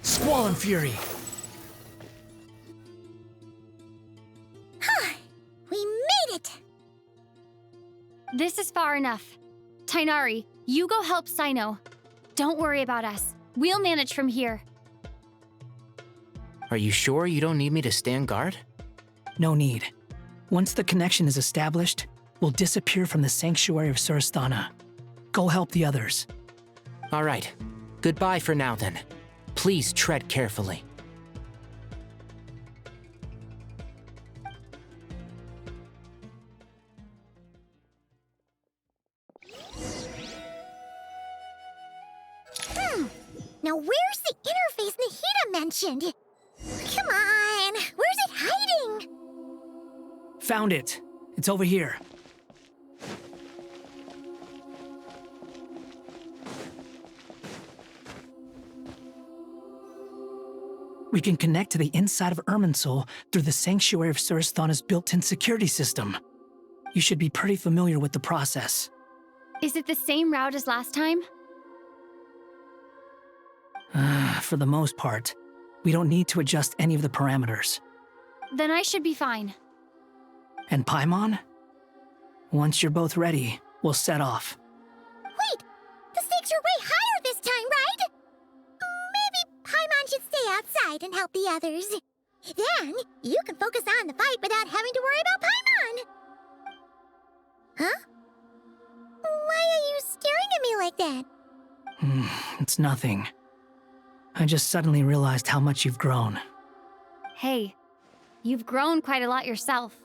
Squall and Fury. We made it! This is far enough. Tainari, you go help Sino. Don't worry about us. We'll manage from here. Are you sure you don't need me to stand guard? No need. Once the connection is established, we'll disappear from the sanctuary of Surasthana. Go help the others. All right. Goodbye for now, then. Please tread carefully. Now where's the interface Nahida mentioned? Come on, where's it hiding? Found it. It's over here. We can connect to the inside of Irminsul through the Sanctuary of Surasthana's built-in security system. You should be pretty familiar with the process. Is it the same route as last time? For the most part, we don't need to adjust any of the parameters. Then I should be fine. And Paimon? Once you're both ready, we'll set off. Wait! The stakes are way higher this time, right? Maybe Paimon should stay outside and help the others. Then, you can focus on the fight without having to worry about Paimon. Huh? Why are you staring at me like that? It's nothing. I just suddenly realized how much you've grown. Hey, you've grown quite a lot yourself.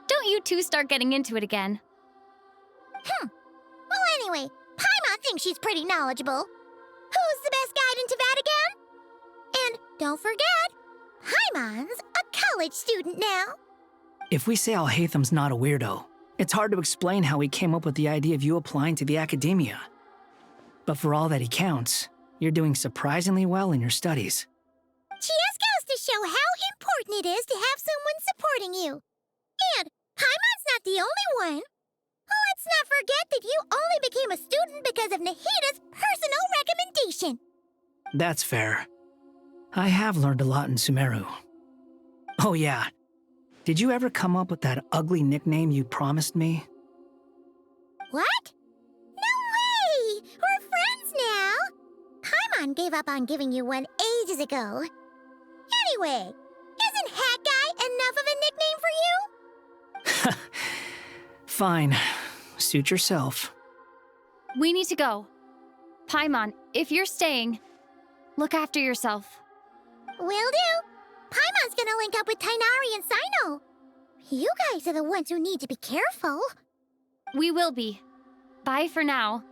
Don't you two start getting into it again. Well, anyway, Paimon thinks she's pretty knowledgeable. Who's the best guide in Tavatigan? And don't forget, Paimon's a college student now. If we say Alhatham's not a weirdo, it's hard to explain how he came up with the idea of you applying to the academia. But for all that he counts, you're doing surprisingly well in your studies. She just goes to show how important it is to have someone supporting you. And Paimon's not the only one. Let's not forget that you only became a student because of Nahida's personal recommendation. That's fair. I have learned a lot in Sumeru. Oh yeah, did you ever come up with that ugly nickname you promised me? What? No way! We're friends now! Paimon gave up on giving you one ages ago. Anyway, isn't Hat Guy enough of a nickname for you? Fine. Suit yourself. We need to go. Paimon, if you're staying, look after yourself. Will do. Paimon's gonna link up with Tainari and Sino. You guys are the ones who need to be careful. We will be. Bye for now.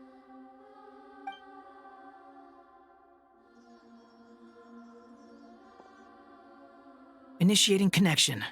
Initiating connection.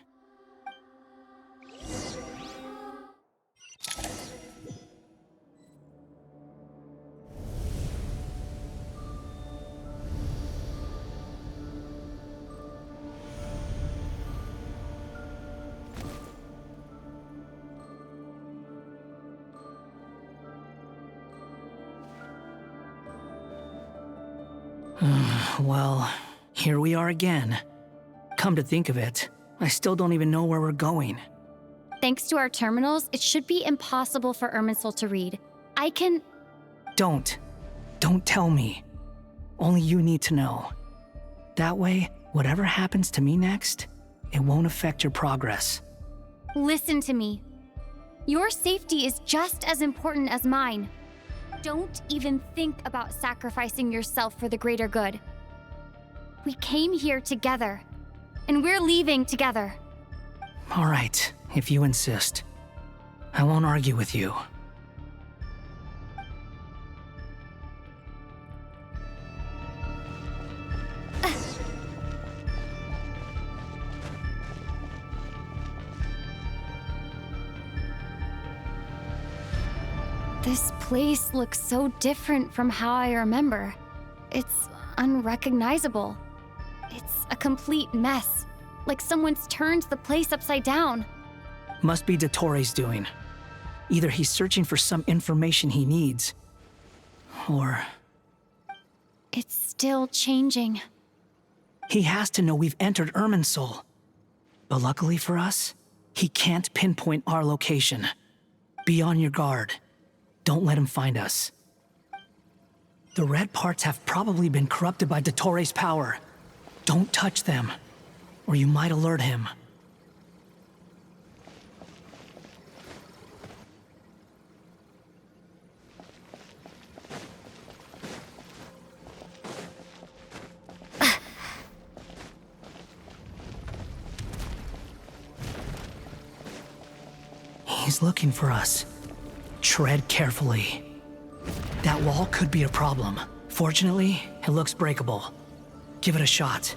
Well, here we are again. Come to think of it, I still don't even know where we're going. Thanks to our terminals, it should be impossible for Irminsul to read. I can... Don't tell me. Only you need to know. That way, whatever happens to me next, it won't affect your progress. Listen to me. Your safety is just as important as mine. Don't even think about sacrificing yourself for the greater good. We came here together, and we're leaving together. All right, if you insist. I won't argue with you. This place looks so different from how I remember. It's unrecognizable. It's a complete mess, like someone's turned the place upside down. Must be Dottore doing. Either he's searching for some information he needs, or... It's still changing. He has to know we've entered Irminsul. But luckily for us, he can't pinpoint our location. Be on your guard. Don't let him find us. The red parts have probably been corrupted by Dottore's power. Don't touch them, or you might alert him. He's looking for us. Tread carefully. That wall could be a problem. Fortunately, it looks breakable. Give it a shot.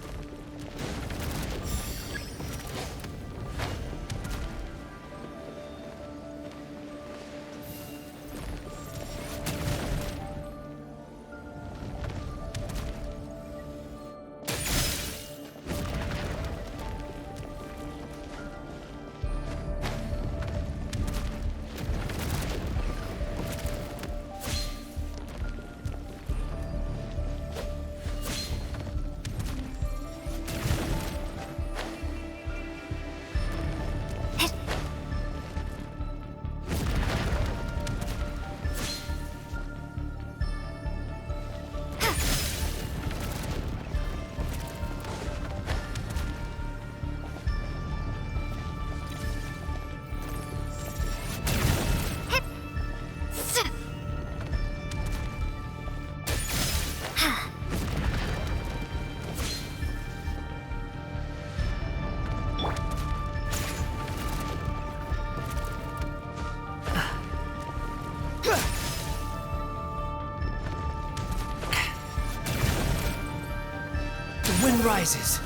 The wind rises.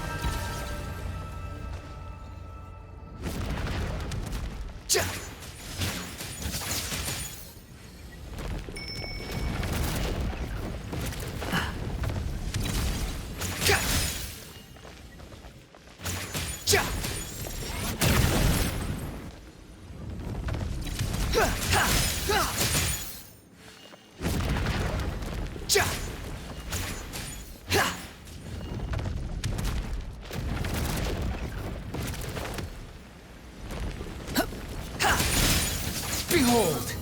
Behold!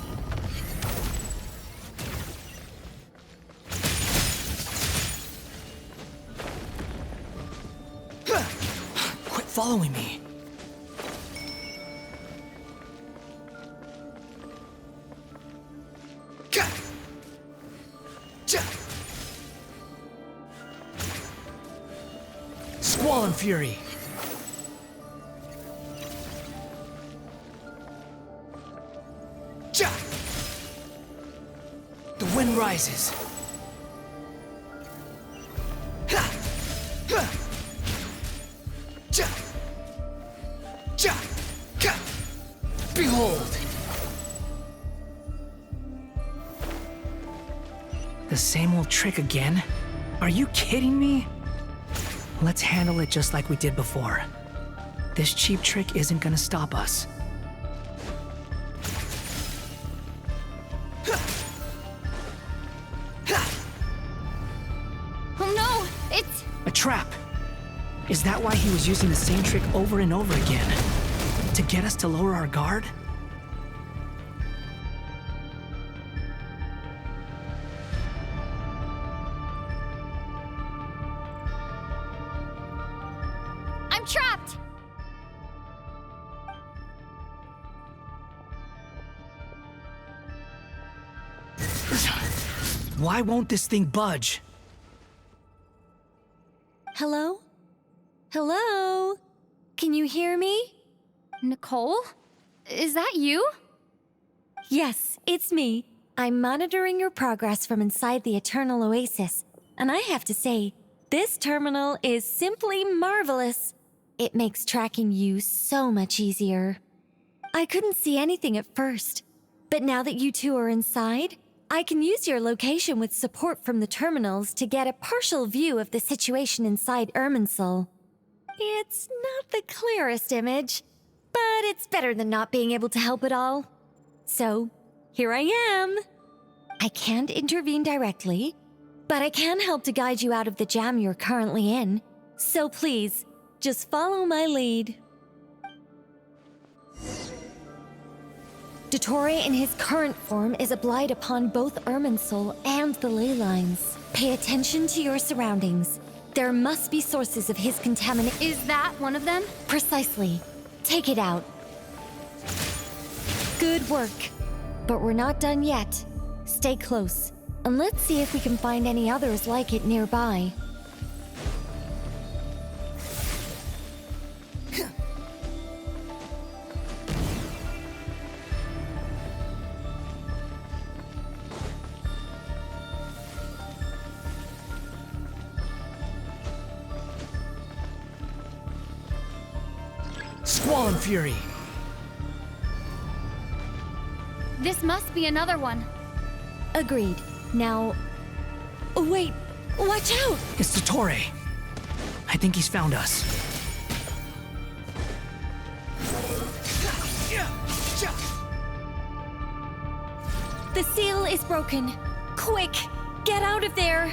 Quit following me. Squall and fury. The wind rises. Behold! The same old trick again? Are you kidding me? Let's handle it just like we did before. This cheap trick isn't gonna stop us. Oh no! Is that why he was using the same trick over and over again? To get us to lower our guard? I'm trapped! Why won't this thing budge? Hello? Hello? Can you hear me? Nicole? Is that you? Yes, it's me. I'm monitoring your progress from inside the Eternal Oasis, and I have to say, this terminal is simply marvelous. It makes tracking you so much easier. I couldn't see anything at first, but now that you two are inside, I can use your location with support from the terminals to get a partial view of the situation inside Irminsul. It's not the clearest image, but it's better than not being able to help at all. So, here I am. I can't intervene directly, but I can help to guide you out of the jam you're currently in. So please, just follow my lead. Dottore in his current form is a blight upon both Irminsul and the ley lines. Pay attention to your surroundings. There must be sources of his contamination. Is that one of them? Precisely. Take it out. Good work. But we're not done yet. Stay close, and let's see if we can find any others like it nearby. Squall and Fury! This must be another one. Agreed. Now... Wait! Watch out! It's Dottore. I think he's found us. The seal is broken. Quick! Get out of there!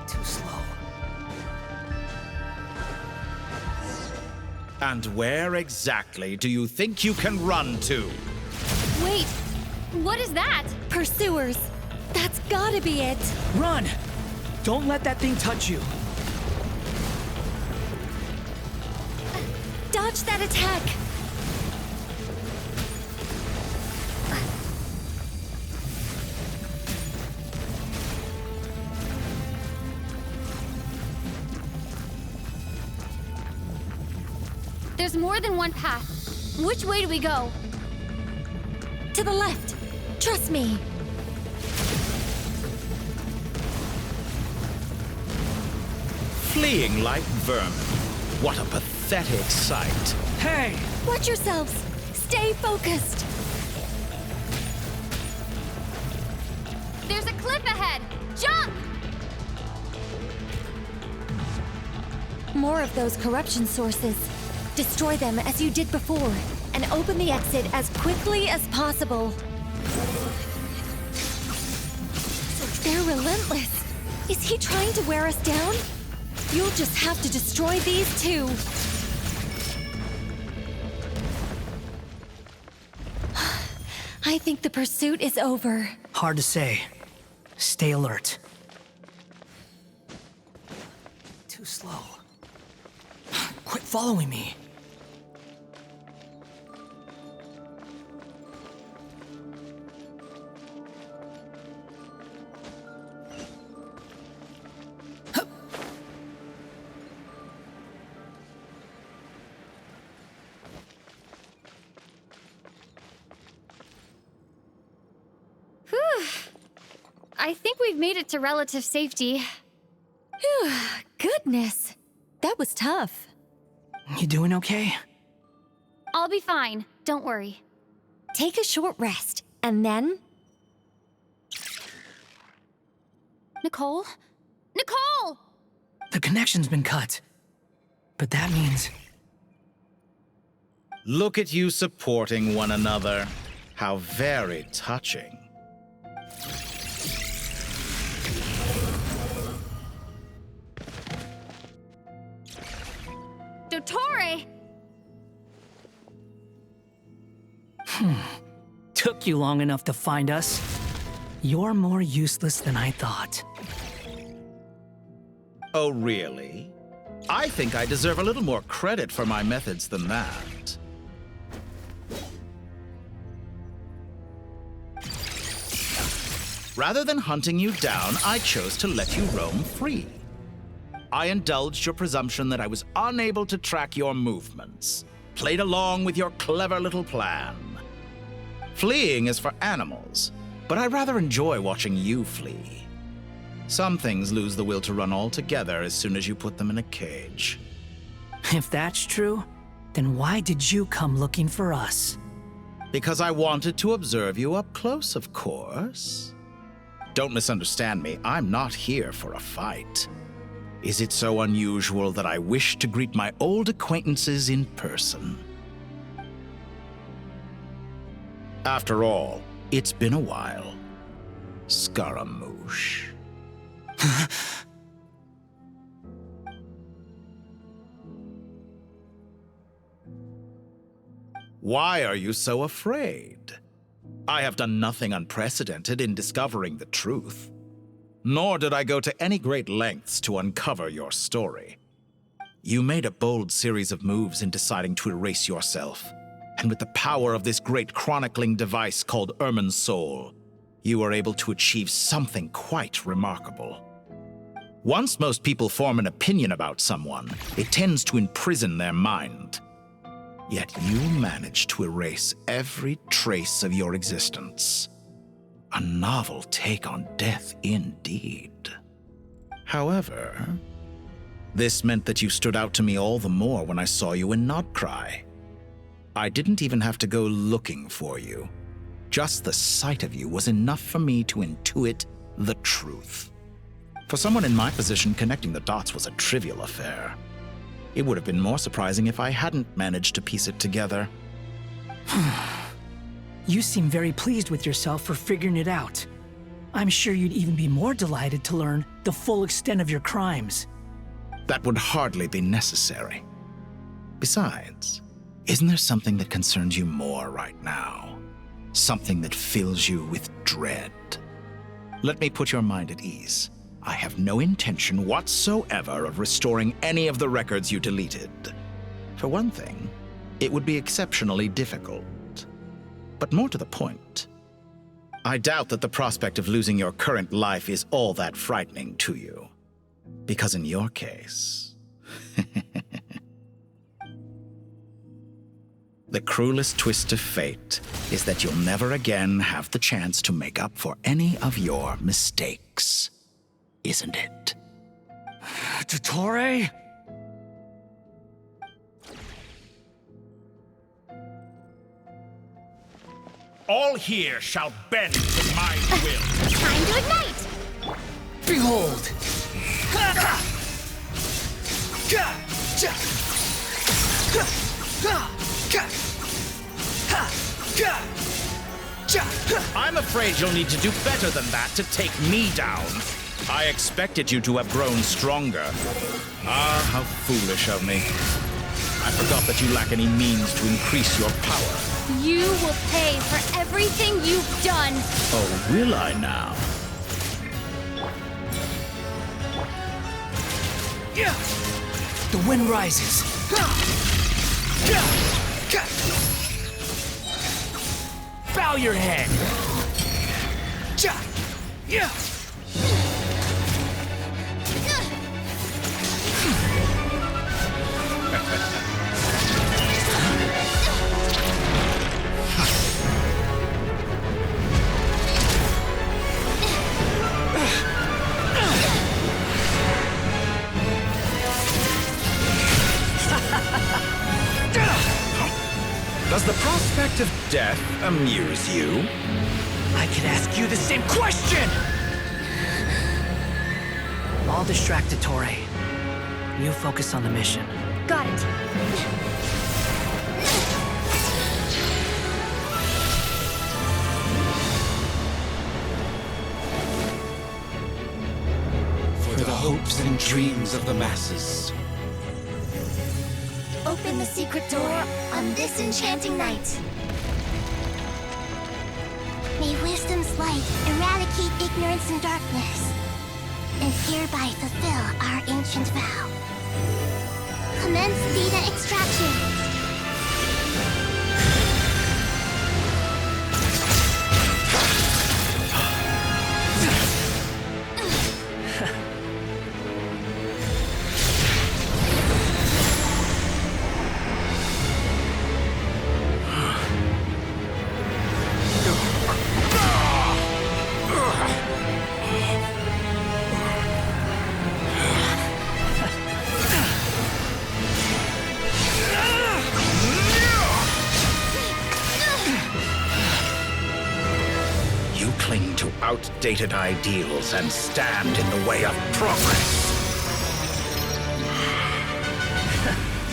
Too slow. And where exactly do you think you can run to? Wait, what is that? Pursuers! That's gotta be it! Run! Don't let that thing touch you. Dodge that attack! There's more than one path. Which way do we go? To the left! Trust me! Fleeing like vermin. What a pathetic sight. Hey! Watch yourselves! Stay focused! There's a cliff ahead! Jump! More of those corruption sources. Destroy them as you did before, and open the exit as quickly as possible. They're relentless. Is he trying to wear us down? You'll just have to destroy these too. I think the pursuit is over. Hard to say. Stay alert. Too slow. Quit following me. I think we've made it to relative safety. Phew, goodness. That was tough. You doing okay? I'll be fine. Don't worry. Take a short rest, and then... Nicole? Nicole! The connection's been cut. But that means... Look at you supporting one another. How very touching. Dottore! Took you long enough to find us. You're more useless than I thought. Oh, really? I think I deserve a little more credit for my methods than that. Rather than hunting you down, I chose to let you roam free. I indulged your presumption that I was unable to track your movements, played along with your clever little plan. Fleeing is for animals, but I rather enjoy watching you flee. Some things lose the will to run altogether as soon as you put them in a cage. If that's true, then why did you come looking for us? Because I wanted to observe you up close, of course. Don't misunderstand me, I'm not here for a fight. Is it so unusual that I wish to greet my old acquaintances in person? After all, it's been a while. Scaramouche. Why are you so afraid? I have done nothing unprecedented in discovering the truth. Nor did I go to any great lengths to uncover your story. You made a bold series of moves in deciding to erase yourself. And with the power of this great chronicling device called Ermin's Soul, you were able to achieve something quite remarkable. Once most people form an opinion about someone, it tends to imprison their mind. Yet you managed to erase every trace of your existence. A novel take on death indeed. However, this meant that you stood out to me all the more when I saw you in Nodcry. I didn't even have to go looking for you. Just the sight of you was enough for me to intuit the truth. For someone in my position, connecting the dots was a trivial affair. It would have been more surprising if I hadn't managed to piece it together. You seem very pleased with yourself for figuring it out. I'm sure you'd even be more delighted to learn the full extent of your crimes. That would hardly be necessary. Besides, isn't there something that concerns you more right now? Something that fills you with dread? Let me put your mind at ease. I have no intention whatsoever of restoring any of the records you deleted. For one thing, it would be exceptionally difficult. But more to the point, I doubt that the prospect of losing your current life is all that frightening to you. Because in your case, the cruelest twist of fate is that you'll never again have the chance to make up for any of your mistakes. Isn't it? Dottore? All here shall bend to my will. Time to ignite! Behold! I'm afraid you'll need to do better than that to take me down. I expected you to have grown stronger. Ah, how foolish of me. I forgot that you lack any means to increase your power. You will pay for everything you've done. Oh, will I now? The wind rises. Bow your head. Does the prospect of death amuse you? I could ask you the same question! I'll distract Dottore. You focus on the mission. Got it. For the hopes and dreams of the masses. open the secret door on this enchanting night. May wisdom's light eradicate ignorance and darkness, and hereby fulfill our ancient vow. Commence data extraction. Outdated ideals and stand in the way of progress.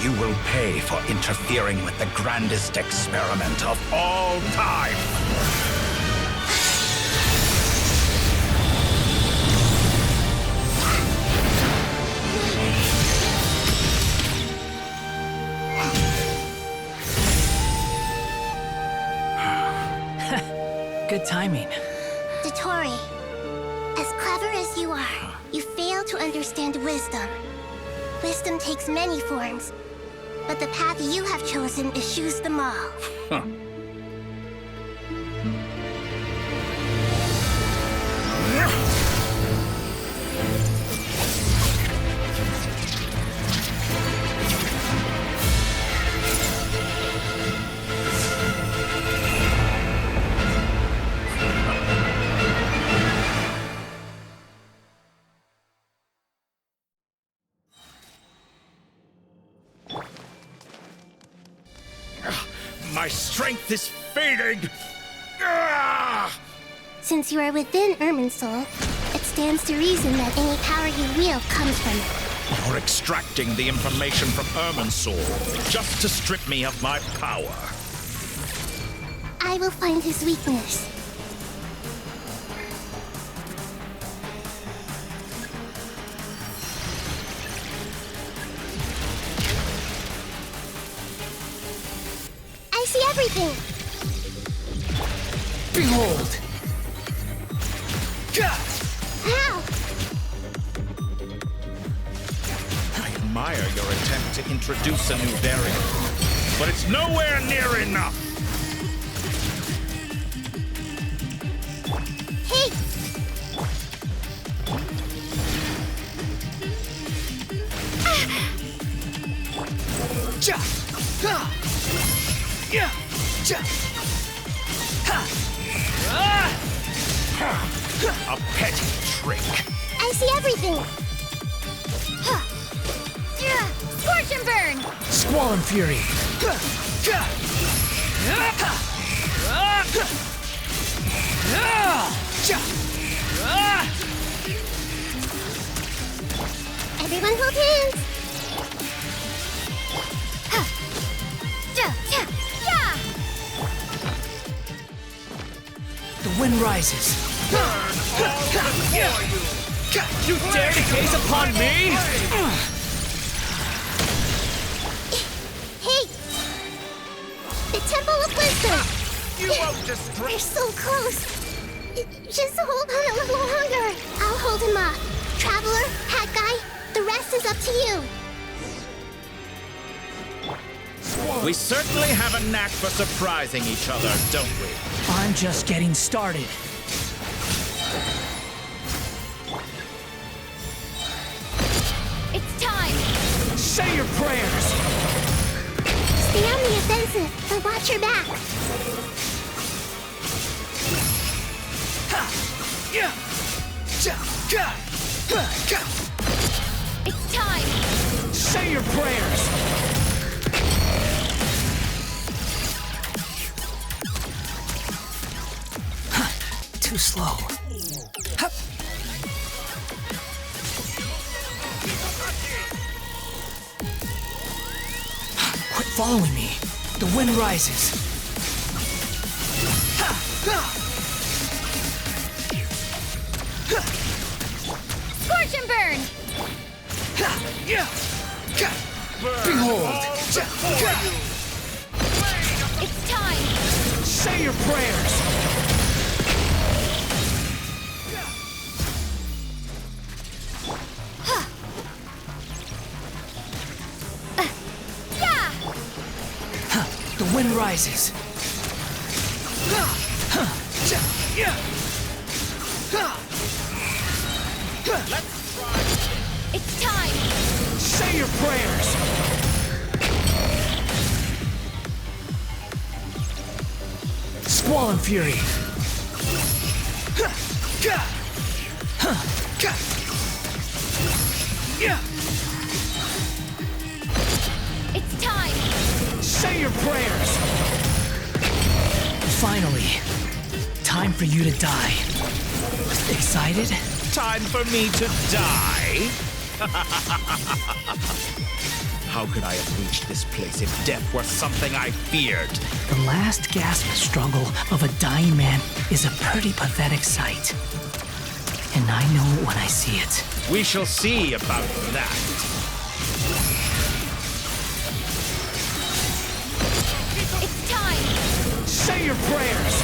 You will pay for interfering with the grandest experiment of all time. Good timing. Dottore, as clever as you are, you fail to understand wisdom. Wisdom takes many forms, but the path you have chosen eschews them all. Huh. My strength is fading! Since you are within Irminsul, it stands to reason that any power you wield comes from it. Or extracting the information from Irminsul, just to strip me of my power. I will find his weakness. I see everything! Behold! How? I admire your attempt to introduce a new variant, but it's nowhere near enough! Hey! A petty trick. I see everything! Scorch and burn! Squall and fury! Everyone hold hands! The wind rises. You dare to gaze upon me? Hey! The Temple of Wisdom! You won't destroy. We're so close! Just hold on a little longer! I'll hold him off. Traveler, Hat Guy, the rest is up to you. We certainly have a knack for surprising each other, don't we? I'm just getting started. It's time! Say your prayers! Stay on the offensive, but watch your back. It's time! Say your prayers! Too slow. Quit following me. The wind rises. Scorch and burn! Behold! before you! It's time! Say your prayers! The wind rises. It's time! Say your prayers! Squall and fury. It's time! Say your prayers! Finally, time for you to die. Excited? Time for me to die? How could I have reached this place if death were something I feared? The last gasp struggle of a dying man is a pretty pathetic sight. And I know it when I see it. We shall see about that. It's time! Say your prayers!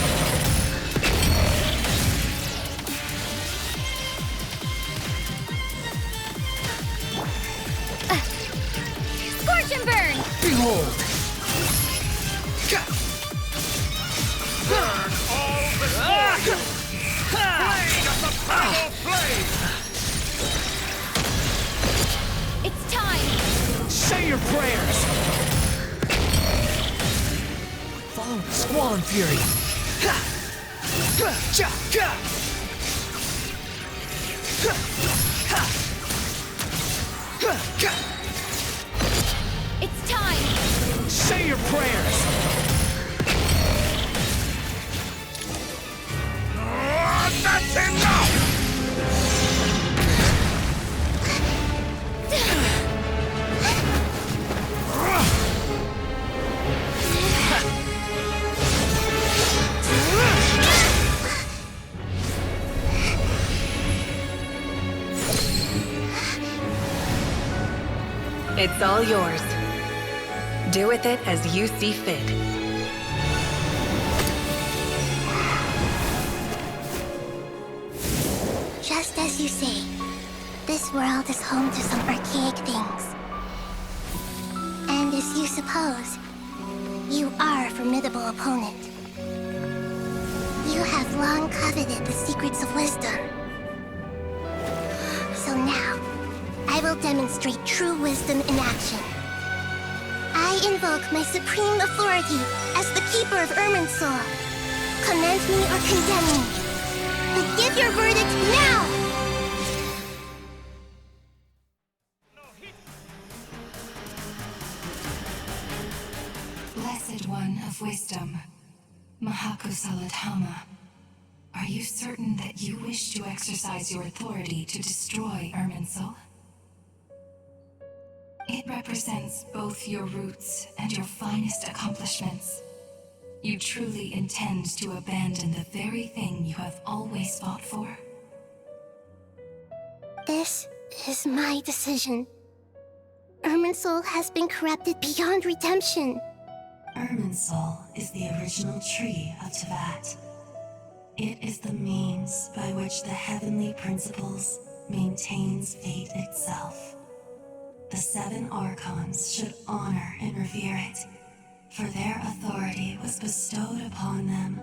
Scorch and burn! Behold! Burn all before you! Blade of the primal flame! It's time! Say your prayers! Follow the squall and fury! It's time! Say your prayers! That's enough! It's all yours. Do with it as you see fit. Just as you say, this world is home to some archaic things. And as you suppose, you are a formidable opponent. You have long coveted the secrets of wisdom. So now, I will demonstrate true wisdom in action. I invoke my supreme authority as the keeper of Irminsul. Commend me or condemn me. But give your verdict now! Blessed One of Wisdom, Mahakusaladhama, are you certain that you wish to exercise your authority to destroy Irminsul? It represents both your roots and your finest accomplishments. You truly intend to abandon the very thing you have always fought for? This is my decision. Irminsul has been corrupted beyond redemption. Irminsul is the original tree of Tevat. It is the means by which the heavenly principles maintains fate itself. The 7 archons should honor and revere it, for their authority was bestowed upon them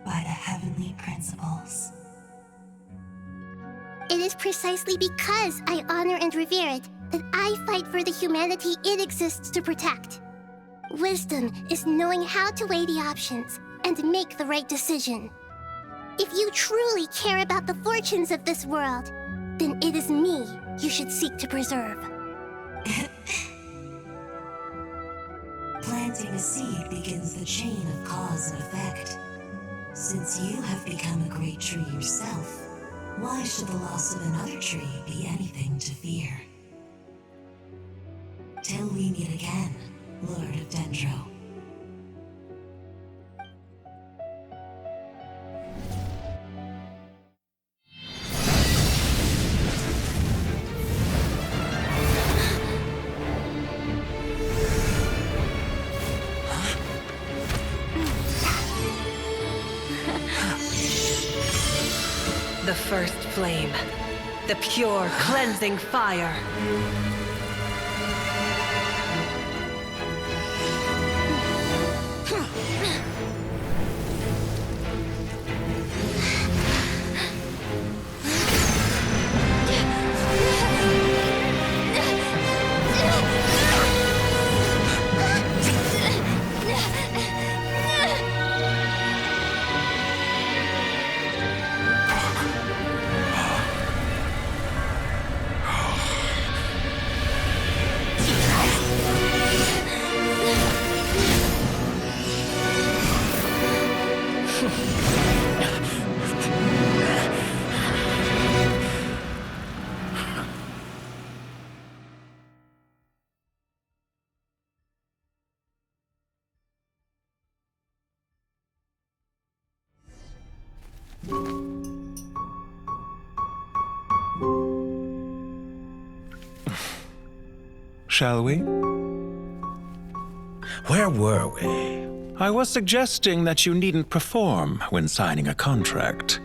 by the heavenly principles. It is precisely because I honor and revere it that I fight for the humanity it exists to protect. Wisdom is knowing how to weigh the options and make the right decision. If you truly care about the fortunes of this world, then it is me you should seek to preserve. Planting a seed begins the chain of cause and effect. Since you have become a great tree yourself, why should the loss of another tree be anything to fear? Till we meet again, Lord of Dendro. The first flame. The pure, cleansing fire. Shall we? Where were we? I was suggesting that you needn't perform when signing a contract.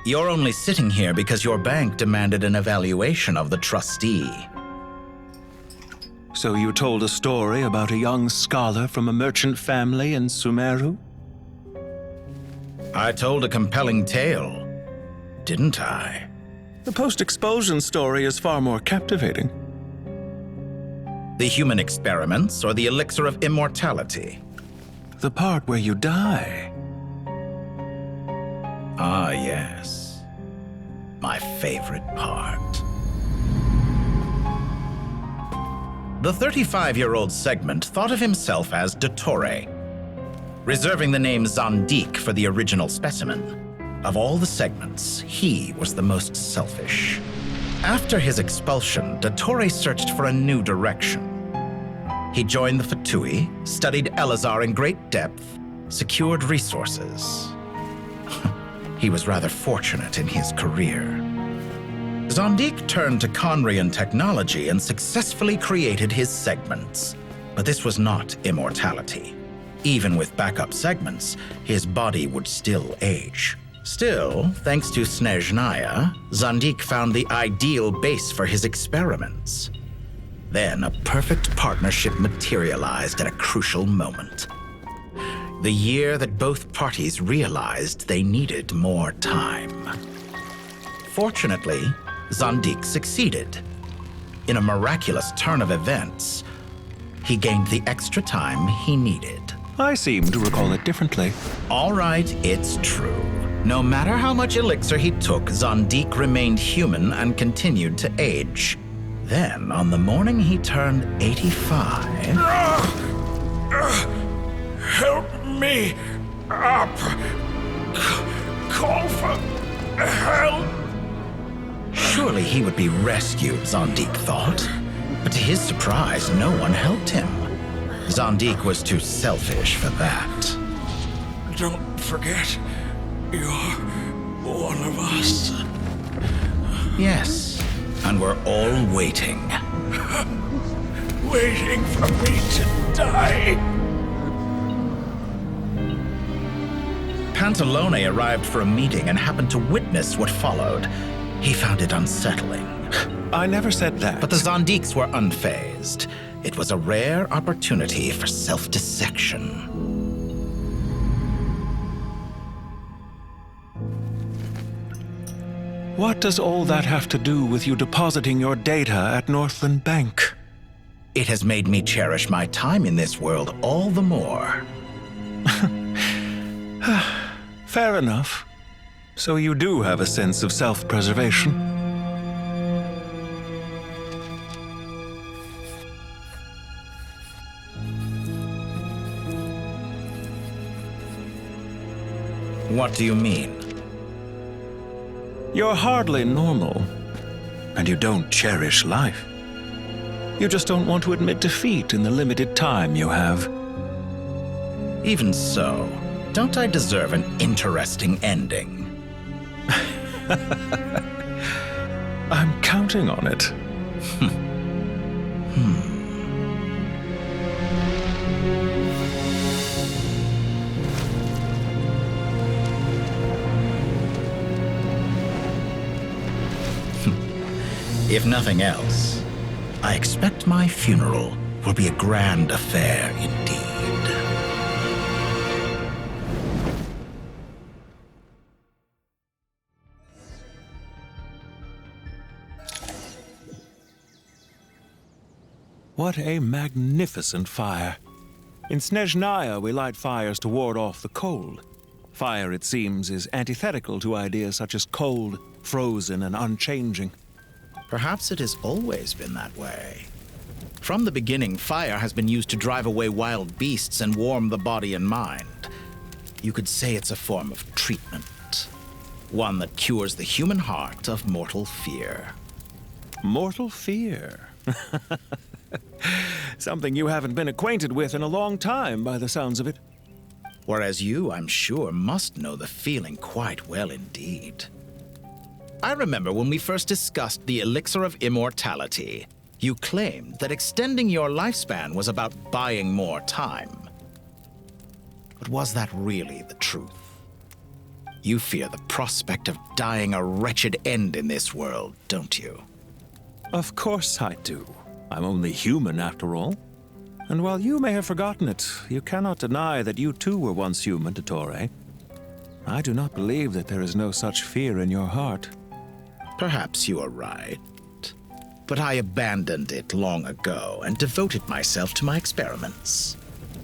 You're only sitting here because your bank demanded an evaluation of the trustee. So you told a story about a young scholar from a merchant family in Sumeru? I told a compelling tale, didn't I? The post-expulsion story is far more captivating. The human experiments or the elixir of immortality? The part where you die. Ah, yes. My favorite part. The 35-year-old Segment thought of himself as Dottore, reserving the name Zandik for the original specimen. Of all the Segments, he was the most selfish. After his expulsion, Dottore searched for a new direction. He joined the Fatui, studied Elazar in great depth, secured resources. He was rather fortunate in his career. Zandik turned to Conrian technology and successfully created his segments. But this was not immortality. Even with backup segments, his body would still age. Still, thanks to Snezhnaya, Zandik found the ideal base for his experiments. Then a perfect partnership materialized at a crucial moment. The year that both parties realized they needed more time. Fortunately, Zandik succeeded. In a miraculous turn of events, he gained the extra time he needed. I seem to recall it differently. All right, it's true. No matter how much elixir he took, Zandik remained human and continued to age. Then, on the morning he turned 85... Help me up! Call for help! Surely he would be rescued, Zandik thought. But to his surprise, no one helped him. Zandik was too selfish for that. Don't forget, you're one of us. Yes, and we're all waiting. Waiting for me to die. Pantalone arrived for a meeting and happened to witness what followed. He found it unsettling. I never said that. But the Zandiks were unfazed. It was a rare opportunity for self-dissection. What does all that have to do with you depositing your data at Northland Bank? It has made me cherish my time in this world all the more. Fair enough. So you do have a sense of self-preservation. What do you mean? You're hardly normal, and you don't cherish life. You just don't want to admit defeat in the limited time you have. Even so, don't I deserve an interesting ending? I'm counting on it. If nothing else, I expect my funeral will be a grand affair indeed. What a magnificent fire. In Snezhnaya, we light fires to ward off the cold. Fire, it seems, is antithetical to ideas such as cold, frozen, and unchanging. Perhaps it has always been that way. From the beginning, fire has been used to drive away wild beasts and warm the body and mind. You could say it's a form of treatment. One that cures the human heart of mortal fear. Mortal fear? Something you haven't been acquainted with in a long time, by the sounds of it. Whereas you, I'm sure, must know the feeling quite well indeed. I remember when we first discussed the elixir of immortality, you claimed that extending your lifespan was about buying more time. But was that really the truth? You fear the prospect of dying a wretched end in this world, don't you? Of course I do. I'm only human, after all. And while you may have forgotten it, you cannot deny that you too were once human, Dottore. I do not believe that there is no such fear in your heart. Perhaps you are right. But I abandoned it long ago and devoted myself to my experiments.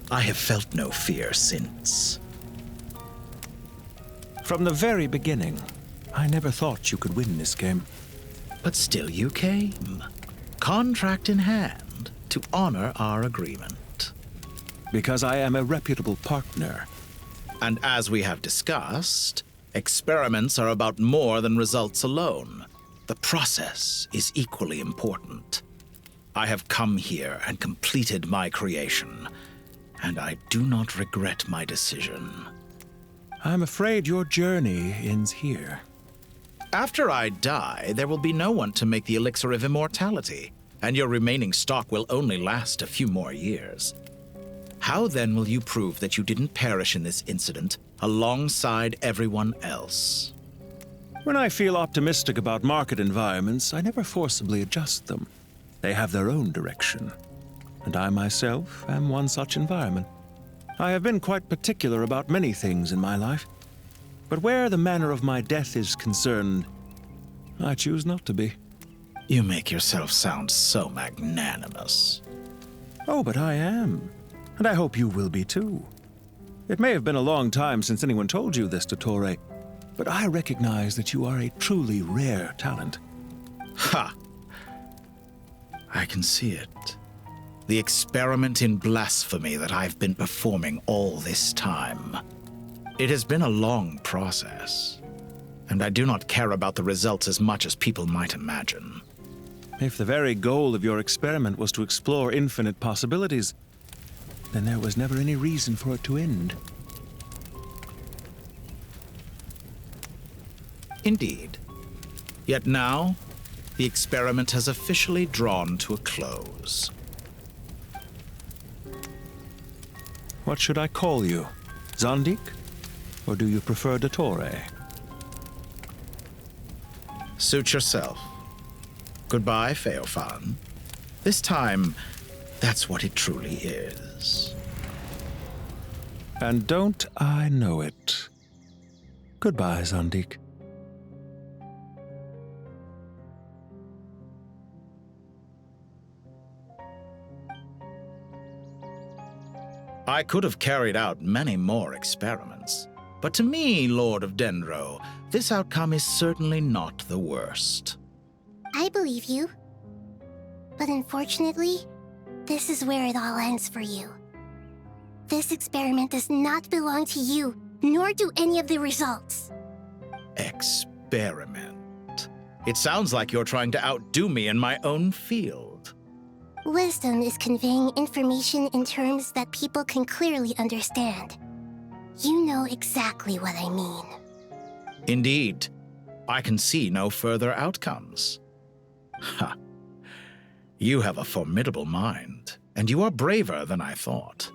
I have felt no fear since. From the very beginning, I never thought you could win this game. But still you came, contract in hand, to honor our agreement. Because I am a reputable partner. And as we have discussed, experiments are about more than results alone. The process is equally important. I have come here and completed my creation, and I do not regret my decision. I'm afraid your journey ends here. After I die, there will be no one to make the elixir of immortality, and your remaining stock will only last a few more years. How then will you prove that you didn't perish in this incident alongside everyone else? When I feel optimistic about market environments, I never forcibly adjust them. They have their own direction. And I myself am one such environment. I have been quite particular about many things in my life. But where the manner of my death is concerned, I choose not to be. You make yourself sound so magnanimous. Oh, but I am. And I hope you will be too. It may have been a long time since anyone told you this, Dottore, but I recognize that you are a truly rare talent. Ha! I can see it. The experiment in blasphemy that I've been performing all this time. It has been a long process, and I do not care about the results as much as people might imagine. If the very goal of your experiment was to explore infinite possibilities, then there was never any reason for it to end. Indeed. Yet now, the experiment has officially drawn to a close. What should I call you? Zandik? Or do you prefer Dottore? Suit yourself. Goodbye, Feofan. This time, that's what it truly is. And don't I know it? Goodbye, Zandik. I could have carried out many more experiments, but to me, Lord of Dendro, this outcome is certainly not the worst. I believe you. But unfortunately, this is where it all ends for you. This experiment does not belong to you, nor do any of the results. Experiment? It sounds like you're trying to outdo me in my own field. Wisdom is conveying information in terms that people can clearly understand. You know exactly what I mean. Indeed. I can see no further outcomes. Ha! You have a formidable mind, and you are braver than I thought.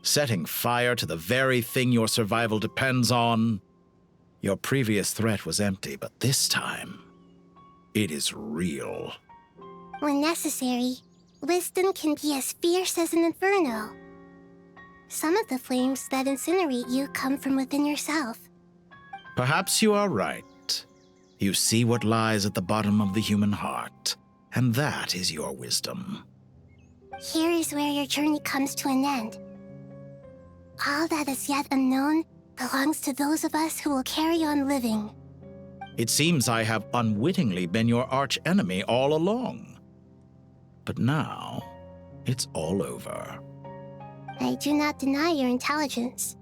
Setting fire to the very thing your survival depends on. Your previous threat was empty, but this time, it is real. When necessary, wisdom can be as fierce as an inferno. Some of the flames that incinerate you come from within yourself. Perhaps you are right. You see what lies at the bottom of the human heart, and that is your wisdom. Here is where your journey comes to an end. All that is yet unknown belongs to those of us who will carry on living. It seems I have unwittingly been your arch-enemy all along. But now, it's all over. I do not deny your intelligence.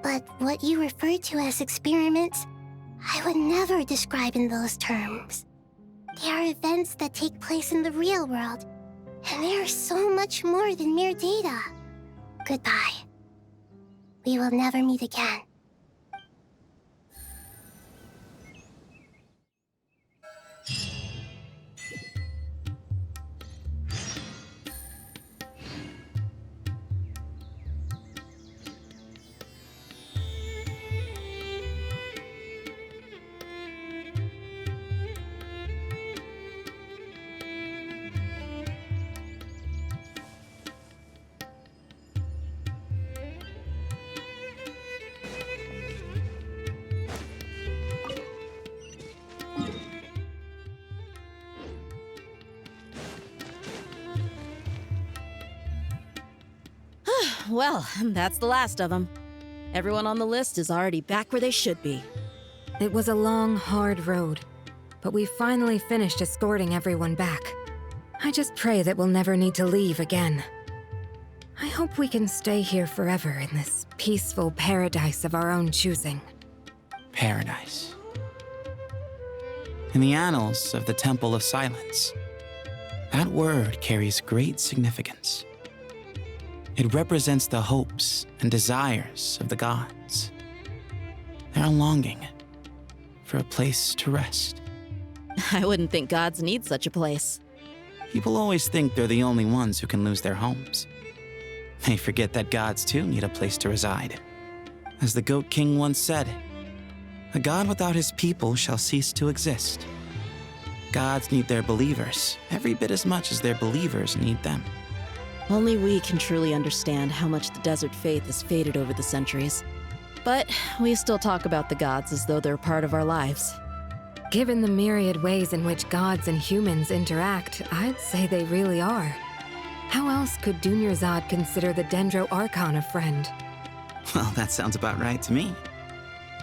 But what you refer to as experiments, I would never describe in those terms. They are events that take place in the real world, and they are so much more than mere data. Goodbye. We will never meet again. Well, that's the last of them. Everyone on the list is already back where they should be. It was a long, hard road, but we finally finished escorting everyone back. I just pray that we'll never need to leave again. I hope we can stay here forever in this peaceful paradise of our own choosing. Paradise. In the annals of the Temple of Silence, that word carries great significance. It represents the hopes and desires of the gods. Their longing for a place to rest. I wouldn't think gods need such a place. People always think they're the only ones who can lose their homes. They forget that gods too need a place to reside. As the Goat King once said, "A god without his people shall cease to exist." Gods need their believers every bit as much as their believers need them. Only we can truly understand how much the desert faith has faded over the centuries. But we still talk about the gods as though they're part of our lives. Given the myriad ways in which gods and humans interact, I'd say they really are. How else could Dunyarzad consider the Dendro Archon a friend? Well, that sounds about right to me.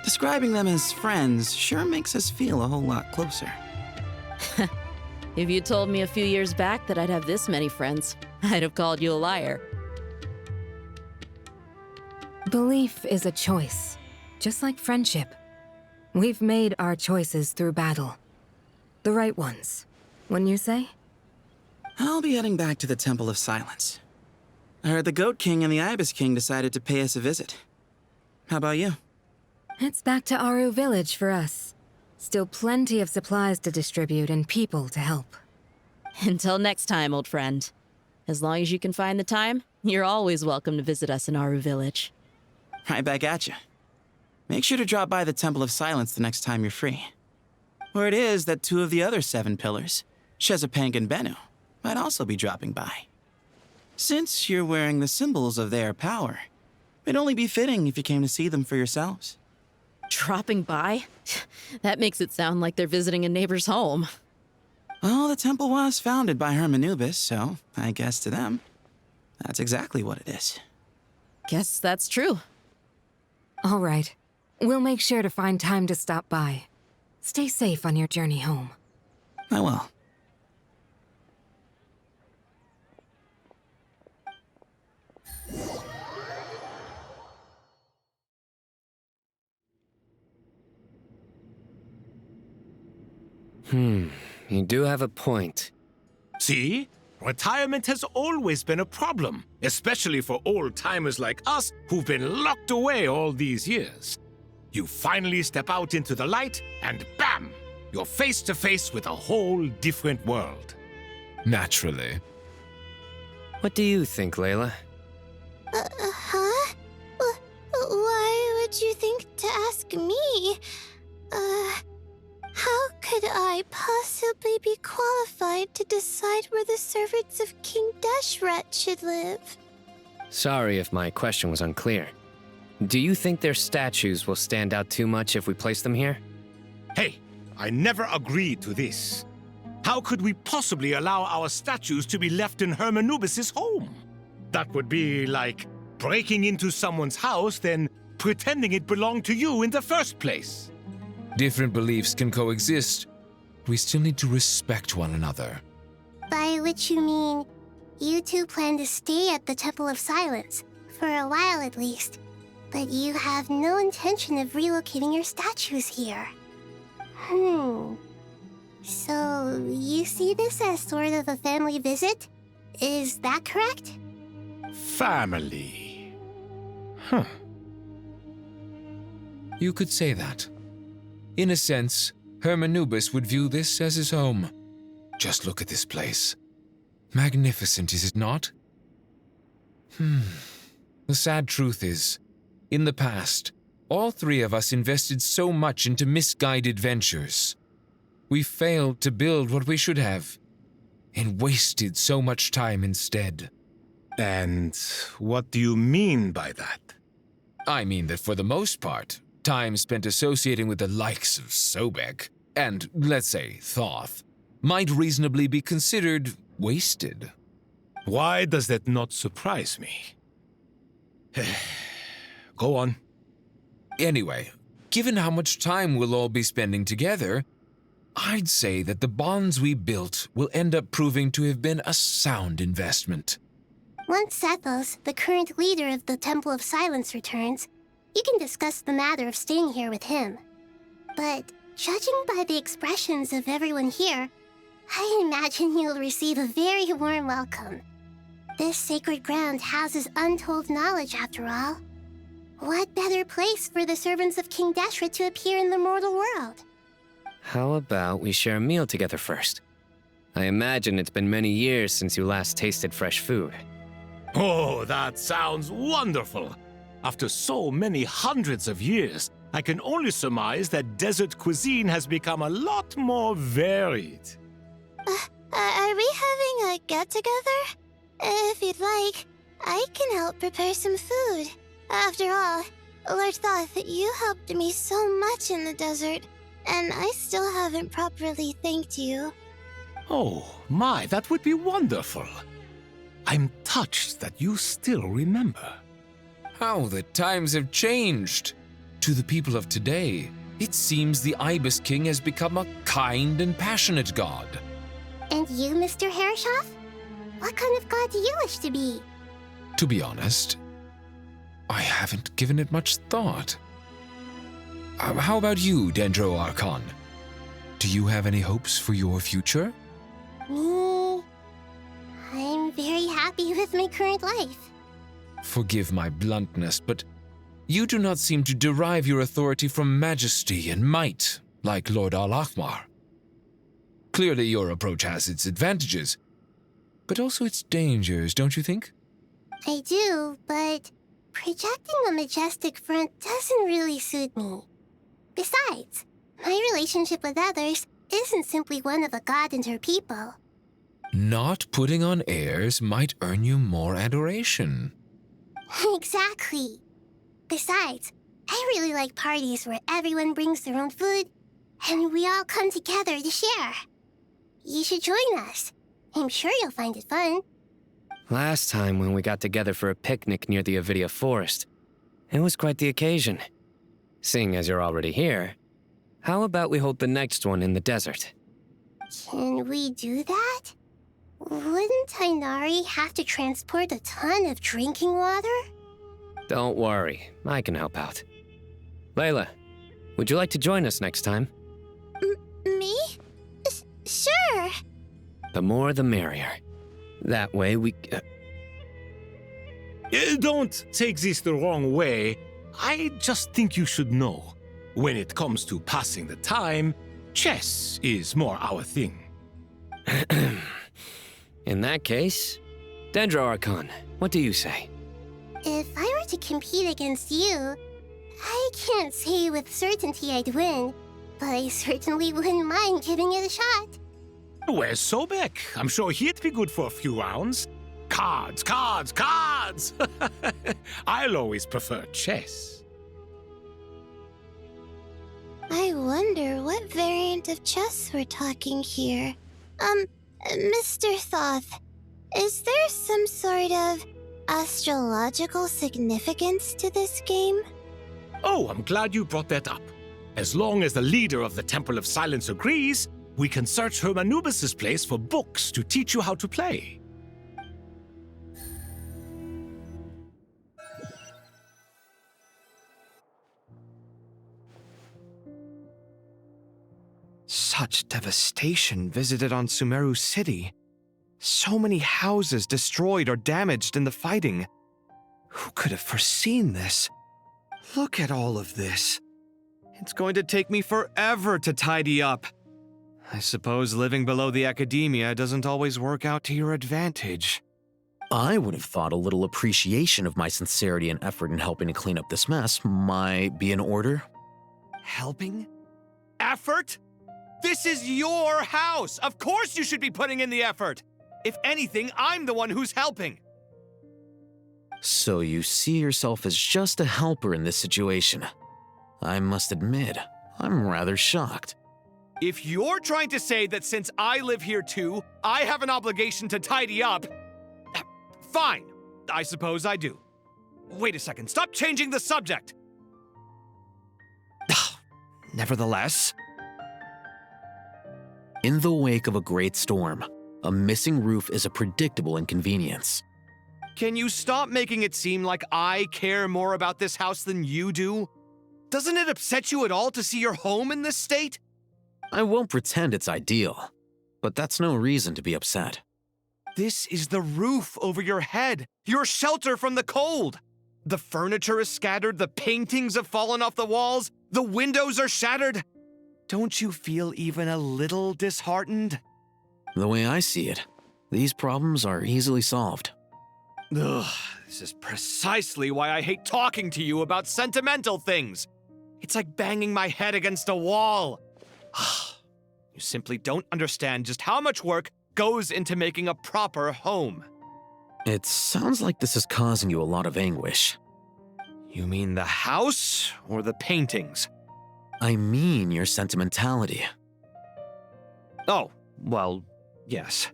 Describing them as friends sure makes us feel a whole lot closer. If you told me a few years back that I'd have this many friends, I'd have called you a liar. Belief is a choice, just like friendship. We've made our choices through battle. The right ones, wouldn't you say? I'll be heading back to the Temple of Silence. I heard the Goat King and the Ibis King decided to pay us a visit. How about you? It's back to Aru Village for us. Still plenty of supplies to distribute and people to help. Until next time, old friend. As long as you can find the time, you're always welcome to visit us in Aru Village. Right back at you. Make sure to drop by the Temple of Silence the next time you're free. Word is that 2 of the other 7 pillars, Shezapang and Bennu, might also be dropping by. Since you're wearing the symbols of their power, it'd only be fitting if you came to see them for yourselves. Dropping by? That makes it sound like they're visiting a neighbor's home. Well, the temple was founded by Hermanubis, so I guess to them, that's exactly what it is. Guess that's true. All right. We'll make sure to find time to stop by. Stay safe on your journey home. I will. You do have a point. See? Retirement has always been a problem, especially for old-timers like us who've been locked away all these years. You finally step out into the light, and bam! You're face to face with a whole different world. Naturally. What do you think, Layla? Huh? Why would you think to ask me? How could I possibly be qualified to decide where the servants of King Deshret should live. Sorry if my question was unclear. Do you think their statues will stand out too much if we place them here? Hey, I never agreed to this. How could we possibly allow our statues to be left in Hermanubis' home? That would be like breaking into someone's house, then pretending it belonged to you in the first place. Different beliefs can coexist. We still need to respect one another. By which you mean, you two plan to stay at the Temple of Silence, for a while at least, but you have no intention of relocating your statues here. So, you see this as sort of a family visit? Is that correct? Family. Huh. You could say that. In a sense, Hermanubis would view this as his home. Just look at this place. Magnificent, is it not? The sad truth is, in the past, all three of us invested so much into misguided ventures. We failed to build what we should have, and wasted so much time instead. And what do you mean by that? I mean that for the most part, time spent associating with the likes of Sobek, and, let's say, Thoth, might reasonably be considered wasted. Why does that not surprise me? Go on. Anyway, given how much time we'll all be spending together, I'd say that the bonds we built will end up proving to have been a sound investment. Once Sethos, the current leader of the Temple of Silence, returns, you can discuss the matter of staying here with him. But judging by the expressions of everyone here, I imagine you'll receive a very warm welcome. This sacred ground houses untold knowledge, after all. What better place for the servants of King Deshret to appear in the mortal world? How about we share a meal together first? I imagine it's been many years since you last tasted fresh food. Oh, that sounds wonderful! After so many hundreds of years, I can only surmise that desert cuisine has become a lot more varied. Are we having a get-together? If you'd like, I can help prepare some food. After all, Lord Thoth, you helped me so much in the desert, and I still haven't properly thanked you. Oh, my, that would be wonderful. I'm touched that you still remember. How the times have changed. To the people of today, it seems the Ibis King has become a kind and passionate god. And you, Mr. Herreshoff? What kind of god do you wish to be? To be honest, I haven't given it much thought. How about you, Dendro Archon? Do you have any hopes for your future? Me? I'm very happy with my current life. Forgive my bluntness, but you do not seem to derive your authority from majesty and might, like Lord Al-Ahmar. Clearly your approach has its advantages, but also its dangers, don't you think? I do, but projecting a majestic front doesn't really suit me. Besides, my relationship with others isn't simply one of a god and her people. Not putting on airs might earn you more adoration. Exactly. Besides, I really like parties where everyone brings their own food and we all come together to share. You should join us. I'm sure you'll find it fun. Last time when we got together for a picnic near the Avidia Forest, it was quite the occasion. Seeing as you're already here, how about we hold the next one in the desert? Can we do that? Wouldn't Tainari have to transport a ton of drinking water? Don't worry, I can help out. Layla, would you like to join us next time? Me? Sure. The more the merrier. That way we... Don't take this the wrong way. I just think you should know. When it comes to passing the time, chess is more our thing. In that case, Dendro Archon, what do you say? If I were to compete against you, I can't say with certainty I'd win, but I certainly wouldn't mind giving it a shot. Where's Sobek? I'm sure he'd be good for a few rounds. Cards, cards, cards! I'll always prefer chess. I wonder what variant of chess we're talking here. Mr. Thoth, is there some sort of astrological significance to this game? Oh, I'm glad you brought that up. As long as the leader of the Temple of Silence agrees, we can search Hermanubis' place for books to teach you how to play. Such devastation visited on Sumeru City. So many houses destroyed or damaged in the fighting. Who could have foreseen this? Look at all of this. It's going to take me forever to tidy up. I suppose living below the academia doesn't always work out to your advantage. I would have thought a little appreciation of my sincerity and effort in helping to clean up this mess might be in order. Helping? Effort? This is your house! Of course you should be putting in the effort! If anything, I'm the one who's helping. So you see yourself as just a helper in this situation. I must admit, I'm rather shocked. If you're trying to say that since I live here too, I have an obligation to tidy up, fine, I suppose I do. Wait a second, stop changing the subject! Nevertheless... In the wake of a great storm, a missing roof is a predictable inconvenience. Can you stop making it seem like I care more about this house than you do? Doesn't it upset you at all to see your home in this state? I won't pretend it's ideal, but that's no reason to be upset. This is the roof over your head, your shelter from the cold. The furniture is scattered, the paintings have fallen off the walls, the windows are shattered. Don't you feel even a little disheartened? The way I see it, these problems are easily solved. Ugh, this is precisely why I hate talking to you about sentimental things. It's like banging my head against a wall. You simply don't understand just how much work goes into making a proper home. It sounds like this is causing you a lot of anguish. You mean the house or the paintings? I mean your sentimentality. Oh, well, yes.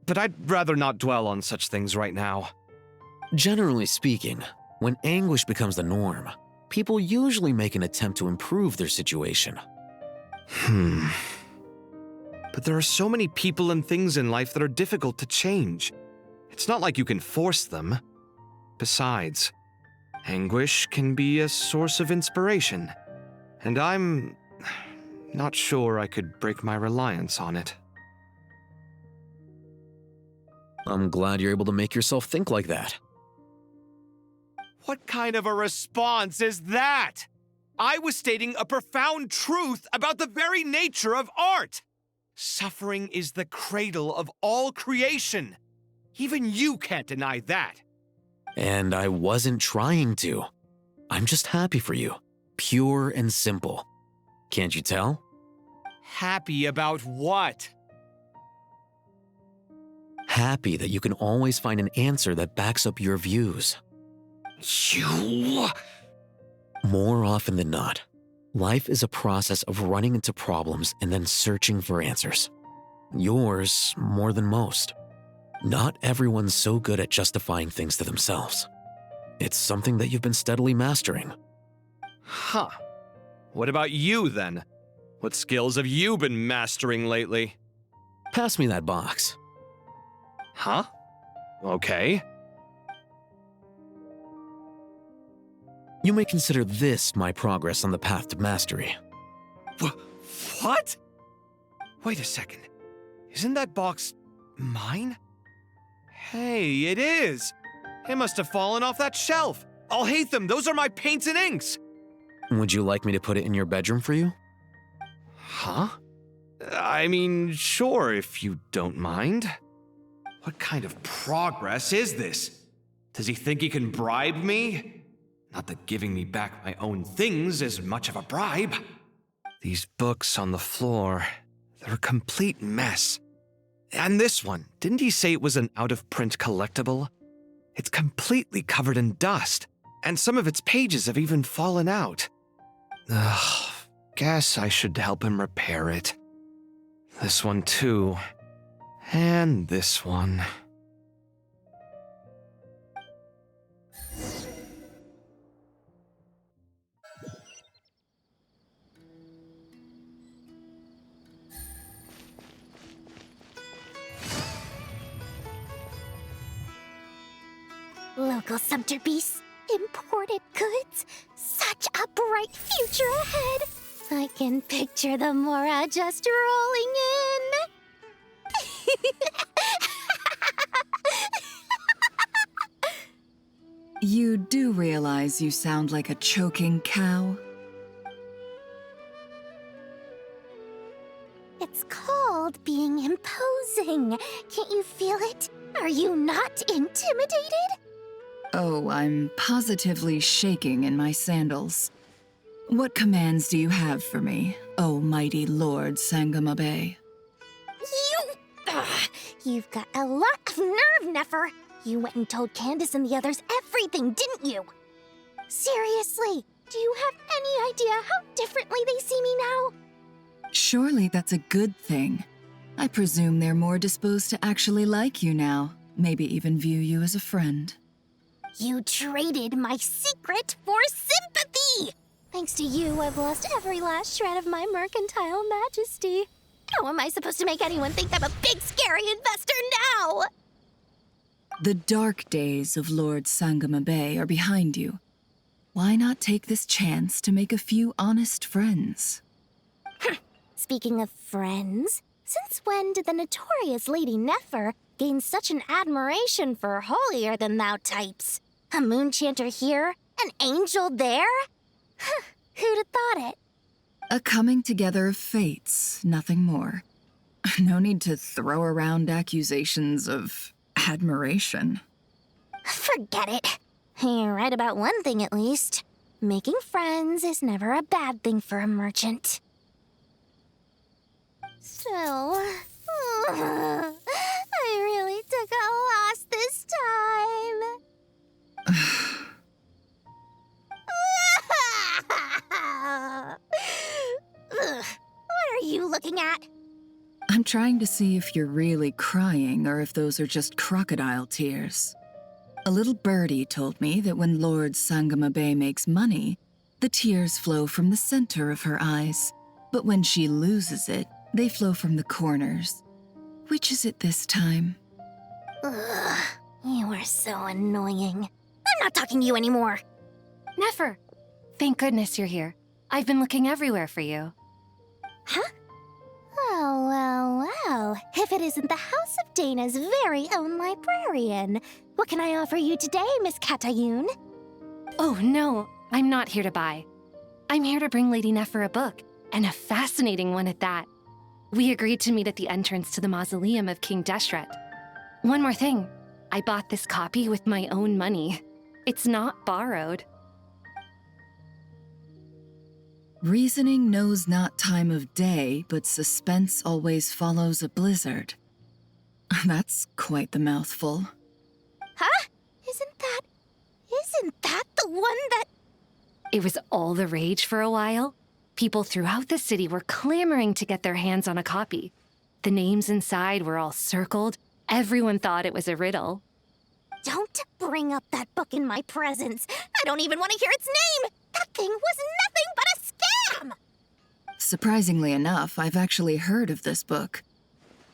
But I'd rather not dwell on such things right now. Generally speaking, when anguish becomes the norm, people usually make an attempt to improve their situation. But there are so many people and things in life that are difficult to change. It's not like you can force them. Besides, anguish can be a source of inspiration. And I'm not sure I could break my reliance on it. I'm glad you're able to make yourself think like that. What kind of a response is that? I was stating a profound truth about the very nature of art. Suffering is the cradle of all creation. Even you can't deny that. And I wasn't trying to. I'm just happy for you. Pure and simple. Can't you tell? Happy about what? Happy that you can always find an answer that backs up your views. You... More often than not, life is a process of running into problems and then searching for answers. Yours more than most. Not everyone's so good at justifying things to themselves. It's something that you've been steadily mastering. Huh. What about you, then? What skills have you been mastering lately? Pass me that box. Huh? Okay. You may consider this my progress on the path to mastery. What? Wait a second. Isn't that box mine? Hey, it is! It must have fallen off that shelf. I'll hate them. Those are my paints and inks. Would you like me to put it in your bedroom for you? Huh? I mean, sure, if you don't mind. What kind of progress is this? Does he think he can bribe me? Not that giving me back my own things is much of a bribe. These books on the floor, they're a complete mess. And this one, didn't he say it was an out-of-print collectible? It's completely covered in dust, and some of its pages have even fallen out. Ugh, guess I should help him repair it. This one too. And this one. Local subterbeasts, imported goods, such a bright future ahead. I can picture the Mora just rolling in. You do realize you sound like a choking cow? It's called being imposing. Can't you feel it? Are you not intimidated? Oh, I'm positively shaking in my sandals. What commands do you have for me, oh mighty Lord Sangamabe? You've got a lot of nerve, Nefer. You went and told Candace and the others everything, didn't you? Seriously, do you have any idea how differently they see me now? Surely that's a good thing. I presume they're more disposed to actually like you now, maybe even view you as a friend. You traded my secret for sympathy! Thanks to you, I've lost every last shred of my mercantile majesty. How am I supposed to make anyone think I'm a big, scary investor now? The dark days of Lord Sangamabe are behind you. Why not take this chance to make a few honest friends? Speaking of friends, since when did the notorious Lady Nefer gain such an admiration for holier-than-thou types? A moon chanter here, an angel there? Who'd have thought it? A coming together of fates, nothing more. No need to throw around accusations of admiration. Forget it. You're right about one thing at least. Making friends is never a bad thing for a merchant. So, I really took a loss this time. What are you looking at? I'm trying to see if you're really crying or if those are just crocodile tears. A little birdie told me that when Lord Sangamabe makes money, the tears flow from the center of her eyes, but when she loses it, they flow from the corners. Which is it this time? Ugh, you are so annoying. I'm not talking to you anymore. Nefer, thank goodness you're here. I've been looking everywhere for you. Huh? Well. If it isn't the House of Dana's very own librarian. What can I offer you today, Miss Katayun? Oh, no, I'm not here to buy. I'm here to bring Lady Nefer a book, and a fascinating one at that. We agreed to meet at the entrance to the mausoleum of King Deshret. One more thing, I bought this copy with my own money. It's not borrowed. Reasoning knows not time of day, but suspense always follows a blizzard. That's quite the mouthful. Huh? Isn't that the one that... It was all the rage for a while. People throughout the city were clamoring to get their hands on a copy. The names inside were all circled. Everyone thought it was a riddle. Don't bring up that book in my presence. I don't even want to hear its name. That thing was nothing but a scam. Surprisingly enough, I've actually heard of this book,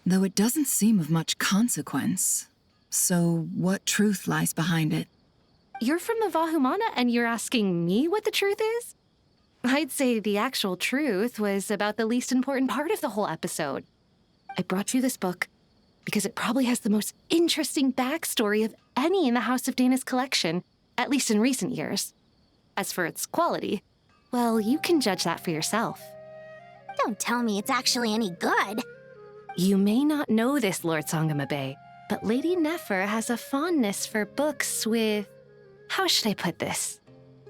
though it doesn't seem of much consequence. So what truth lies behind it? You're from the Vahumana and you're asking me what the truth is? I'd say the actual truth was about the least important part of the whole episode. I brought you this book because it probably has the most interesting backstory of any in the House of Dana's collection, at least in recent years. As for its quality, well, you can judge that for yourself. Don't tell me it's actually any good. You may not know this, Lord Sangamabe, but Lady Nefer has a fondness for books with... how should I put this?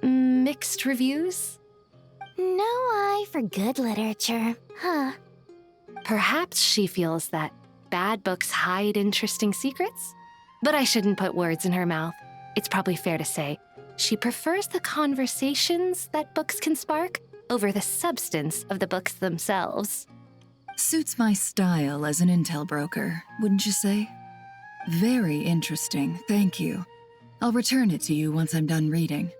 Mixed reviews? No eye for good literature, huh? Perhaps she feels that bad books hide interesting secrets. But I shouldn't put words in her mouth. It's probably fair to say she prefers the conversations that books can spark over the substance of the books themselves. Suits my style as an intel broker, wouldn't you say? Very interesting, thank you. I'll return it to you once I'm done reading.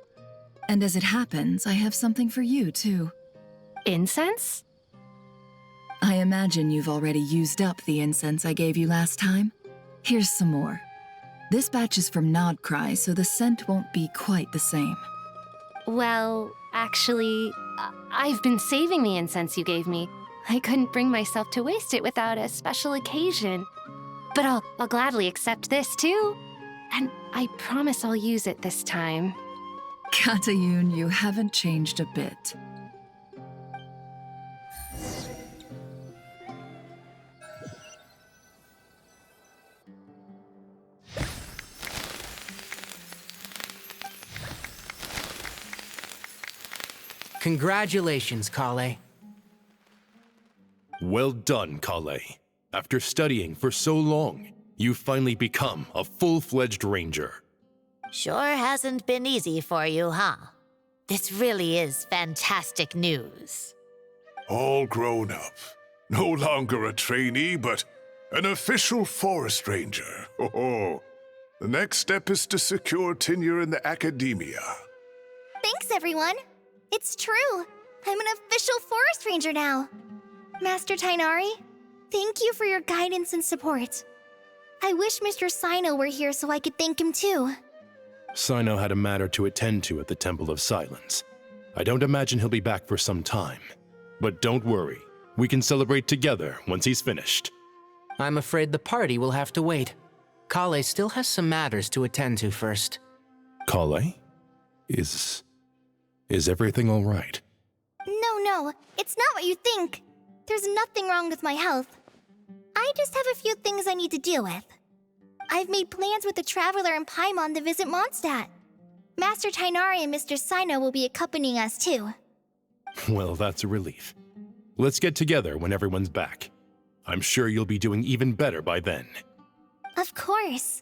And as it happens, I have something for you, too. Incense? I imagine you've already used up the incense I gave you last time. Here's some more. This batch is from Nodcry, so the scent won't be quite the same. Well, actually, I've been saving the incense you gave me. I couldn't bring myself to waste it without a special occasion. But I'll gladly accept this, too. And I promise I'll use it this time. Katayun, you haven't changed a bit. Congratulations, Kale. Well done, Kale. After studying for so long, you've finally become a full-fledged ranger. Sure hasn't been easy for you, huh? This really is fantastic news. All grown up. No longer a trainee, but an official forest ranger. Oh, the next step is to secure tenure in the academia. Thanks, everyone. It's true. I'm an official forest ranger now. Master Tainari, thank you for your guidance and support. I wish Mr. Sino were here so I could thank him too. Sino had a matter to attend to at the Temple of Silence. I don't imagine he'll be back for some time. But don't worry, we can celebrate together once he's finished. I'm afraid the party will have to wait. Kale still has some matters to attend to first. Kale? Is everything all right? No, it's not what you think. There's nothing wrong with my health. I just have a few things I need to deal with. I've made plans with the Traveler and Paimon to visit Mondstadt. Master Tainari and Mr. Sino will be accompanying us too. Well, that's a relief. Let's get together when everyone's back. I'm sure you'll be doing even better by then. Of course.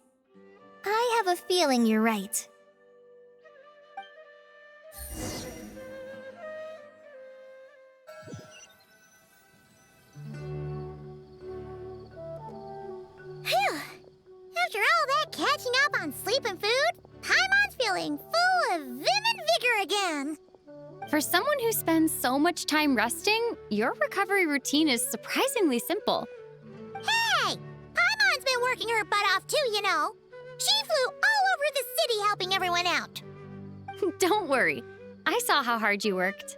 I have a feeling you're right. Phew! After all that catching up on sleep and food, Paimon's feeling full of vim and vigor again. For someone who spends so much time resting, your recovery routine is surprisingly simple. Hey! Paimon's been working her butt off too, you know. She flew all over the city helping everyone out. Don't worry. I saw how hard you worked.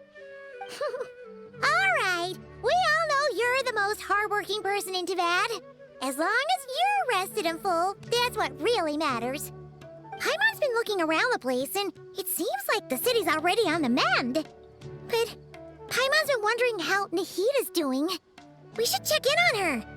All right. We all know you're the most hardworking person in Tavad. As long as you're rested and full, that's what really matters. Paimon's been looking around the place, and it seems like the city's already on the mend. But Paimon's been wondering how Nahida's doing. We should check in on her.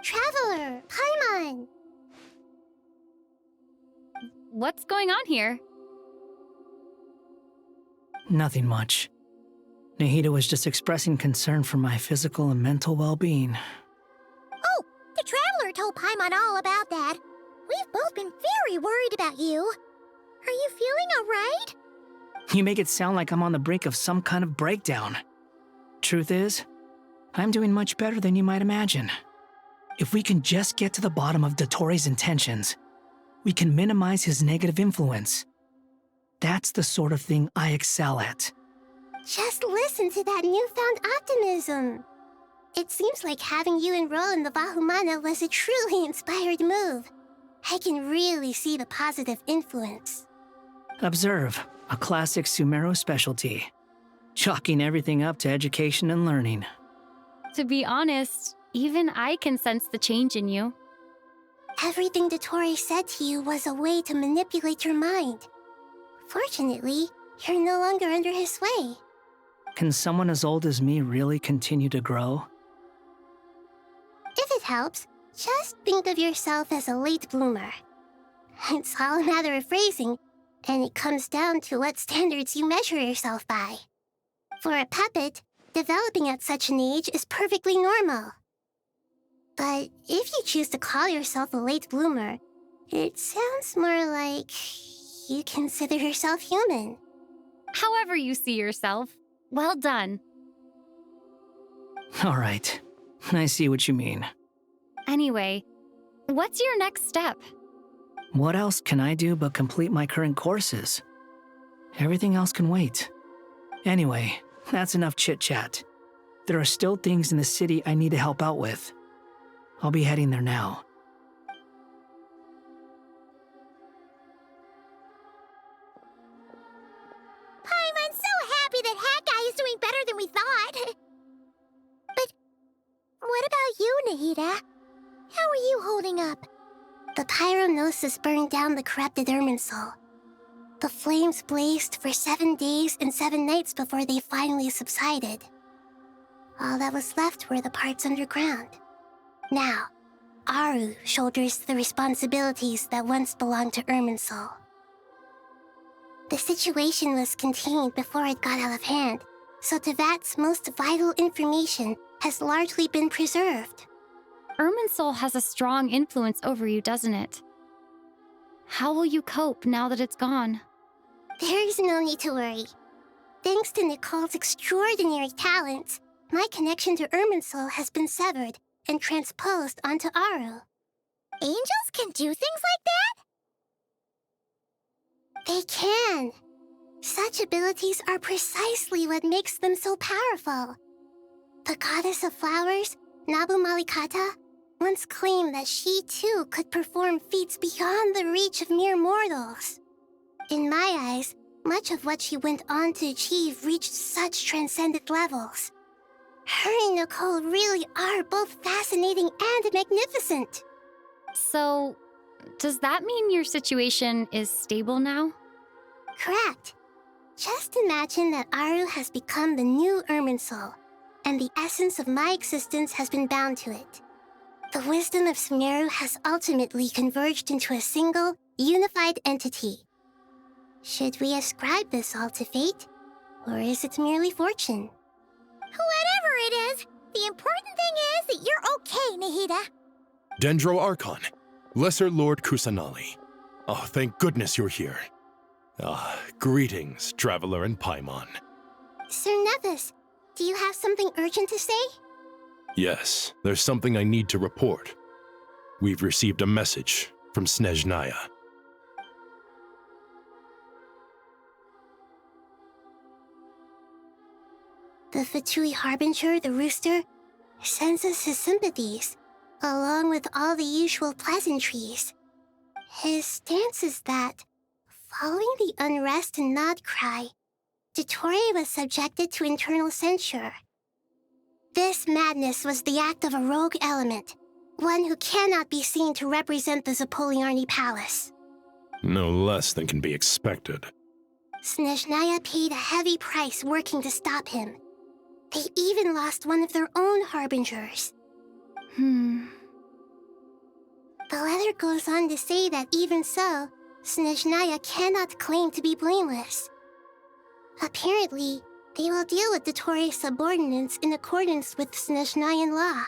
Traveler, Paimon! What's going on here? Nothing much. Nahida was just expressing concern for my physical and mental well-being. Oh, the Traveler told Paimon all about that. We've both been very worried about you. Are you feeling all right? You make it sound like I'm on the brink of some kind of breakdown. Truth is, I'm doing much better than you might imagine. If we can just get to the bottom of Dottoro's intentions, we can minimize his negative influence. That's the sort of thing I excel at. Just listen to that newfound optimism. It seems like having you enroll in the Vahumana was a truly inspired move. I can really see the positive influence. Observe, a classic Sumeru specialty. chalking everything up to education and learning. To be honest, even I can sense the change in you. Everything Dottore said to you was a way to manipulate your mind. Fortunately, you're no longer under his sway. Can someone as old as me really continue to grow? If it helps, just think of yourself as a late bloomer. It's all a matter of phrasing, and it comes down to what standards you measure yourself by. For a puppet, developing at such an age is perfectly normal. But if you choose to call yourself a late bloomer, it sounds more like you consider yourself human. However you see yourself, well done. All right, I see what you mean. Anyway, what's your next step? What else can I do but complete my current courses? Everything else can wait. Anyway, that's enough chit-chat. There are still things in the city I need to help out with. I'll be heading there now. I'm so happy that Hat Guy is doing better than we thought. But what about you, Nahida? How are you holding up? The pyronosis burned down the corrupted Irminsul. The flames blazed for 7 days and 7 nights before they finally subsided. All that was left were the parts underground. Now, Aru shoulders the responsibilities that once belonged to Irminsul. The situation was contained before it got out of hand, so Tevat's most vital information has largely been preserved. Irminsul has a strong influence over you, doesn't it? How will you cope now that it's gone? There is no need to worry. Thanks to Nicole's extraordinary talents, my connection to Irminsul has been severed and transposed onto Aru. Angels can do things like that? They can. Such abilities are precisely what makes them so powerful. The goddess of flowers, Nabu Malikata, once claimed that she too could perform feats beyond the reach of mere mortals. In my eyes, much of what she went on to achieve reached such transcendent levels. Her and Nicole really are both fascinating and magnificent. So, does that mean your situation is stable now? Correct. Just imagine that Aru has become the new Irminsul, and the essence of my existence has been bound to it. The wisdom of Sumeru has ultimately converged into a single, unified entity. Should we ascribe this all to fate, or is it merely fortune? Whatever it is, the important thing is that you're okay, Nahida. Dendro Archon, Lesser Lord Kusanali. Oh, thank goodness you're here. Greetings, Traveler and Paimon. Sir Nevis, do you have something urgent to say? Yes, there's something I need to report. We've received a message from Snezhnaya. The Fatui Harbinger, the Rooster, sends us his sympathies, along with all the usual pleasantries. His stance is that, following the unrest and Nod Cry, Dottore was subjected to internal censure. This madness was the act of a rogue element, one who cannot be seen to represent the Zapoliarni Palace. No less than can be expected. Snezhnaya paid a heavy price working to stop him. They even lost one of their own harbingers. The letter goes on to say that even so, Snezhnaya cannot claim to be blameless. Apparently, they will deal with Dottore's subordinates in accordance with Snezhnayan law,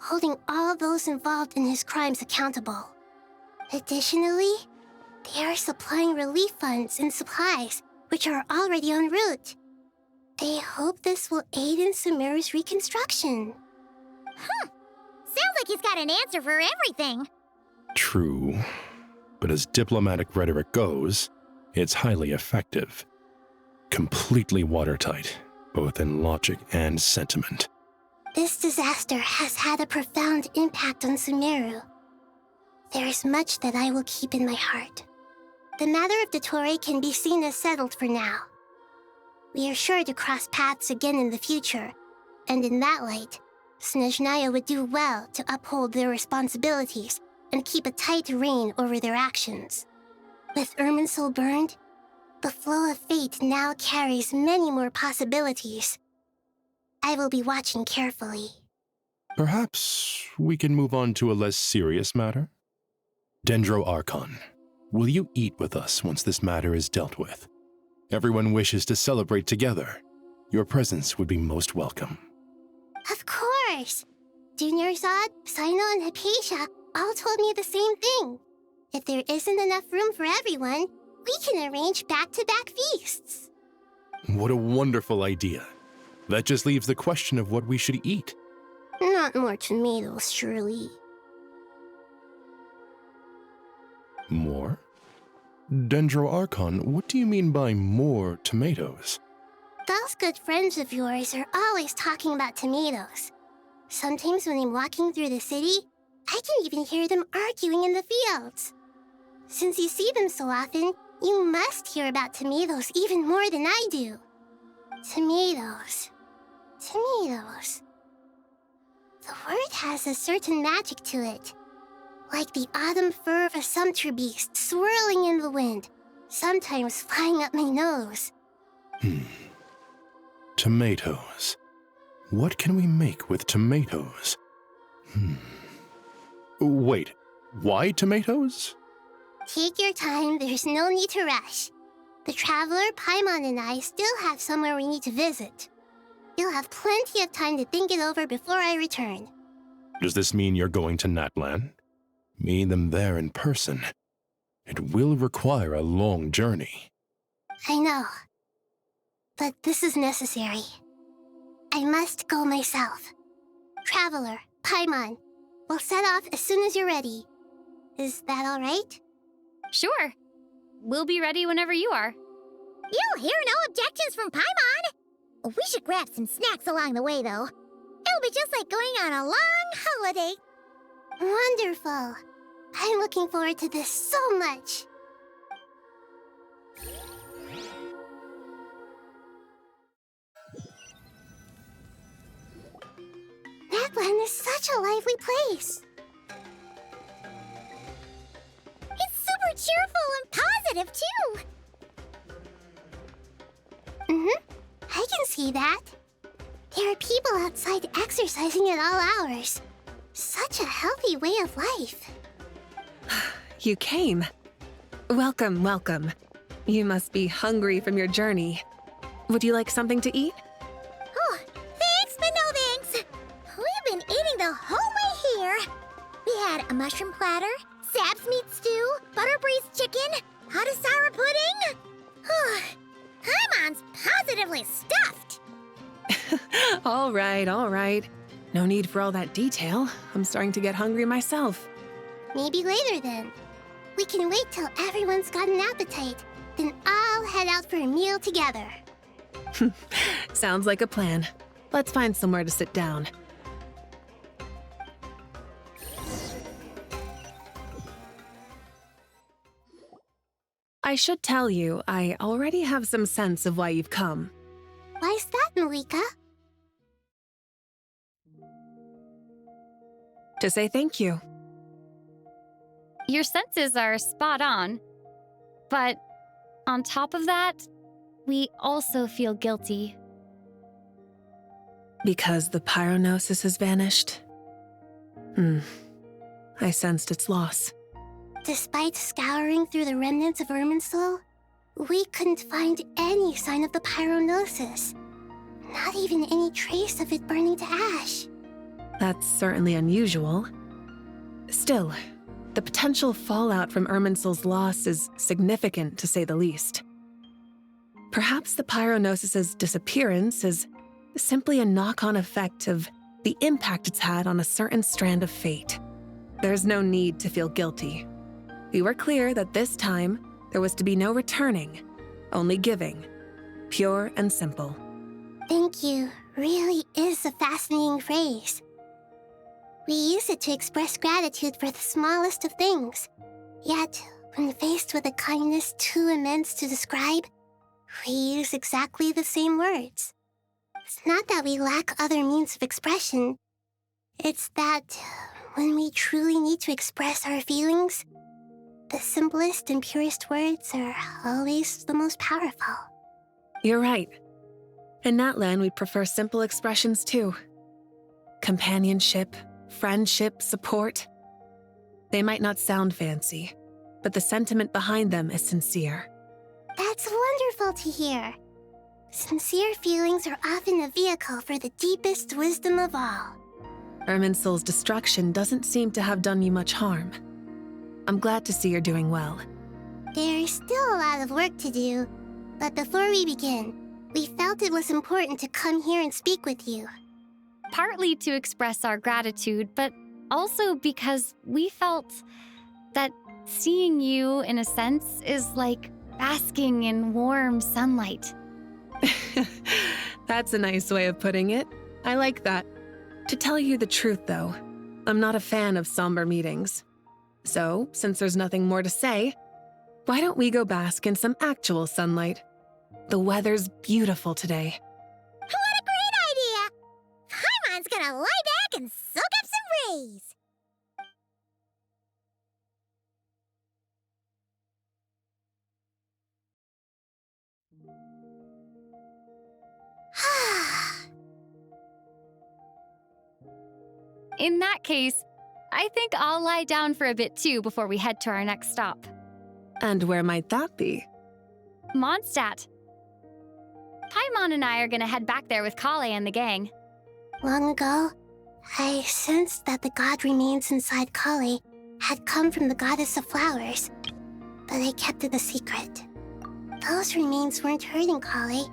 holding all those involved in his crimes accountable. Additionally, they are supplying relief funds and supplies, which are already en route. They hope this will aid in Sumeru's reconstruction. Sounds like he's got an answer for everything. True. But as diplomatic rhetoric goes, it's highly effective. Completely watertight, both in logic and sentiment. This disaster has had a profound impact on Sumeru. There is much that I will keep in my heart. The matter of Dottore can be seen as settled for now. We are sure to cross paths again in the future, and in that light, Snezhnaya would do well to uphold their responsibilities and keep a tight rein over their actions. With Irminsul burned, the flow of fate now carries many more possibilities. I will be watching carefully. Perhaps we can move on to a less serious matter? Dendro Archon, will you eat with us once this matter is dealt with? Everyone wishes to celebrate together. Your presence would be most welcome. Of course! Junior Zod, Sino, and Hypatia all told me the same thing. If there isn't enough room for everyone, we can arrange back-to-back feasts. What a wonderful idea. That just leaves the question of what we should eat. Not more tomatoes, surely. More? Dendro Archon, what do you mean by more tomatoes? Those good friends of yours are always talking about tomatoes. Sometimes when I'm walking through the city, I can even hear them arguing in the fields. Since you see them so often, you must hear about tomatoes even more than I do. Tomatoes. Tomatoes. The word has a certain magic to it. Like the autumn fur of a sumpter beast swirling in the wind, sometimes flying up my nose. Tomatoes. What can we make with tomatoes? Wait, why tomatoes? Take your time, there's no need to rush. The Traveler, Paimon, and I still have somewhere we need to visit. You'll have plenty of time to think it over before I return. Does this mean you're going to Natlan? Meeting them there in person. It will require a long journey. I know. But this is necessary. I must go myself. Traveler, Paimon, we'll set off as soon as you're ready. Is that all right? Sure. We'll be ready whenever you are. You'll hear no objections from Paimon. We should grab some snacks along the way, though. It'll be just like going on a long holiday. Wonderful. I'm looking forward to this so much. Natlan is such a lively place. It's super cheerful and positive, too. I can see that. There are people outside exercising at all hours. Such a healthy way of life. You came. Welcome, welcome. You must be hungry from your journey. Would you like something to eat? Oh, thanks, but no thanks. We've been eating the whole way here. We had a mushroom platter, Sab's meat stew, butter braised chicken, hot sour pudding. Paimon's positively stuffed. All right, all right. No need for all that detail. I'm starting to get hungry myself. Maybe later then. We can wait till everyone's got an appetite, then I'll head out for a meal together. Sounds like a plan. Let's find somewhere to sit down. I should tell you, I already have some sense of why you've come. Why's that, Malika? To say thank you. Your senses are spot on. But on top of that, we also feel guilty. Because the pyronosis has vanished? I sensed its loss. Despite scouring through the remnants of Irminsul, we couldn't find any sign of the pyronosis. Not even any trace of it burning to ash. That's certainly unusual. Still, the potential fallout from Irminsul's loss is significant, to say the least. Perhaps the pyronosis's disappearance is simply a knock-on effect of the impact it's had on a certain strand of fate. There's no need to feel guilty. We were clear that this time, there was to be no returning, only giving. Pure and simple. Thank you really is a fascinating phrase. We use it to express gratitude for the smallest of things. Yet, when faced with a kindness too immense to describe, We use exactly the same words. It's not that we lack other means of expression. It's that when we truly need to express our feelings, the simplest and purest words are always the most powerful. You're right. In Natlan, we prefer simple expressions too. Companionship, friendship, support. They might not sound fancy, but the sentiment behind them is sincere. That's wonderful to hear. Sincere feelings are often a vehicle for the deepest wisdom of all. Irminsul's destruction doesn't seem to have done you much harm. I'm glad to see you're doing well. There's still a lot of work to do, but before we begin, we felt it was important to come here and speak with you. Partly to express our gratitude, but also because we felt that seeing you, in a sense, is like basking in warm sunlight. That's a nice way of putting it. I like that. To tell you the truth, though, I'm not a fan of somber meetings. So, since there's nothing more to say, why don't we go bask in some actual sunlight? The weather's beautiful today. What a great idea! Paimon's gonna lie back and soak up some rays. In that case, I think I'll lie down for a bit too before we head to our next stop. And where might that be? Mondstadt. Paimon and I are gonna head back there with Kale and the gang. Long ago, I sensed that the god remains inside Kale had come from the goddess of flowers, but I kept it a secret. Those remains weren't hurting Kale,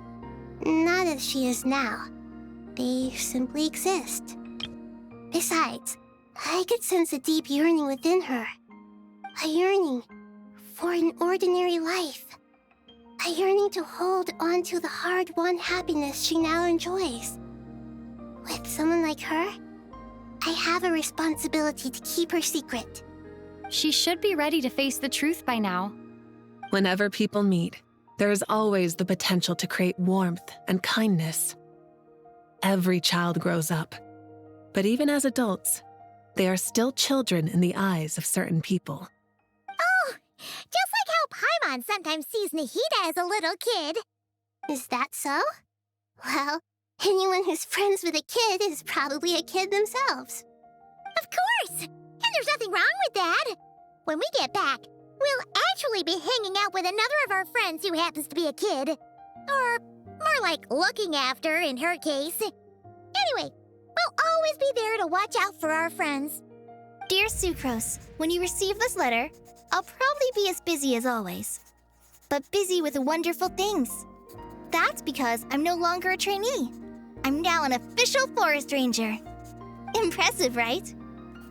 not as she is now. They simply exist. Besides, I could sense a deep yearning within her. A yearning for an ordinary life. A yearning to hold on to the hard-won happiness she now enjoys. With someone like her, I have a responsibility to keep her secret. She should be ready to face the truth by now. Whenever people meet, there is always the potential to create warmth and kindness. Every child grows up, but even as adults, they are still children in the eyes of certain people. Oh, just like how Paimon sometimes sees Nahida as a little kid. Is that so? Well, anyone who's friends with a kid is probably a kid themselves. Of course! And there's nothing wrong with that. When we get back, we'll actually be hanging out with another of our friends who happens to be a kid. Or more like looking after, in her case. Anyway, we'll always be there to watch out for our friends. Dear Sucrose, when you receive this letter, I'll probably be as busy as always. But busy with wonderful things. That's because I'm no longer a trainee. I'm now an official forest ranger. Impressive, right?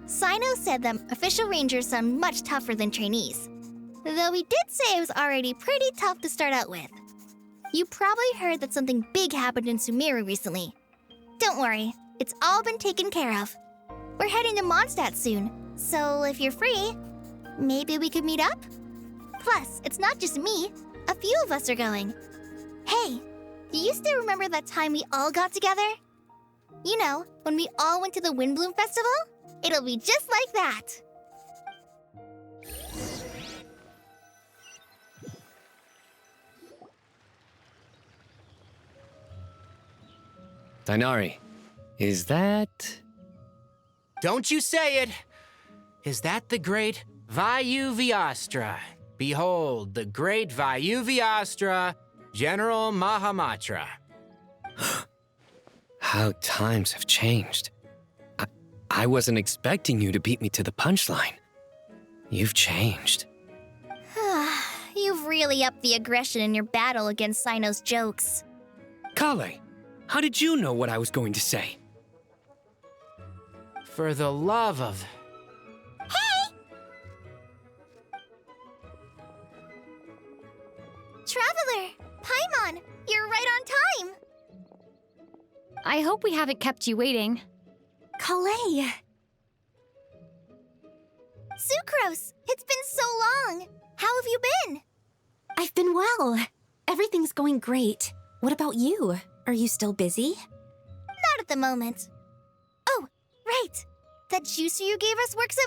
Sino said that official rangers sound much tougher than trainees. Though he did say it was already pretty tough to start out with. You probably heard that something big happened in Sumeru recently. Don't worry, it's all been taken care of. We're heading to Mondstadt soon, so if you're free, maybe we could meet up? Plus, it's not just me. A few of us are going. Hey, do you still remember that time we all got together? You know, when we all went to the Windbloom Festival? It'll be just like that. Dainari, is that... Don't you say it! Is that the great Vayu-Vyastra? Behold, the great Vayu-Vyastra, General Mahamatra. How times have changed. I wasn't expecting you to beat me to the punchline. You've changed. You've really upped the aggression in your battle against Sino's jokes. Kale, how did you know what I was going to say? For the love of... Hey! Traveler! Paimon! You're right on time! I hope we haven't kept you waiting. Kale! Sucrose! It's been so long! How have you been? I've been well. Everything's going great. What about you? Are you still busy? Not at the moment. Oh, right. That juicer you gave us works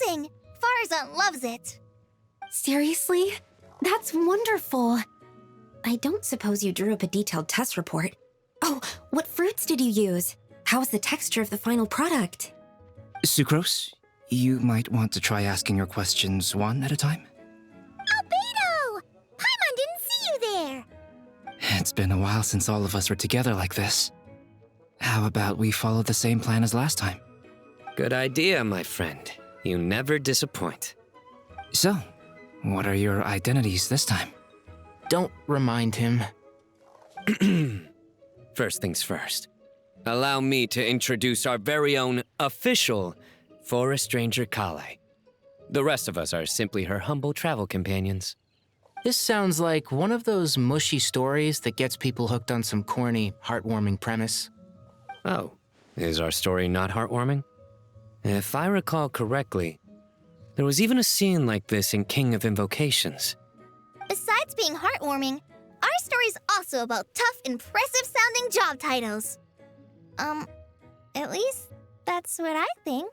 amazing! Farzan loves it. Seriously? That's wonderful. I don't suppose you drew up a detailed test report. Oh, what fruits did you use? How's the texture of the final product? Sucrose, you might want to try asking your questions one at a time. Albedo! Paimon didn't see you there! It's been a while since all of us were together like this. How about we follow the same plan as last time? Good idea, my friend. You never disappoint. So, what are your identities this time? Don't remind him. First things first. Allow me to introduce our very own official Forest Ranger Kale. The rest of us are simply her humble travel companions. This sounds like one of those mushy stories that gets people hooked on some corny, heartwarming premise. Oh, is our story not heartwarming? If I recall correctly, there was even a scene like this in King of Invocations. Besides being heartwarming, our story's also about tough, impressive-sounding job titles. At least that's what I think.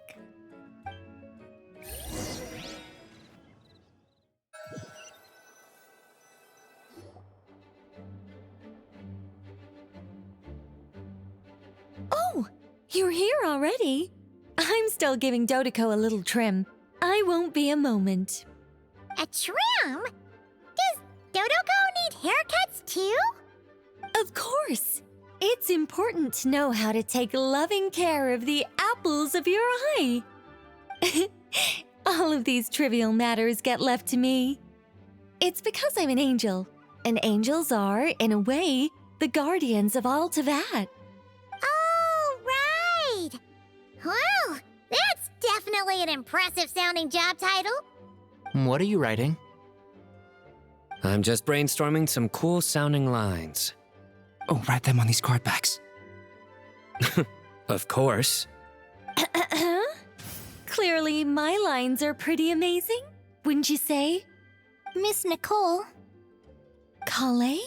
Oh, you're here already? I'm still giving Dodeko a little trim. I won't be a moment. A trim? Does Dodoko need haircuts too? Of course. It's important to know how to take loving care of the apples of your eye. All of these trivial matters get left to me. It's because I'm an angel, and angels are, in a way, the guardians of all Teyvat. Oh, right! Well, that's definitely an impressive-sounding job title. What are you writing? I'm just brainstorming some cool-sounding lines. Oh, write them on these card backs. Of course. Clearly, my lines are pretty amazing, wouldn't you say? Miss Nicole. Kale?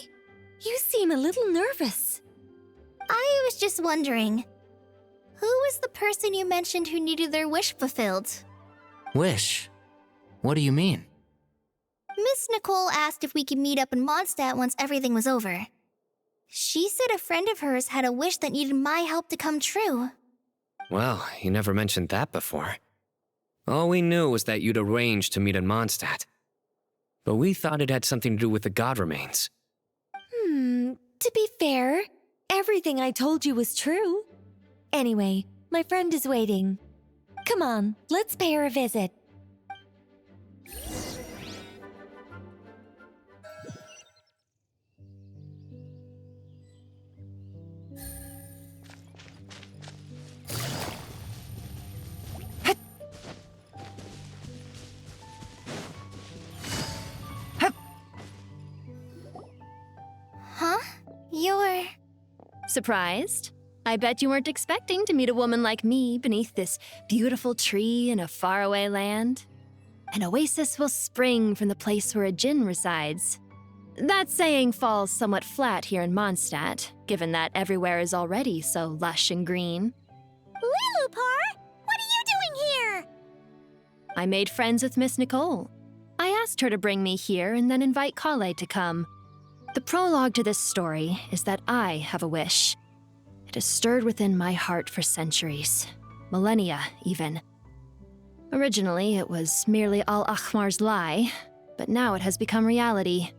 You seem a little nervous. I was just wondering, who was the person you mentioned who needed their wish fulfilled? Wish? What do you mean? Miss Nicole asked if we could meet up in Mondstadt once everything was over. She said a friend of hers had a wish that needed my help to come true. Well, you never mentioned that before. All we knew was that you'd arranged to meet in Mondstadt. But we thought it had something to do with the god remains. To be fair, everything I told you was true. Anyway, my friend is waiting. Come on, let's pay her a visit. Huh? You're... Surprised? I bet you weren't expecting to meet a woman like me beneath this beautiful tree in a faraway land. An oasis will spring from the place where a djinn resides. That saying falls somewhat flat here in Mondstadt, given that everywhere is already so lush and green. Lilupar, what are you doing here? I made friends with Miss Nicole. I asked her to bring me here and then invite Kale to come. The prologue to this story is that I have a wish. It has stirred within my heart for centuries, millennia even. Originally, it was merely Al-Ahmar's lie, but now it has become reality.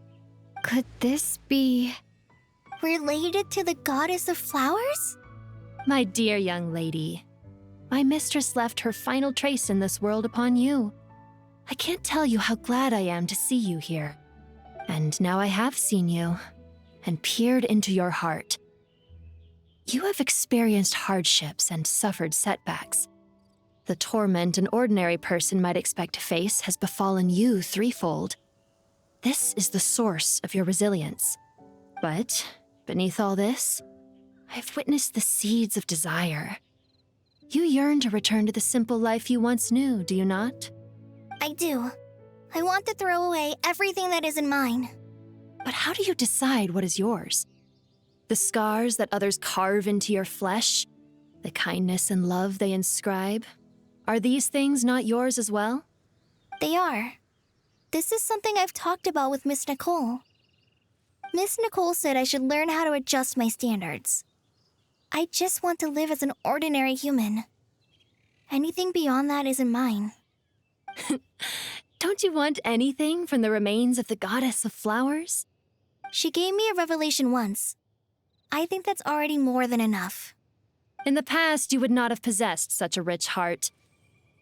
Could this be... related to the goddess of flowers? My dear young lady, my mistress left her final trace in this world upon you. I can't tell you how glad I am to see you here. And now I have seen you, and peered into your heart. You have experienced hardships and suffered setbacks. The torment an ordinary person might expect to face has befallen you threefold. This is the source of your resilience. But beneath all this, I've witnessed the seeds of desire. You yearn to return to the simple life you once knew, do you not? I do. I want to throw away everything that isn't mine. But how do you decide what is yours? The scars that others carve into your flesh? The kindness and love they inscribe? Are these things not yours as well? They are. This is something I've talked about with Miss Nicole. Miss Nicole said I should learn how to adjust my standards. I just want to live as an ordinary human. Anything beyond that isn't mine. Don't you want anything from the remains of the goddess of flowers? She gave me a revelation once. I think that's already more than enough. In the past, you would not have possessed such a rich heart.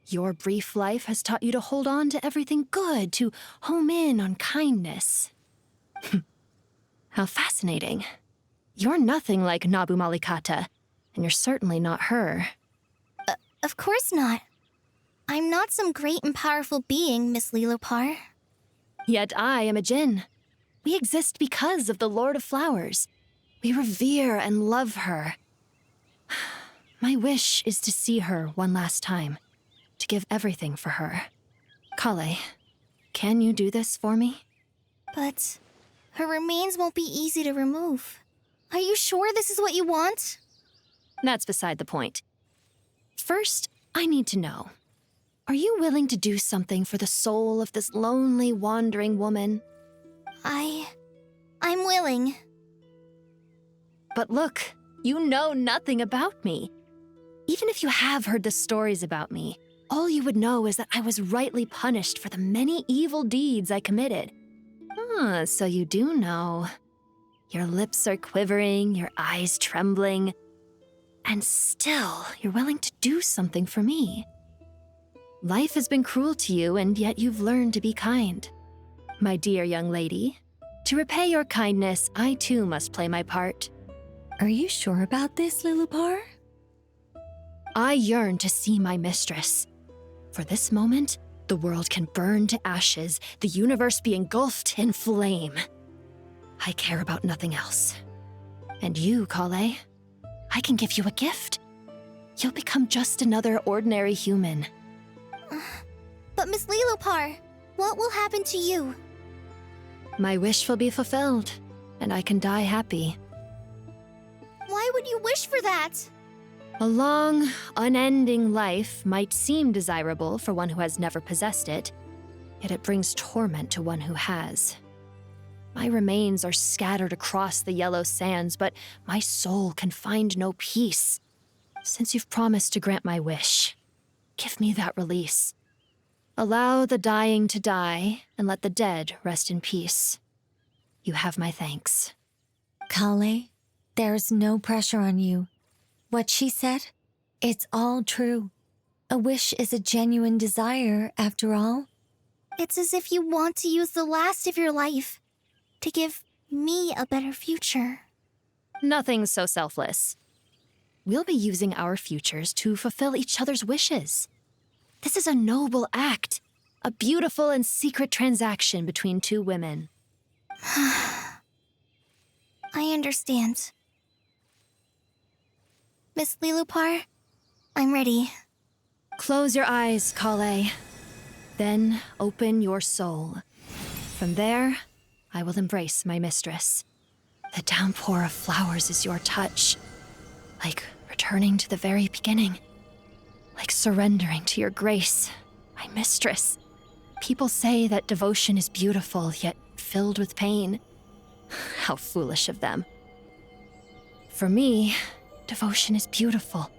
Your brief life has taught you to hold on to everything good, to home in on kindness. How fascinating. You're nothing like Nabu Malikata, and you're certainly not her. Of course not. I'm not some great and powerful being, Miss Lilopar. Yet I am a Jinn. We exist because of the Lord of Flowers. We revere and love her. My wish is to see her one last time, to give everything for her. Kale, can you do this for me? But her remains won't be easy to remove. Are you sure this is what you want? That's beside the point. First, I need to know. Are you willing to do something for the soul of this lonely, wandering woman? I'm willing. But look, you know nothing about me. Even if you have heard the stories about me, all you would know is that I was rightly punished for the many evil deeds I committed. Ah, so you do know. Your lips are quivering, your eyes trembling, and still you're willing to do something for me. Life has been cruel to you, and yet you've learned to be kind. My dear young lady, to repay your kindness, I too must play my part. Are you sure about this, Lilopar? I yearn to see my mistress. For this moment, the world can burn to ashes, the universe be engulfed in flame. I care about nothing else. And you, Kale, I can give you a gift. You'll become just another ordinary human. But Miss Lilopar, what will happen to you? My wish will be fulfilled, and I can die happy. Why would you wish for that? A long, unending life might seem desirable for one who has never possessed it, yet it brings torment to one who has. My remains are scattered across the yellow sands, but my soul can find no peace. Since you've promised to grant my wish, give me that release. Allow the dying to die, and let the dead rest in peace. You have my thanks. Kale, there's no pressure on you. What she said, it's all true. A wish is a genuine desire, after all. It's as if you want to use the last of your life to give me a better future. Nothing's so selfless. We'll be using our futures to fulfill each other's wishes. This is a noble act, a beautiful and secret transaction between two women. I understand. Miss Lilopar, I'm ready. Close your eyes, Kale. Then open your soul. From there, I will embrace my mistress. The downpour of flowers is your touch, like returning to the very beginning, like surrendering to your grace, my mistress. People say that devotion is beautiful, yet filled with pain. How foolish of them. For me, devotion is beautiful,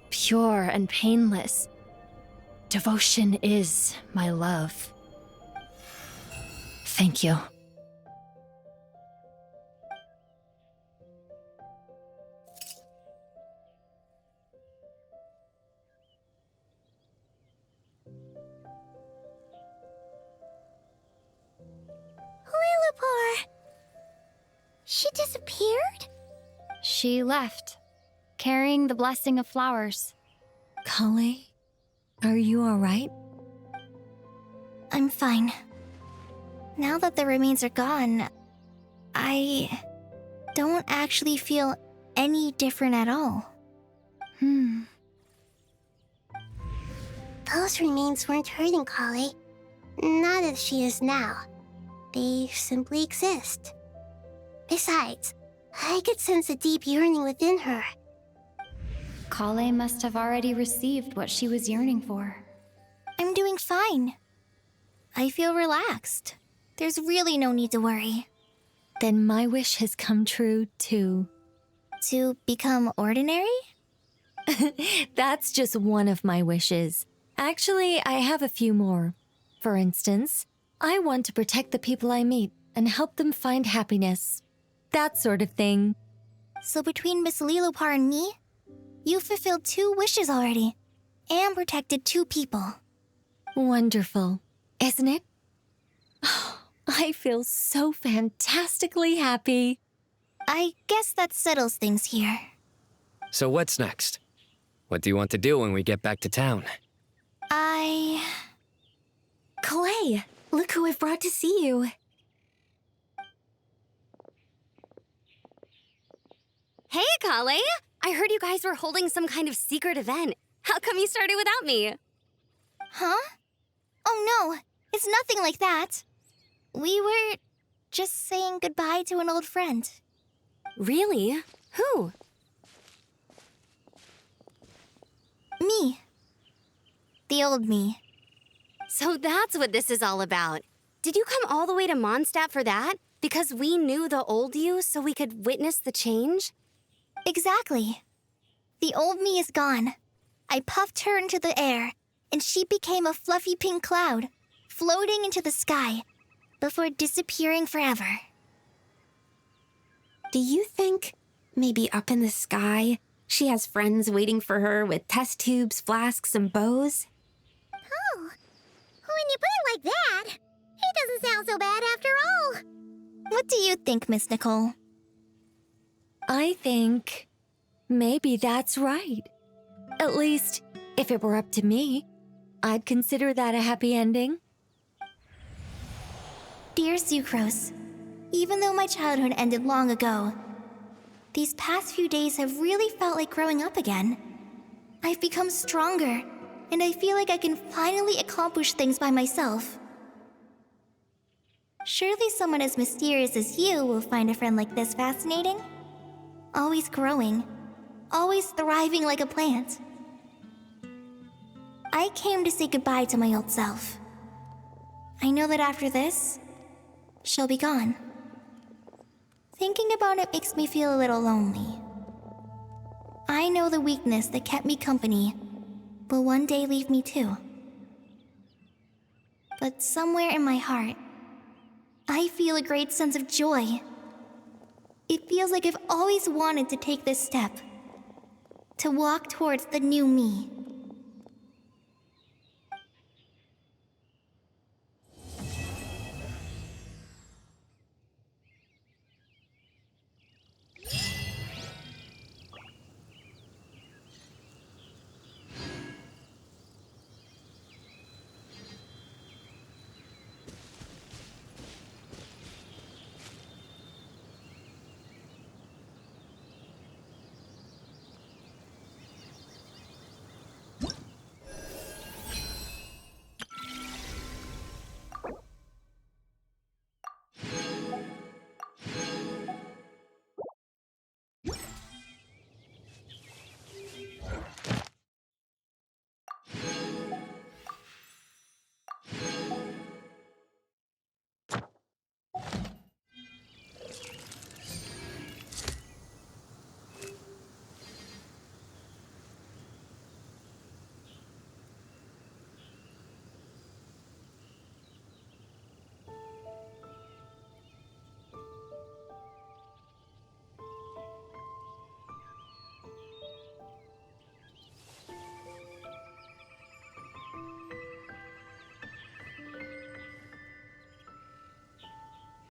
pure and painless. Devotion is my love. Thank you. Lilopar! She disappeared? She left, carrying the blessing of flowers. Kale, are you alright? I'm fine. Now that the remains are gone, I don't actually feel any different at all. Those remains weren't hurting Kale. Not as she is now. They simply exist. Besides, I could sense a deep yearning within her. Kale must have already received what she was yearning for. I'm doing fine. I feel relaxed. There's really no need to worry. Then my wish has come true, too. To become ordinary? That's just one of my wishes. Actually, I have a few more. For instance, I want to protect the people I meet and help them find happiness. That sort of thing. So between Miss Lilopar and me, you've fulfilled 2 wishes already, and protected 2 people. Wonderful, isn't it? I feel so fantastically happy. I guess that settles things here. So what's next? What do you want to do when we get back to town? Clay, look who I've brought to see you. Hey, Kale! I heard you guys were holding some kind of secret event. How come you started without me? Huh? Oh no, it's nothing like that. We were just saying goodbye to an old friend. Really? Who? Me. The old me. So that's what this is all about. Did you come all the way to Mondstadt for that? Because we knew the old you so we could witness the change? Exactly. The old me is gone. I puffed her into the air, and she became a fluffy pink cloud, floating into the sky, before disappearing forever. Do you think, maybe up in the sky, she has friends waiting for her with test tubes, flasks, and bows? Oh, when you put it like that, it doesn't sound so bad after all. What do you think, Miss Nicole? I think maybe that's right. At least, if it were up to me, I'd consider that a happy ending. Dear Sucrose, even though my childhood ended long ago, these past few days have really felt like growing up again. I've become stronger, and I feel like I can finally accomplish things by myself. Surely someone as mysterious as you will find a friend like this fascinating. Always growing, always thriving like a plant. I came to say goodbye to my old self. I know that after this, she'll be gone. Thinking about it makes me feel a little lonely. I know the weakness that kept me company will one day leave me too. But somewhere in my heart, I feel a great sense of joy. It feels like I've always wanted to take this step, to walk towards the new me.